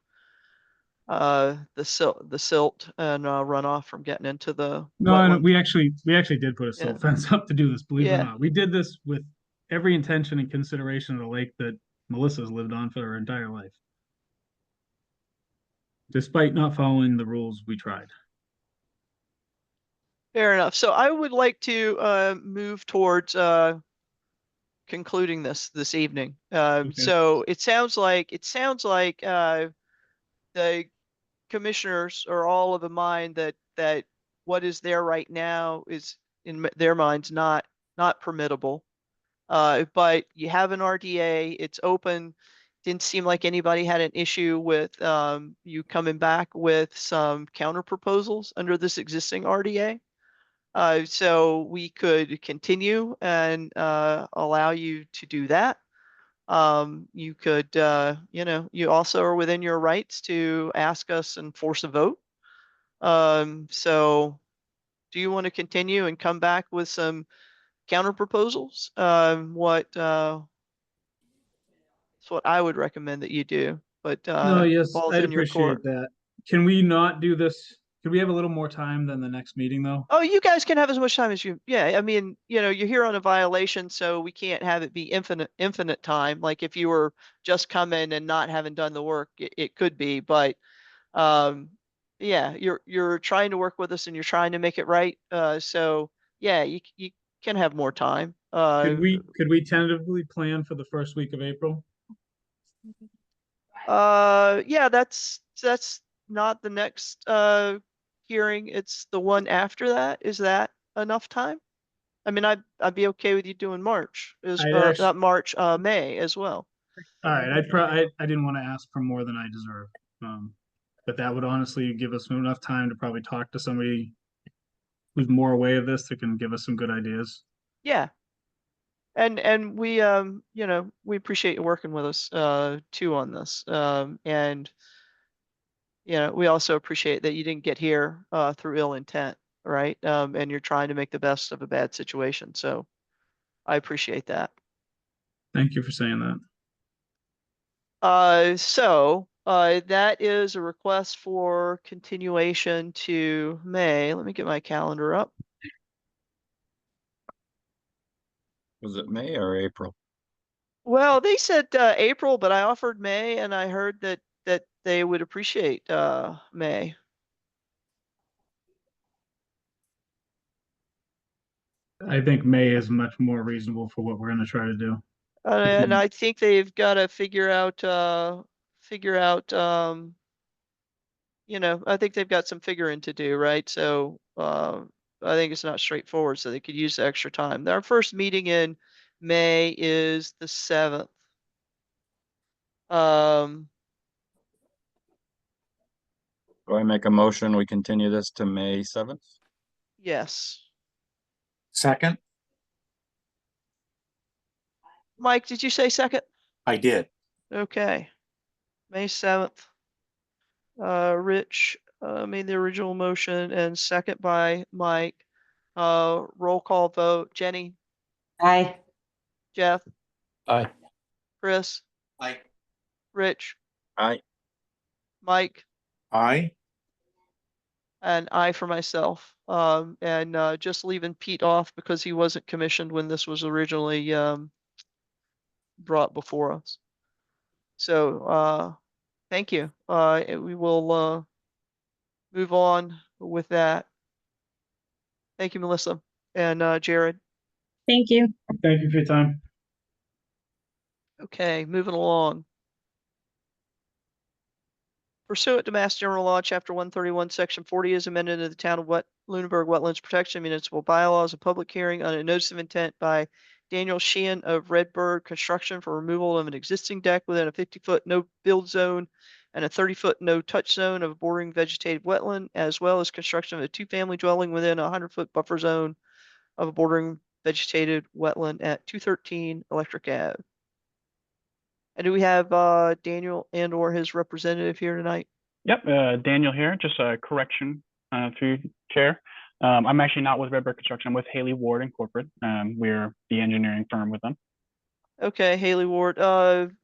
the silt and runoff from getting into the
No,
wetland.
we actually did put a silt fence up to do this, believe it or
Yeah.
not. We did this with every intention and consideration of the lake that Melissa's lived on for her entire life. Despite not following the rules, we tried.
Fair enough. So I would like to move towards concluding this evening. So it sounds like the commissioners are all of the mind that what is there right now is in their minds not permittable. But you have an RDA, it's open. Didn't seem like anybody had an issue with you coming back with some counter proposals under this existing RDA. So we could continue and allow you to do that. You could, you also are within your rights to ask us and force a vote. So do you want to continue and come back with some counter proposals? That's what I would recommend that you do, but
No, yes,
ball's
I'd
in your court.
appreciate that. Can we not do this? Could we have a little more time than the next meeting, though?
Oh, you guys can have as much time as you, yeah, I mean, you're here on a violation, so we can't have it be infinite time. Like if you were just coming and not having done the work, it could be, but yeah, you're trying to work with us and you're trying to make it right. So yeah, you can have more time.
Could we tentatively plan for the first week of April?
Yeah, that's not the next hearing, it's the one after that. Is that enough time? I mean, I'd be okay with you doing March, not March, May as well.
All right, I didn't want to ask for more than I deserve. But that would honestly give us enough time to probably talk to somebody who's more aware of this that can give us some good ideas.
Yeah. And we we appreciate you working with us too on this. And we also appreciate that you didn't get here through ill intent, right? And you're trying to make the best of a bad situation. So I appreciate that.
Thank you for saying that.
So that is a request for continuation to May. Let me get my calendar up.
Was it May or April?
Well, they said April, but I offered May, and I heard that they would appreciate May.
I think May is much more reasonable for what we're going to try to do.
And I think they've got to figure out, I think they've got some figuring to do, right? So I think it's not straightforward, so they could use the extra time. Our first meeting in May is the 7th.
Do I make a motion? We continue this to May 7th?
Yes.
Second,
Mike, did you say second?
I did.
Okay. May 7th. Rich made the original motion and second by Mike. Roll call vote. Jenny,
Aye.
Jeff,
Aye.
Chris,
Aye.
Rich,
Aye.
Mike.
Aye.
and I for myself. And just leaving Pete off because he wasn't commissioned when this was originally brought before us. So thank you. And we will move on with that. Thank you, Melissa and Jared.
Thank you.
Thank you for your time.
Okay, moving along. Pursuant to Mass General Law, Chapter 131, Section 40, is amended in the Town of Lunenburg Wetlands Protection Municipal Bylaws, a public hearing on a notice of intent by Daniel Sheehan of Redbird Construction for removal of an existing deck within a 50-foot no-build zone and a 30-foot no-touch zone of a bordering vegetated wetland, as well as construction of a two-family dwelling within a 100-foot buffer zone of a bordering vegetated wetland at 213 Electric Ave. And do we have Daniel and or his representative here tonight?
Yep, Daniel here. Just a correction through Chair. I'm actually not with Redbird Construction. I'm with Haley Ward Incorporated. We're the engineering firm with them.
Okay, Haley Ward.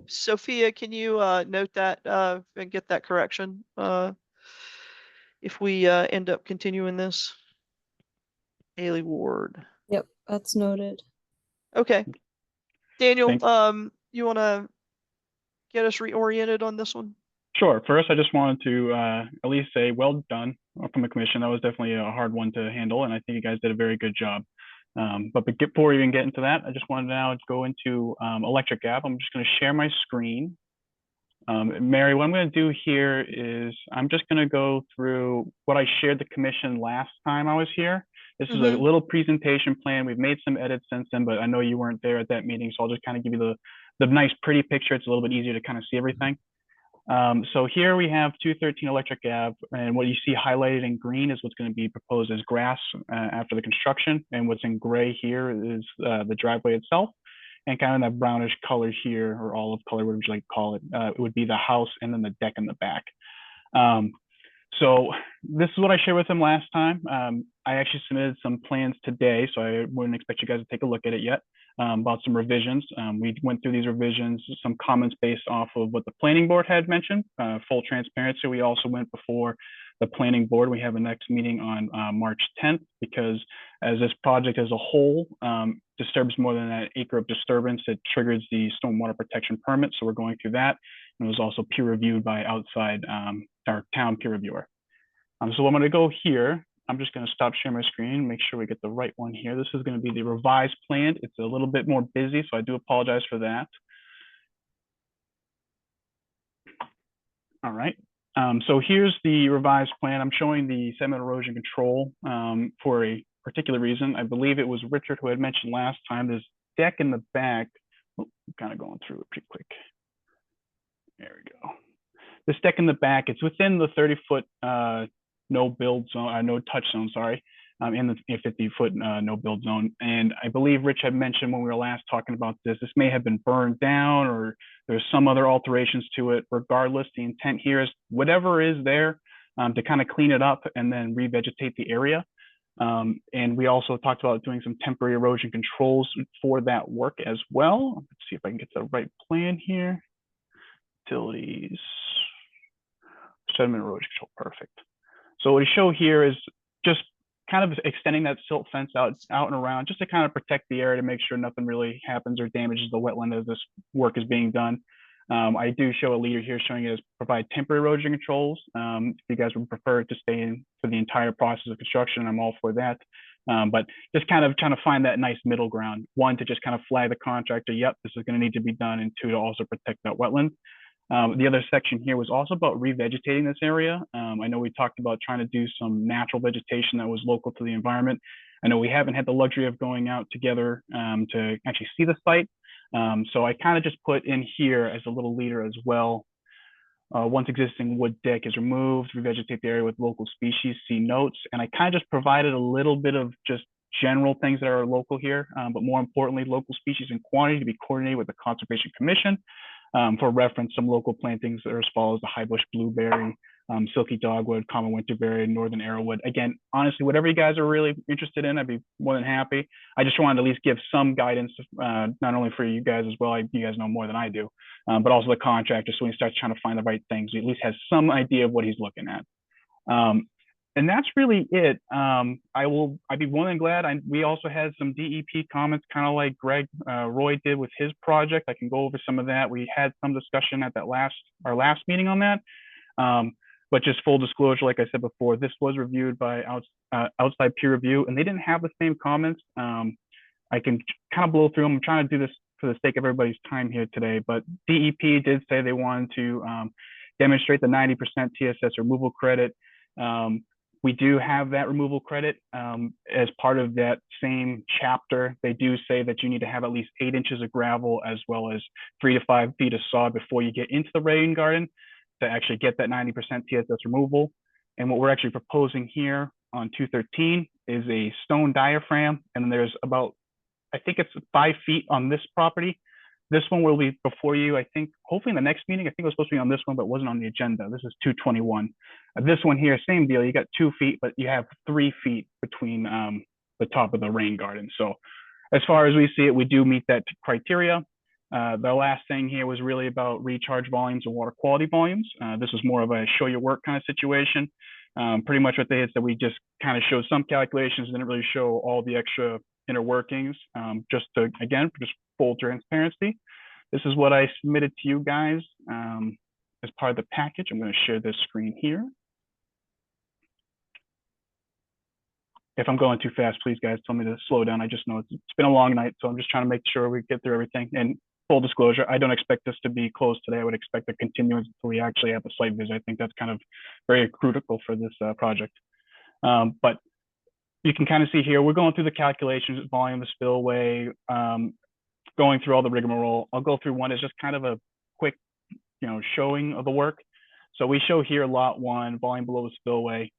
Sophia, can you note that and get that correction if we end up continuing this? Haley Ward.
Yep, that's noted.
Okay. Daniel,
Thanks.
you want to get us reoriented on this one?
Sure. First, I just wanted to at least say well done from the commission. That was definitely a hard one to handle, and I think you guys did a very good job. But before we even get into that, I just wanted to now go into Electric Ave. I'm just going to share my screen. Mary, what I'm going to do here is I'm just going to go through what I shared the commission last time I was here. This is a little presentation plan. We've made some edits since then, but I know you weren't there at that meeting, so I'll just kind of give you the nice, pretty picture. It's a little bit easier to kind of see everything. So here we have 213 Electric Ave, and what you see highlighted in green is what's going to be proposed as grass after the construction, and what's in gray here is the driveway itself, and kind of that brownish color here, or olive color, whatever you like to call it, it would be the house and then the deck in the back. So this is what I shared with them last time. I actually submitted some plans today, so I wouldn't expect you guys to take a look at it yet, about some revisions. We went through these revisions, some comments based off of what the planning board had mentioned, full transparency. We also went before the planning board. We have a next meeting on March 10th, because as this project as a whole disturbs more than an acre of disturbance, it triggers the stormwater protection permit. So we're going through that. And it was also peer reviewed by outside our town peer reviewer. So I'm going to go here. I'm just going to stop sharing my screen, make sure we get the right one here. This is going to be the revised plan. It's a little bit more busy, so I do apologize for that. All right. So here's the revised plan. I'm showing the sediment erosion control for a particular reason. I believe it was Richard who had mentioned last time, this deck in the back. Oh, I'm kind of going through it pretty quick. There we go. This deck in the back, it's within the 30-foot no build zone, no touch zone, sorry, in the 50-foot no build zone. And I believe Rich had mentioned when we were last talking about this may have been burned down or there's some other alterations to it. Regardless, the intent here is whatever is there to kind of clean it up and then revegetate the area. And we also talked about doing some temporary erosion controls for that work as well. Let's see if I can get the right plan here. Utilities, sediment erosion control, perfect. So what we show here is just kind of extending that silt fence out and around, just to kind of protect the area, to make sure nothing really happens or damages the wetland as this work is being done. I do show a leader here showing it as provide temporary erosion controls. If you guys would prefer to stay in for the entire process of construction, I'm all for that. But just kind of trying to find that nice middle ground. One, to just kind of flag the contractor, yep, this is going to need to be done, and two, to also protect that wetland. The other section here was also about revegetating this area. I know we talked about trying to do some natural vegetation that was local to the environment. I know we haven't had the luxury of going out together to actually see the site. So I kind of just put in here as a little leader as well. Once existing wood deck is removed, revegetate the area with local species, see notes. And I kind of just provided a little bit of just general things that are local here, but more importantly, local species and quantity to be coordinated with the Conservation Commission. For reference, some local plantings are as follows: the high bush blueberry, silky dogwood, common winterberry, northern arrowwood. Again, honestly, whatever you guys are really interested in, I'd be more than happy. I just wanted to at least give some guidance, not only for you guys as well, you guys know more than I do, but also the contractor, so when he starts trying to find the right things, he at least has some idea of what he's looking at. And that's really it. I'd be more than glad. We also had some DEP comments, kind of like Greg Roy did with his project. I can go over some of that. We had some discussion at our last meeting on that. But just full disclosure, like I said before, this was reviewed by outside peer review, and they didn't have the same comments. I can kind of blow through them. I'm trying to do this for the sake of everybody's time here today, but DEP did say they wanted to demonstrate the 90% TSS removal credit. We do have that removal credit as part of that same chapter. They do say that you need to have at least 8 inches of gravel as well as 3 to 5 feet of sod before you get into the rain garden to actually get that 90% TSS removal. And what we're actually proposing here on 213 is a stone diaphragm. And there's about, I think it's 5 feet on this property. This one will be before you, I think, hopefully in the next meeting. I think it was supposed to be on this one, but it wasn't on the agenda. This is 221. This one here, same deal. You got 2 feet, but you have 3 feet between the top of the rain garden. So as far as we see it, we do meet that criteria. The last thing here was really about recharge volumes and water quality volumes. This was more of a show your work kind of situation. Pretty much what they had said, we just kind of showed some calculations, didn't really show all the extra inner workings, just to, again, just full transparency. This is what I submitted to you guys as part of the package. I'm going to share this screen here. If I'm going too fast, please guys tell me to slow down. I just know it's been a long night, so I'm just trying to make sure we get through everything. And full disclosure, I don't expect this to be closed today. I would expect a continuance until we actually have a site visit. I think that's kind of very critical for this project. But you can kind of see here, we're going through the calculations, volume of spillway, going through all the rigmarole. I'll go through one as just kind of a quick, showing of the work. So we show here lot 1, volume below the spillway.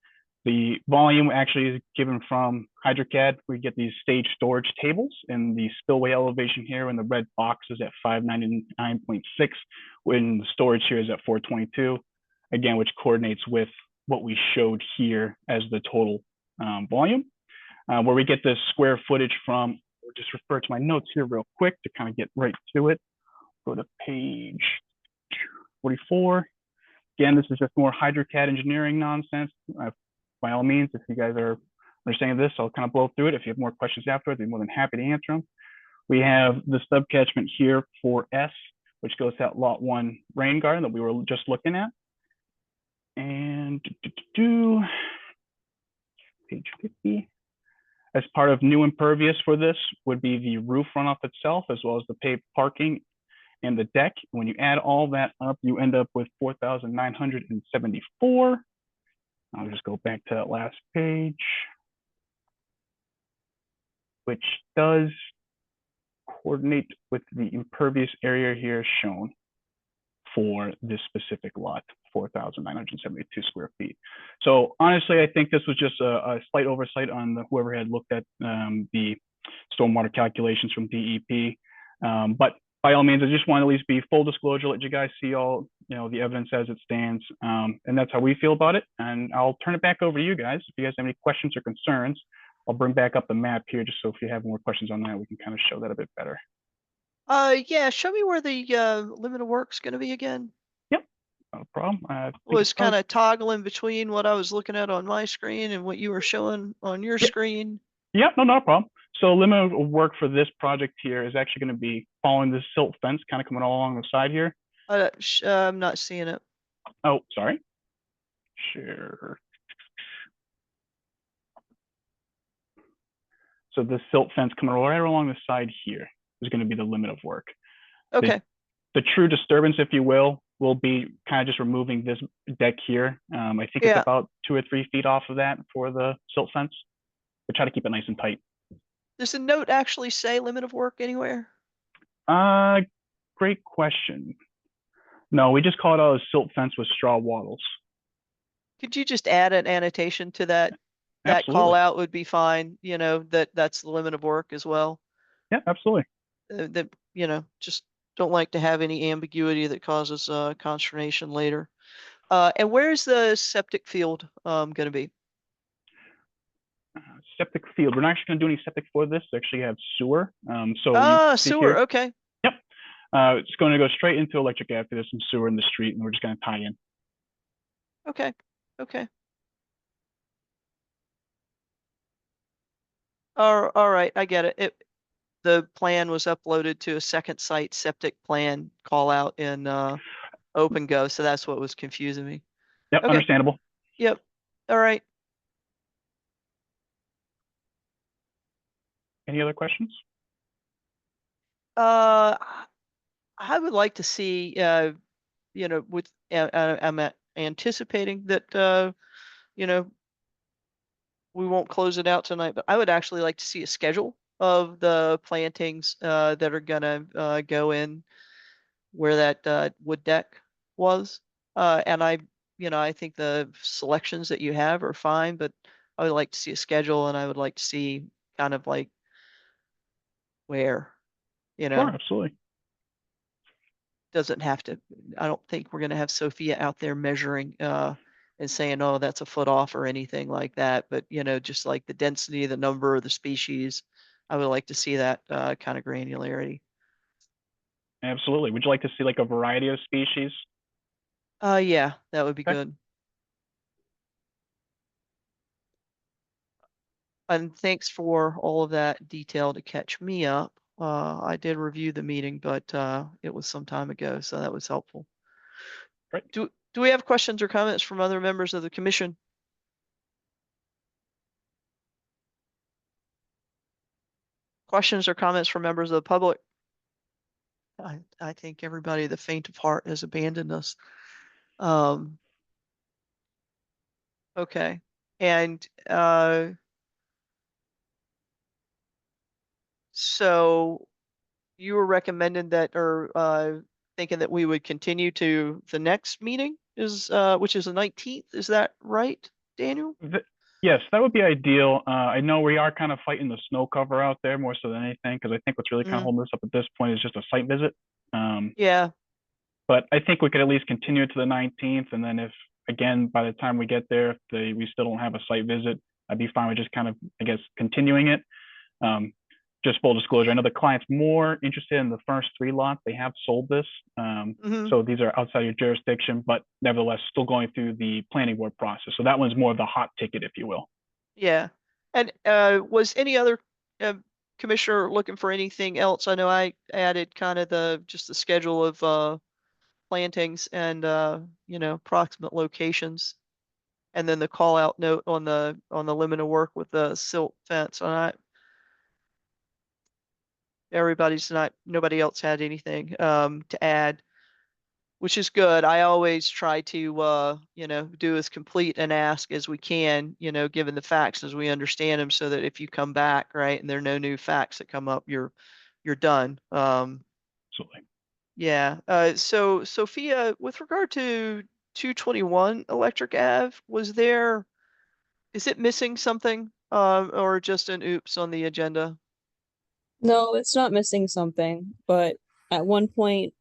The volume actually is given from HydroCAD. We get these stage storage tables, and the spillway elevation here in the red box is at 599.6, when the storage here is at 422, again, which coordinates with what we showed here as the total volume. Where we get this square footage from, we'll just refer to my notes here real quick to kind of get right to it. Go to page 44. Again, this is just more HydroCAD engineering nonsense. By all means, if you guys are understanding this, I'll kind of blow through it. If you have more questions afterwards, I'd be more than happy to answer them. We have the subcatchment here for S, which goes to lot 1 rain garden that we were just looking at. And page 50. As part of new impervious for this would be the roof runoff itself, as well as the paved parking and the deck. When you add all that up, you end up with 4,974. I'll just go back to that last page, which does coordinate with the impervious area here shown for this specific lot, 4,972 square feet. So honestly, I think this was just a slight oversight on whoever had looked at the stormwater calculations from DEP. But by all means, I just want to at least be full disclosure, let you guys see all the evidence as it stands, and that's how we feel about it. And I'll turn it back over to you guys. If you guys have any questions or concerns, I'll bring back up the map here, just so if you have more questions on that, we can kind of show that a bit better.
Yeah, show me where the limit of work's going to be again.
Yep, no problem.
Was kind of toggling between what I was looking at on my screen and what you were showing on your screen.
Yep, no problem. So limit of work for this project here is actually going to be following this silt fence, kind of coming all along the side here.
I'm not seeing it.
Oh, sorry. Sure. So the silt fence coming right along the side here is going to be the limit of work.
Okay.
The true disturbance, if you will be kind of just removing this deck here. I think it's about 2 or 3 feet off of that for the silt fence. We try to keep it nice and tight.
Does the note actually say limit of work anywhere?
Great question. No, we just call it out as silt fence with straw wattles.
Could you just add an annotation to that? That
Absolutely.
call out would be fine. That's the limit of work as well.
Yeah, absolutely.
Just don't like to have any ambiguity that causes consternation later. And where's the septic field going to be?
Septic field. We're not actually going to do any septic for this. We actually have sewer.
Sewer.
Here.
Okay.
Yep. It's going to go straight into electric after there's some sewer in the street, and we're just going to tie in.
Okay. Okay. All right, I get it. The plan was uploaded to a second site septic plan call out in OpenGo, so that's what was confusing me.
Yep,
Okay.
understandable.
Yep. All right.
Any other questions?
I would like to see, you know, with I'm anticipating that you know, we won't close it out tonight, but I would actually like to see a schedule of the plantings that are gonna go in where that wood deck was. And I think the selections that you have are fine, but I would like to see a schedule, and I would like to see kind of like where,
Sure, absolutely.
doesn't have to, I don't think we're gonna have Sophia out there measuring and saying, oh, that's a foot off or anything like that. But just like the density, the number of the species, I would like to see that kind of granularity.
Absolutely. Would you like to see like a variety of species?
Yeah, that would be
Okay.
good. And thanks for all of that detail to catch me up. I did review the meeting, but it was some time ago, so that was helpful.
Great.
Do we have questions or comments from other members of the commission? Questions or comments from members of the public? I think everybody, the faint of heart, has abandoned us. Okay. And so you were recommending that, or thinking that we would continue to the next meeting, which is the 19th. Is that right, Daniel?
Yes, that would be ideal. I know we are kind of fighting the snow cover out there more so than anything, because I think what's really kind of holding us up at this point is just a site visit.
Yeah.
But I think we could at least continue it to the 19th, and then if, again, by the time we get there, if we still don't have a site visit, I'd be fine with just kind of, I guess, continuing it. Just full disclosure, I know the client's more interested in the first 3 lots. They have sold this. So these are outside your jurisdiction, but nevertheless, still going through the planning board process. So that one's more of the hot ticket, if you will.
Yeah. And was any other commissioner looking for anything else? I know I added kind of just the schedule of plantings and approximate locations, and then the call out note on the limit of work with the silt fence. Nobody else had anything to add, which is good. I always try to do as complete an ask as we can, given the facts as we understand them, so that if you come back, right, and there are no new facts that come up, you're done.
Absolutely.
Yeah. So Sophia, with regard to 221 Electric Ave, is it missing something or just an oops on the agenda?
No, it's not missing something, but at one point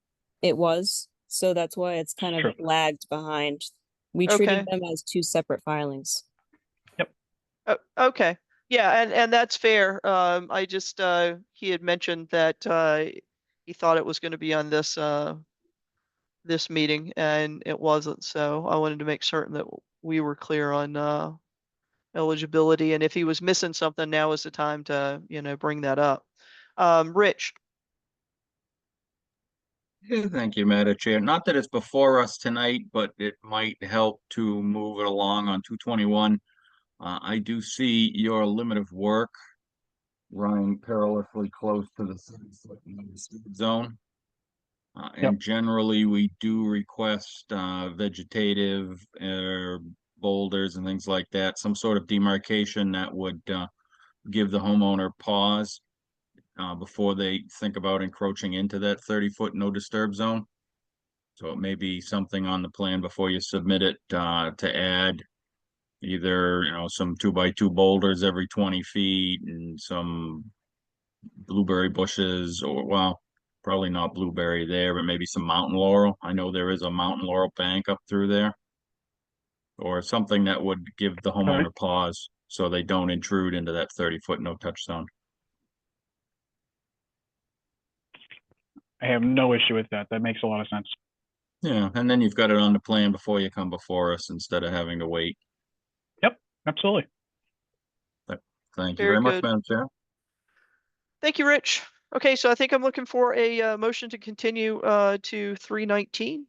it was, so that's why it's kind of lagged behind. We treated them as 2 separate filings.
Okay. Yeah, and that's fair. I just he had mentioned that he thought it was going to be on this meeting, and it wasn't. So I wanted to make certain that we were clear on eligibility, and if he was missing something, now is the time to bring that up. Rich.
Yeah, thank you, Madam Chair. Not that it's before us tonight, but it might help to move it along on 221. I do see your limit of work running perilously close to the zone. And generally, we do request vegetative boulders and things like that, some sort of demarcation that would give the homeowner pause before they think about encroaching into that 30-foot no disturb zone. So it may be something on the plan before you submit it to add either, some 2x2 boulders every 20 feet and some blueberry bushes, or, well, probably not blueberry there, but maybe some mountain laurel. I know there is a mountain laurel bank up through there. Or something that would give the homeowner pause so they don't intrude into that 30-foot no touch zone.
I have no issue with that. That makes a lot of sense.
Yeah, and then you've got it on the plan before you come before us instead of having to wait.
Yep, absolutely.
Thank you
Very
very much,
good.
Madam Chair.
Thank you, Rich. Okay, so I think I'm looking for a motion to continue to 3/19.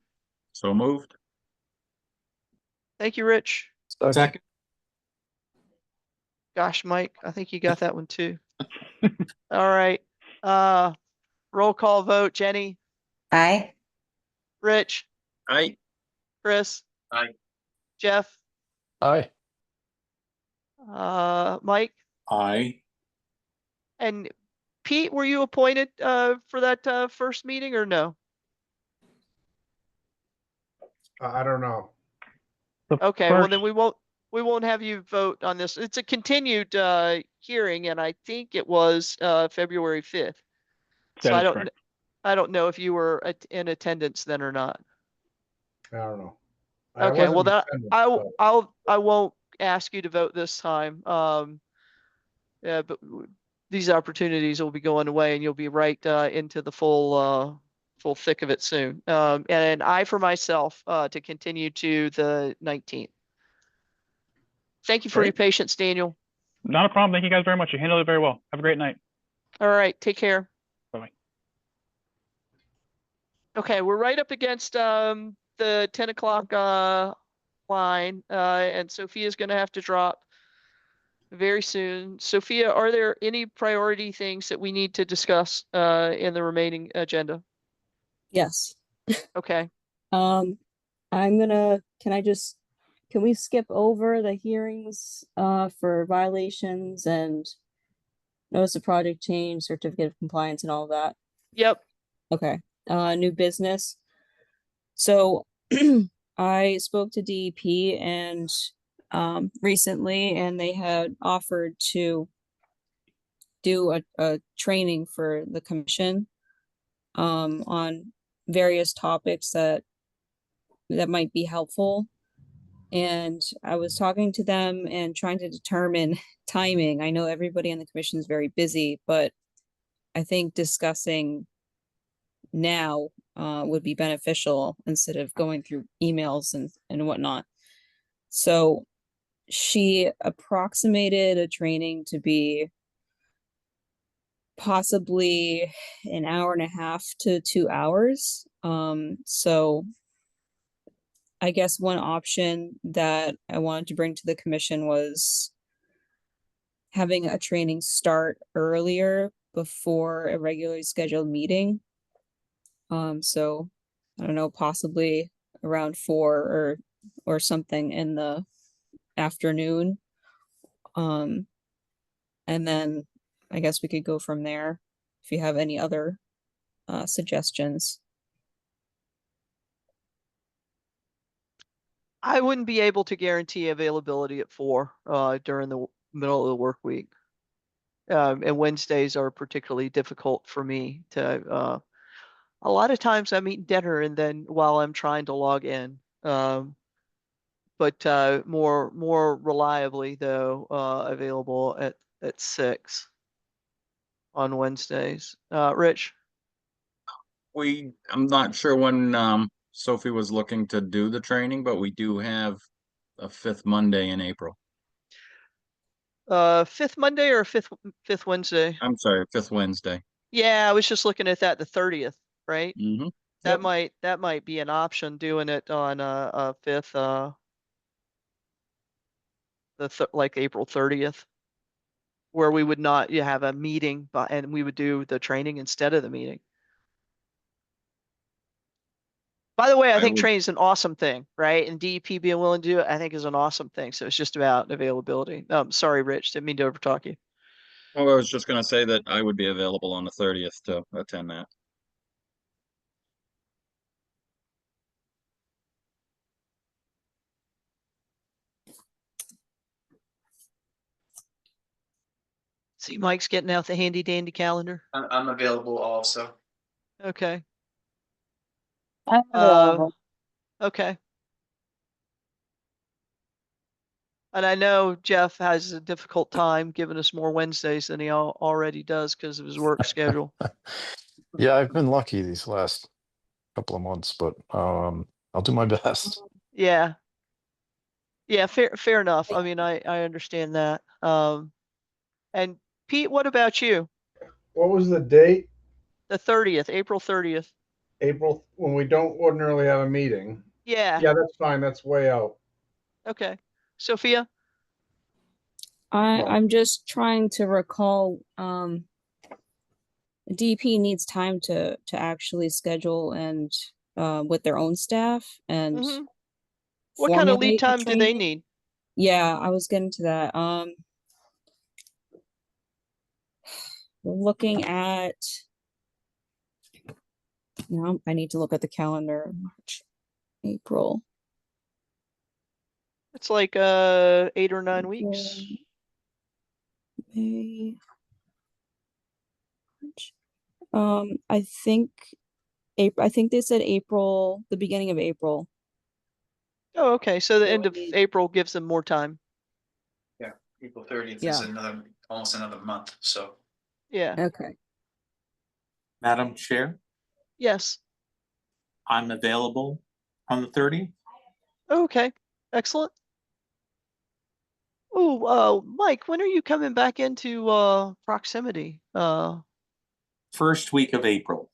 So moved.
Thank you, Rich.
Second.
Gosh, Mike, I think you got that one too. All right. Roll call vote. Jenny,
Aye.
Rich,
Aye.
Chris,
Aye.
Jeff,
Aye.
Mike,
Aye.
and Pete, were you appointed for that first meeting or no?
I don't know.
Okay, well then we won't have you vote on this. It's a continued hearing, and I think it was February 5th. So
That is correct.
I don't know if you were in attendance then or not.
I don't know.
Okay, well
wasn't
that
attending,
I won't ask you to vote this time. Yeah, but these opportunities will be going away, and you'll be right into the full thick of it soon. And I for myself to continue to the 19th. Thank you for your
Great.
patience, Daniel.
Not a problem. Thank you guys very much. You handled it very well. Have a great night.
All right, take care.
Bye-bye.
Okay, we're right up against the 10 o'clock line, and Sophia's going to have to drop very soon. Sophia, are there any priority things that we need to discuss in the remaining agenda?
Yes.
Okay.
Can we skip over the hearings for violations and notice of project change, certificate of compliance and all of that?
Yep.
Okay, new business. So I spoke to DEP and recently, and they had offered to do a training for the commission on various topics that might be helpful. And I was talking to them and trying to determine timing. I know everybody on the commission is very busy, but I think discussing now would be beneficial instead of going through emails and whatnot. So she approximated a training to be possibly an hour and a half to 2 hours. So I guess one option that I wanted to bring to the commission was having a training start earlier before a regularly scheduled meeting. So I don't know, possibly around 4 or something in the afternoon. And then I guess we could go from there if you have any other suggestions.
I wouldn't be able to guarantee availability at 4 during the middle of the work week. And Wednesdays are particularly difficult for me to a lot of times I'm eating dinner and then while I'm trying to log in. But more reliably though, available at 6 on Wednesdays. Rich?
I'm not sure when Sophie was looking to do the training, but we do have a 5th Monday in April.
5th Monday or 5th Wednesday?
I'm sorry, 5th Wednesday.
Yeah, I was just looking at that, the 30th, right?
Mm-hmm.
That might be an option, doing it on a 5th, like April 30th, where we would not have a meeting, and we would do the training instead of the meeting. By the way, I think training is an awesome thing, right? And DEP being willing to do it, I think is an awesome thing. So it's just about availability. Sorry, Rich, didn't mean to overtalk you.
Well, I was just going to say that I would be available on the 30th to attend that.
See, Mike's getting out the handy dandy calendar.
I'm available also.
Okay.
I'm available.
Okay. And I know Jeff has a difficult time giving us more Wednesdays than he already does because of his work schedule.
Yeah, I've been lucky these last couple of months, but I'll do my best.
Yeah. Yeah, fair enough. I mean, I understand that. And Pete, what about you?
What was the date?
The 30th, April 30th.
April, when we don't ordinarily have a meeting.
Yeah.
Yeah, that's fine. That's way out.
Okay. Sophia?
I'm just trying to recall, DP needs time to actually schedule and with their own staff and
Mhm. What kind of lead
formulate the
time do they
training.
need?
Yeah, I was getting to that. We're looking at, no, I need to look at the calendar. March, April.
It's like 8 or 9 weeks.
May. March. I think April. I think they said April, the beginning of April.
Oh, okay. So the end of
we-
April gives them more time.
Yeah, April 30th is
Yeah.
almost another month, so.
Yeah.
Okay.
Madam Chair,
Yes.
I'm available on the 30th.
Okay. Excellent. Oh, Mike, when are you coming back into proximity?
First week of April.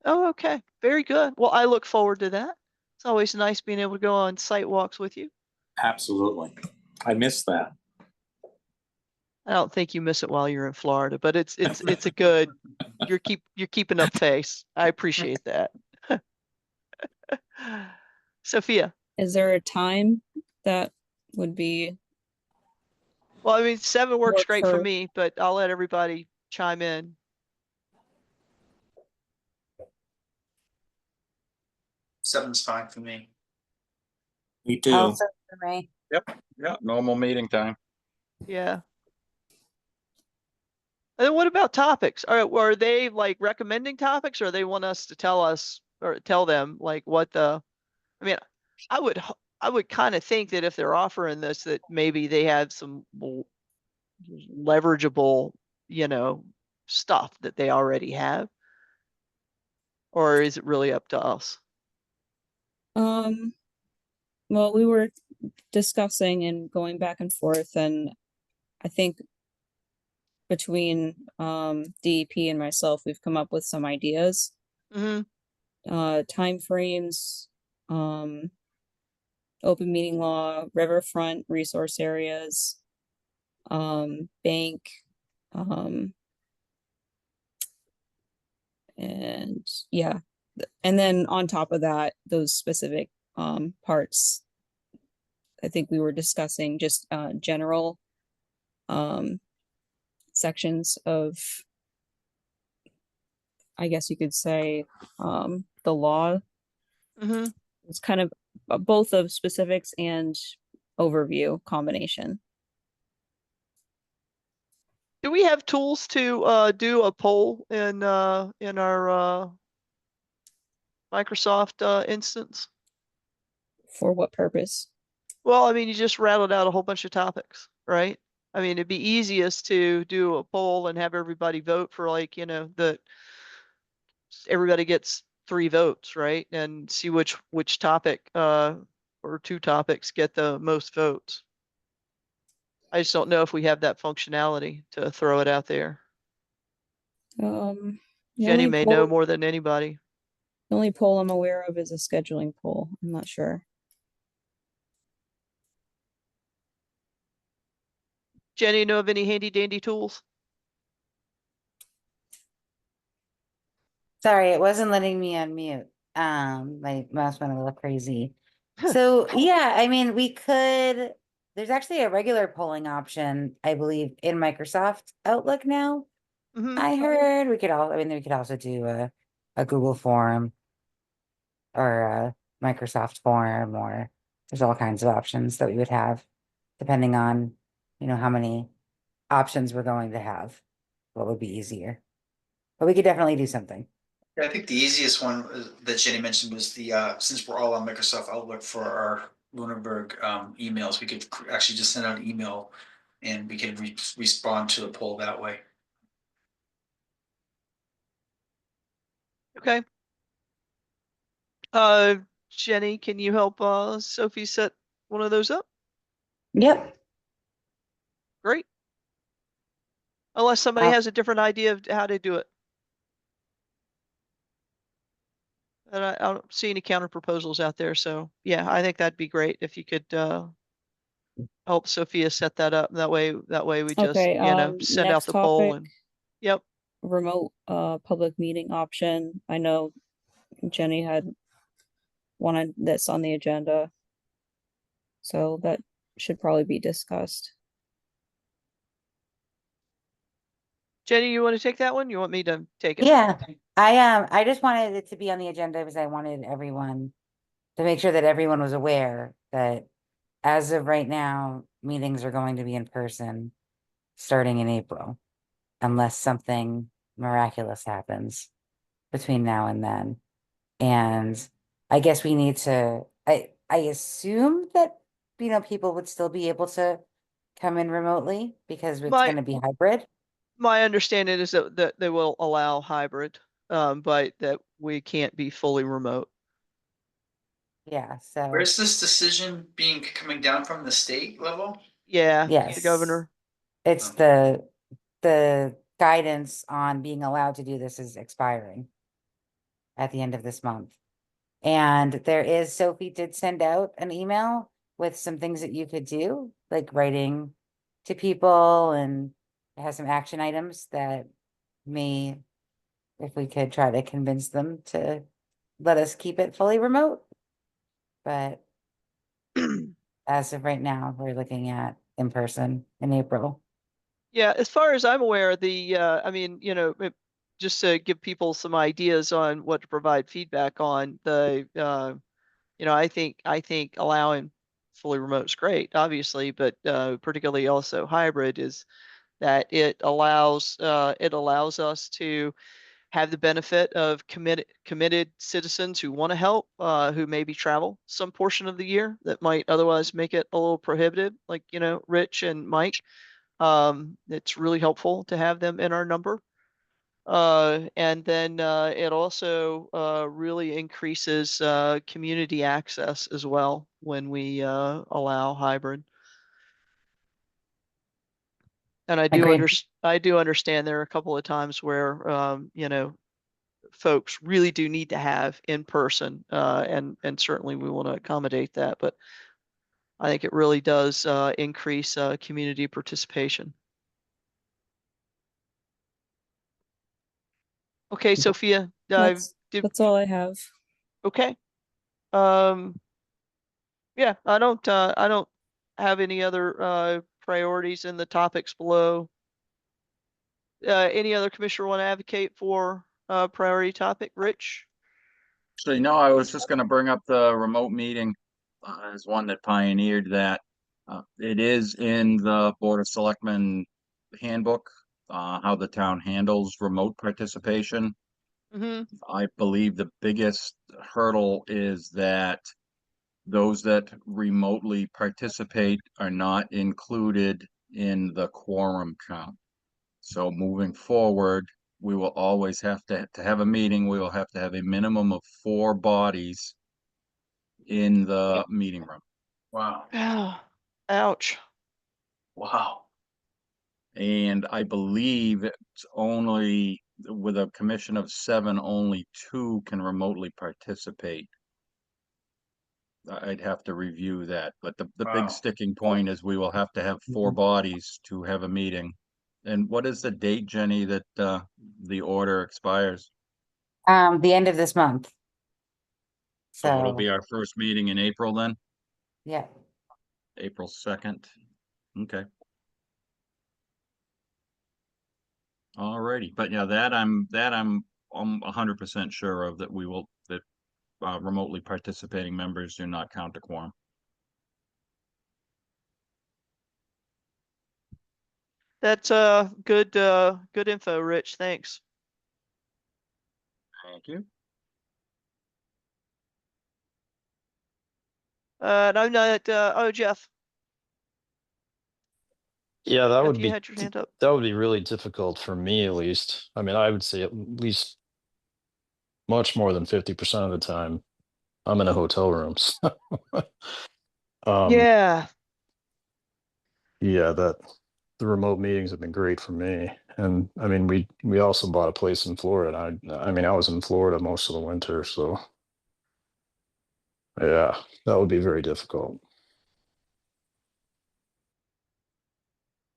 Oh, okay. Very good. Well, I look forward to that. It's always nice being able to go on site walks with you.
Absolutely. I missed that.
I don't think you miss it while you're in Florida, but it's a good, you're keeping up face. I appreciate that. Sophia.
Is there a time that would be?
Well, I mean, 7 works
Work
great for
for-
me, but I'll let everybody chime in.
7's fine for me.
Me too.
Also for me.
Yep, normal meeting time.
Yeah. And then what about topics? Are they like recommending topics, or they want us to tell us or tell them like what the, I mean, I would kind of think that if they're offering this, that maybe they have some leverageable, stuff that they already have. Or is it really up to us?
Well, we were discussing and going back and forth, and I think between DEP and myself, we've come up with some ideas.
Mm-hmm.
Timeframes, open meeting law, riverfront resource areas, bank, and yeah, and then on top of that, those specific parts, I think we were discussing just general sections of, I guess you could say, the law.
Mm-hmm.
It's kind of both of specifics and overview combination.
Do we have tools to do a poll in our Microsoft instance?
For what purpose?
Well, I mean, you just rattled out a whole bunch of topics, right? I mean, it'd be easiest to do a poll and have everybody vote for like, everybody gets 3 votes, right? And see which topic or 2 topics get the most votes. I just don't know if we have that functionality to throw it out there.
The
Jenny
only
may know
poll-
more than anybody.
The only poll I'm aware of is a scheduling poll. I'm not sure.
Jenny, you know of any handy dandy tools?
Sorry, it wasn't letting me unmute. My mouse went a little crazy. So yeah, I mean, there's actually a regular polling option, I believe, in Microsoft Outlook now.
Mhm.
I heard we could also do a Google form or a Microsoft form, or there's all kinds of options that we would have depending on, how many options we're going to have, what would be easier. But we could definitely do something.
I think the easiest one that Jenny mentioned was the, since we're all on Microsoft Outlook for our Lunenburg emails, we could actually just send out an email and we can respond to the poll that way.
Okay. Jenny, can you help Sophie set one of those up?
Yep.
Great. Unless somebody
Uh,
has a different idea of how to do it. And I don't see any counter proposals out there, so yeah, I think that'd be great if you could help Sophia set that up. That way we just,
Okay,
send out
next
the poll
topic,
and, yep.
remote public meeting option. I know Jenny had wanted this on the agenda. So that should probably be discussed.
Jenny, you want to take that one? You want me to take it?
Yeah, I just wanted it to be on the agenda because I wanted everyone to make sure that everyone was aware that as of right now, meetings are going to be in person starting in April, unless something miraculous happens between now and then. And I guess we need to, I assume that, people would still be able to come in remotely because it's
My-
going to be hybrid.
My understanding is that they will allow hybrid, but that we can't be fully remote.
Yeah, so.
Where's this decision coming down from, the state level?
Yeah,
Yes.
the governor.
It's the guidance on being allowed to do this is expiring at the end of this month. And Sophie did send out an email with some things that you could do, like writing to people, and it has some action items that if we could try to convince them to let us keep it fully remote. But as of right now, we're looking at in person in April.
Yeah, as far as I'm aware, just to give people some ideas on what to provide feedback on, I think allowing fully remote is great, obviously, but particularly also hybrid is that it allows us to have the benefit of committed citizens who want to help, who maybe travel some portion of the year that might otherwise make it a little prohibitive, like, Rich and Mike. It's really helpful to have them in our number. And then it also really increases community access as well when we allow hybrid. And I do understand there are a couple of times where folks really do need to have in person, and certainly we want to accommodate that. But I think it really does increase community participation. Okay, Sophia,
That's all I have.
Okay. Yeah, I don't have any other priorities in the topics below. Any other commissioner want to advocate for a priority topic? Rich?
So, I was just gonna bring up the remote meeting as one that pioneered that. It is in the Board of Selectmen handbook, how the town handles remote participation. I believe the biggest hurdle is that those that remotely participate are not included in the quorum count. So moving forward, we will always have to have a meeting. We will have to have a minimum of 4 bodies in the meeting room.
Wow.
Oh, ouch.
Wow. And I believe it's only with a commission of 7, only 2 can remotely participate. I'd have to review that, but the
Wow.
big sticking point is we will have to have 4 bodies to have a meeting. And what is the date, Jenny, that the order expires?
The end of this month.
So it'll be our first meeting in April then?
Yeah.
April 2nd. Okay. All righty, but yeah, that I'm 100% sure of, that remotely participating members do not count a quorum.
That's good info, Rich. Thanks.
Thank you.
And I'm not Jeff.
Yeah, that
Jeff,
would
you
be
had your hand up.
that would be really difficult for me, at least. I mean, I would say at least much more than 50% of the time I'm in a hotel room. So,
Yeah.
yeah, the remote meetings have been great for me. And I mean, we also bought a place in Florida. I mean, I was in Florida most of the winter, so yeah, that would be very difficult.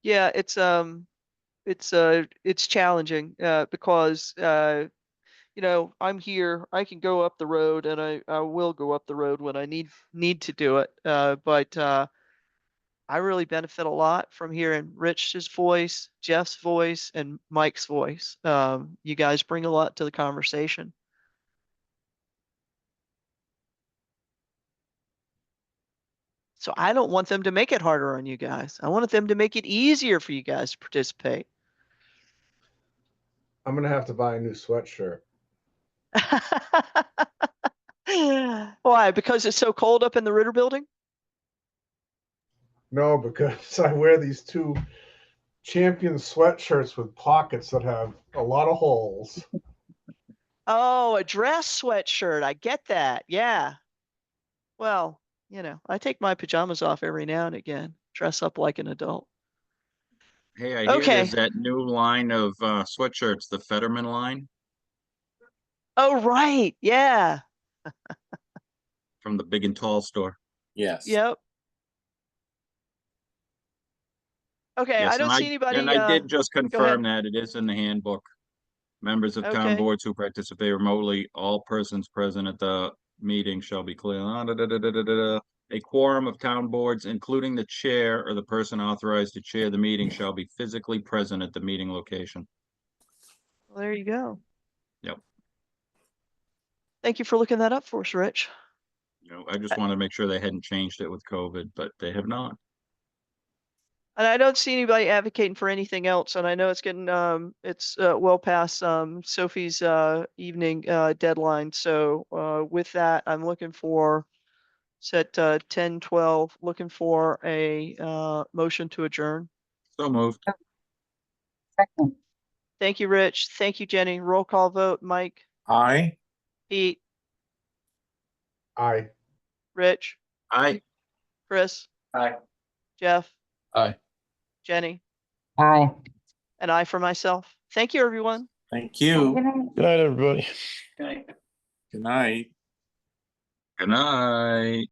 Yeah, it's challenging because you know, I'm here, I can go up the road and I will go up the road when I need to do it. But I really benefit a lot from hearing Rich's voice, Jeff's voice, and Mike's voice. You guys bring a lot to the conversation. So I don't want them to make it harder on you guys. I want them to make it easier for you guys to participate.
I'm gonna have to buy a new sweatshirt.
Why? Because it's so cold up in the Ritter building?
No, because I wear these two Champion sweatshirts with pockets that have a lot of holes.
Oh, a dress sweatshirt. I get that. Yeah. Well, you know, I take my pajamas off every now and again, dress up like an adult.
Hey, I hear
Okay.
there's that new line of sweatshirts, the Fetterman line
Oh, right. Yeah.
from the Big and Tall store.
Yes.
Yep. Okay,
Yes,
I don't
and
see anybody.
And I did just
go ahead.
confirm that it is in the handbook. Members of town
Okay.
boards who participate remotely, all persons present at the meeting shall be clear. A quorum of town boards, including the chair or the person authorized to chair the meeting, shall be physically present at the meeting location.
Well, there you go.
Yep.
Thank you for looking that up for us, Rich.
You know, I just wanted to make sure they hadn't changed it with COVID, but they have not.
And I don't see anybody advocating for anything else. And I know it's getting it's well past Sophie's evening deadline. So with that, I'm looking for set 10:12, looking for a motion to adjourn.
So moved.
Second.
Thank you, Rich. Thank you, Jenny. Roll call vote. Mike,
Aye.
Pete,
Aye.
Rich,
Aye.
Chris,
Aye.
Jeff,
Aye.
Jenny,
Aye.
and I for myself. Thank you, everyone.
Thank you.
Good night.
Good night, everybody.
Good night.
Good night.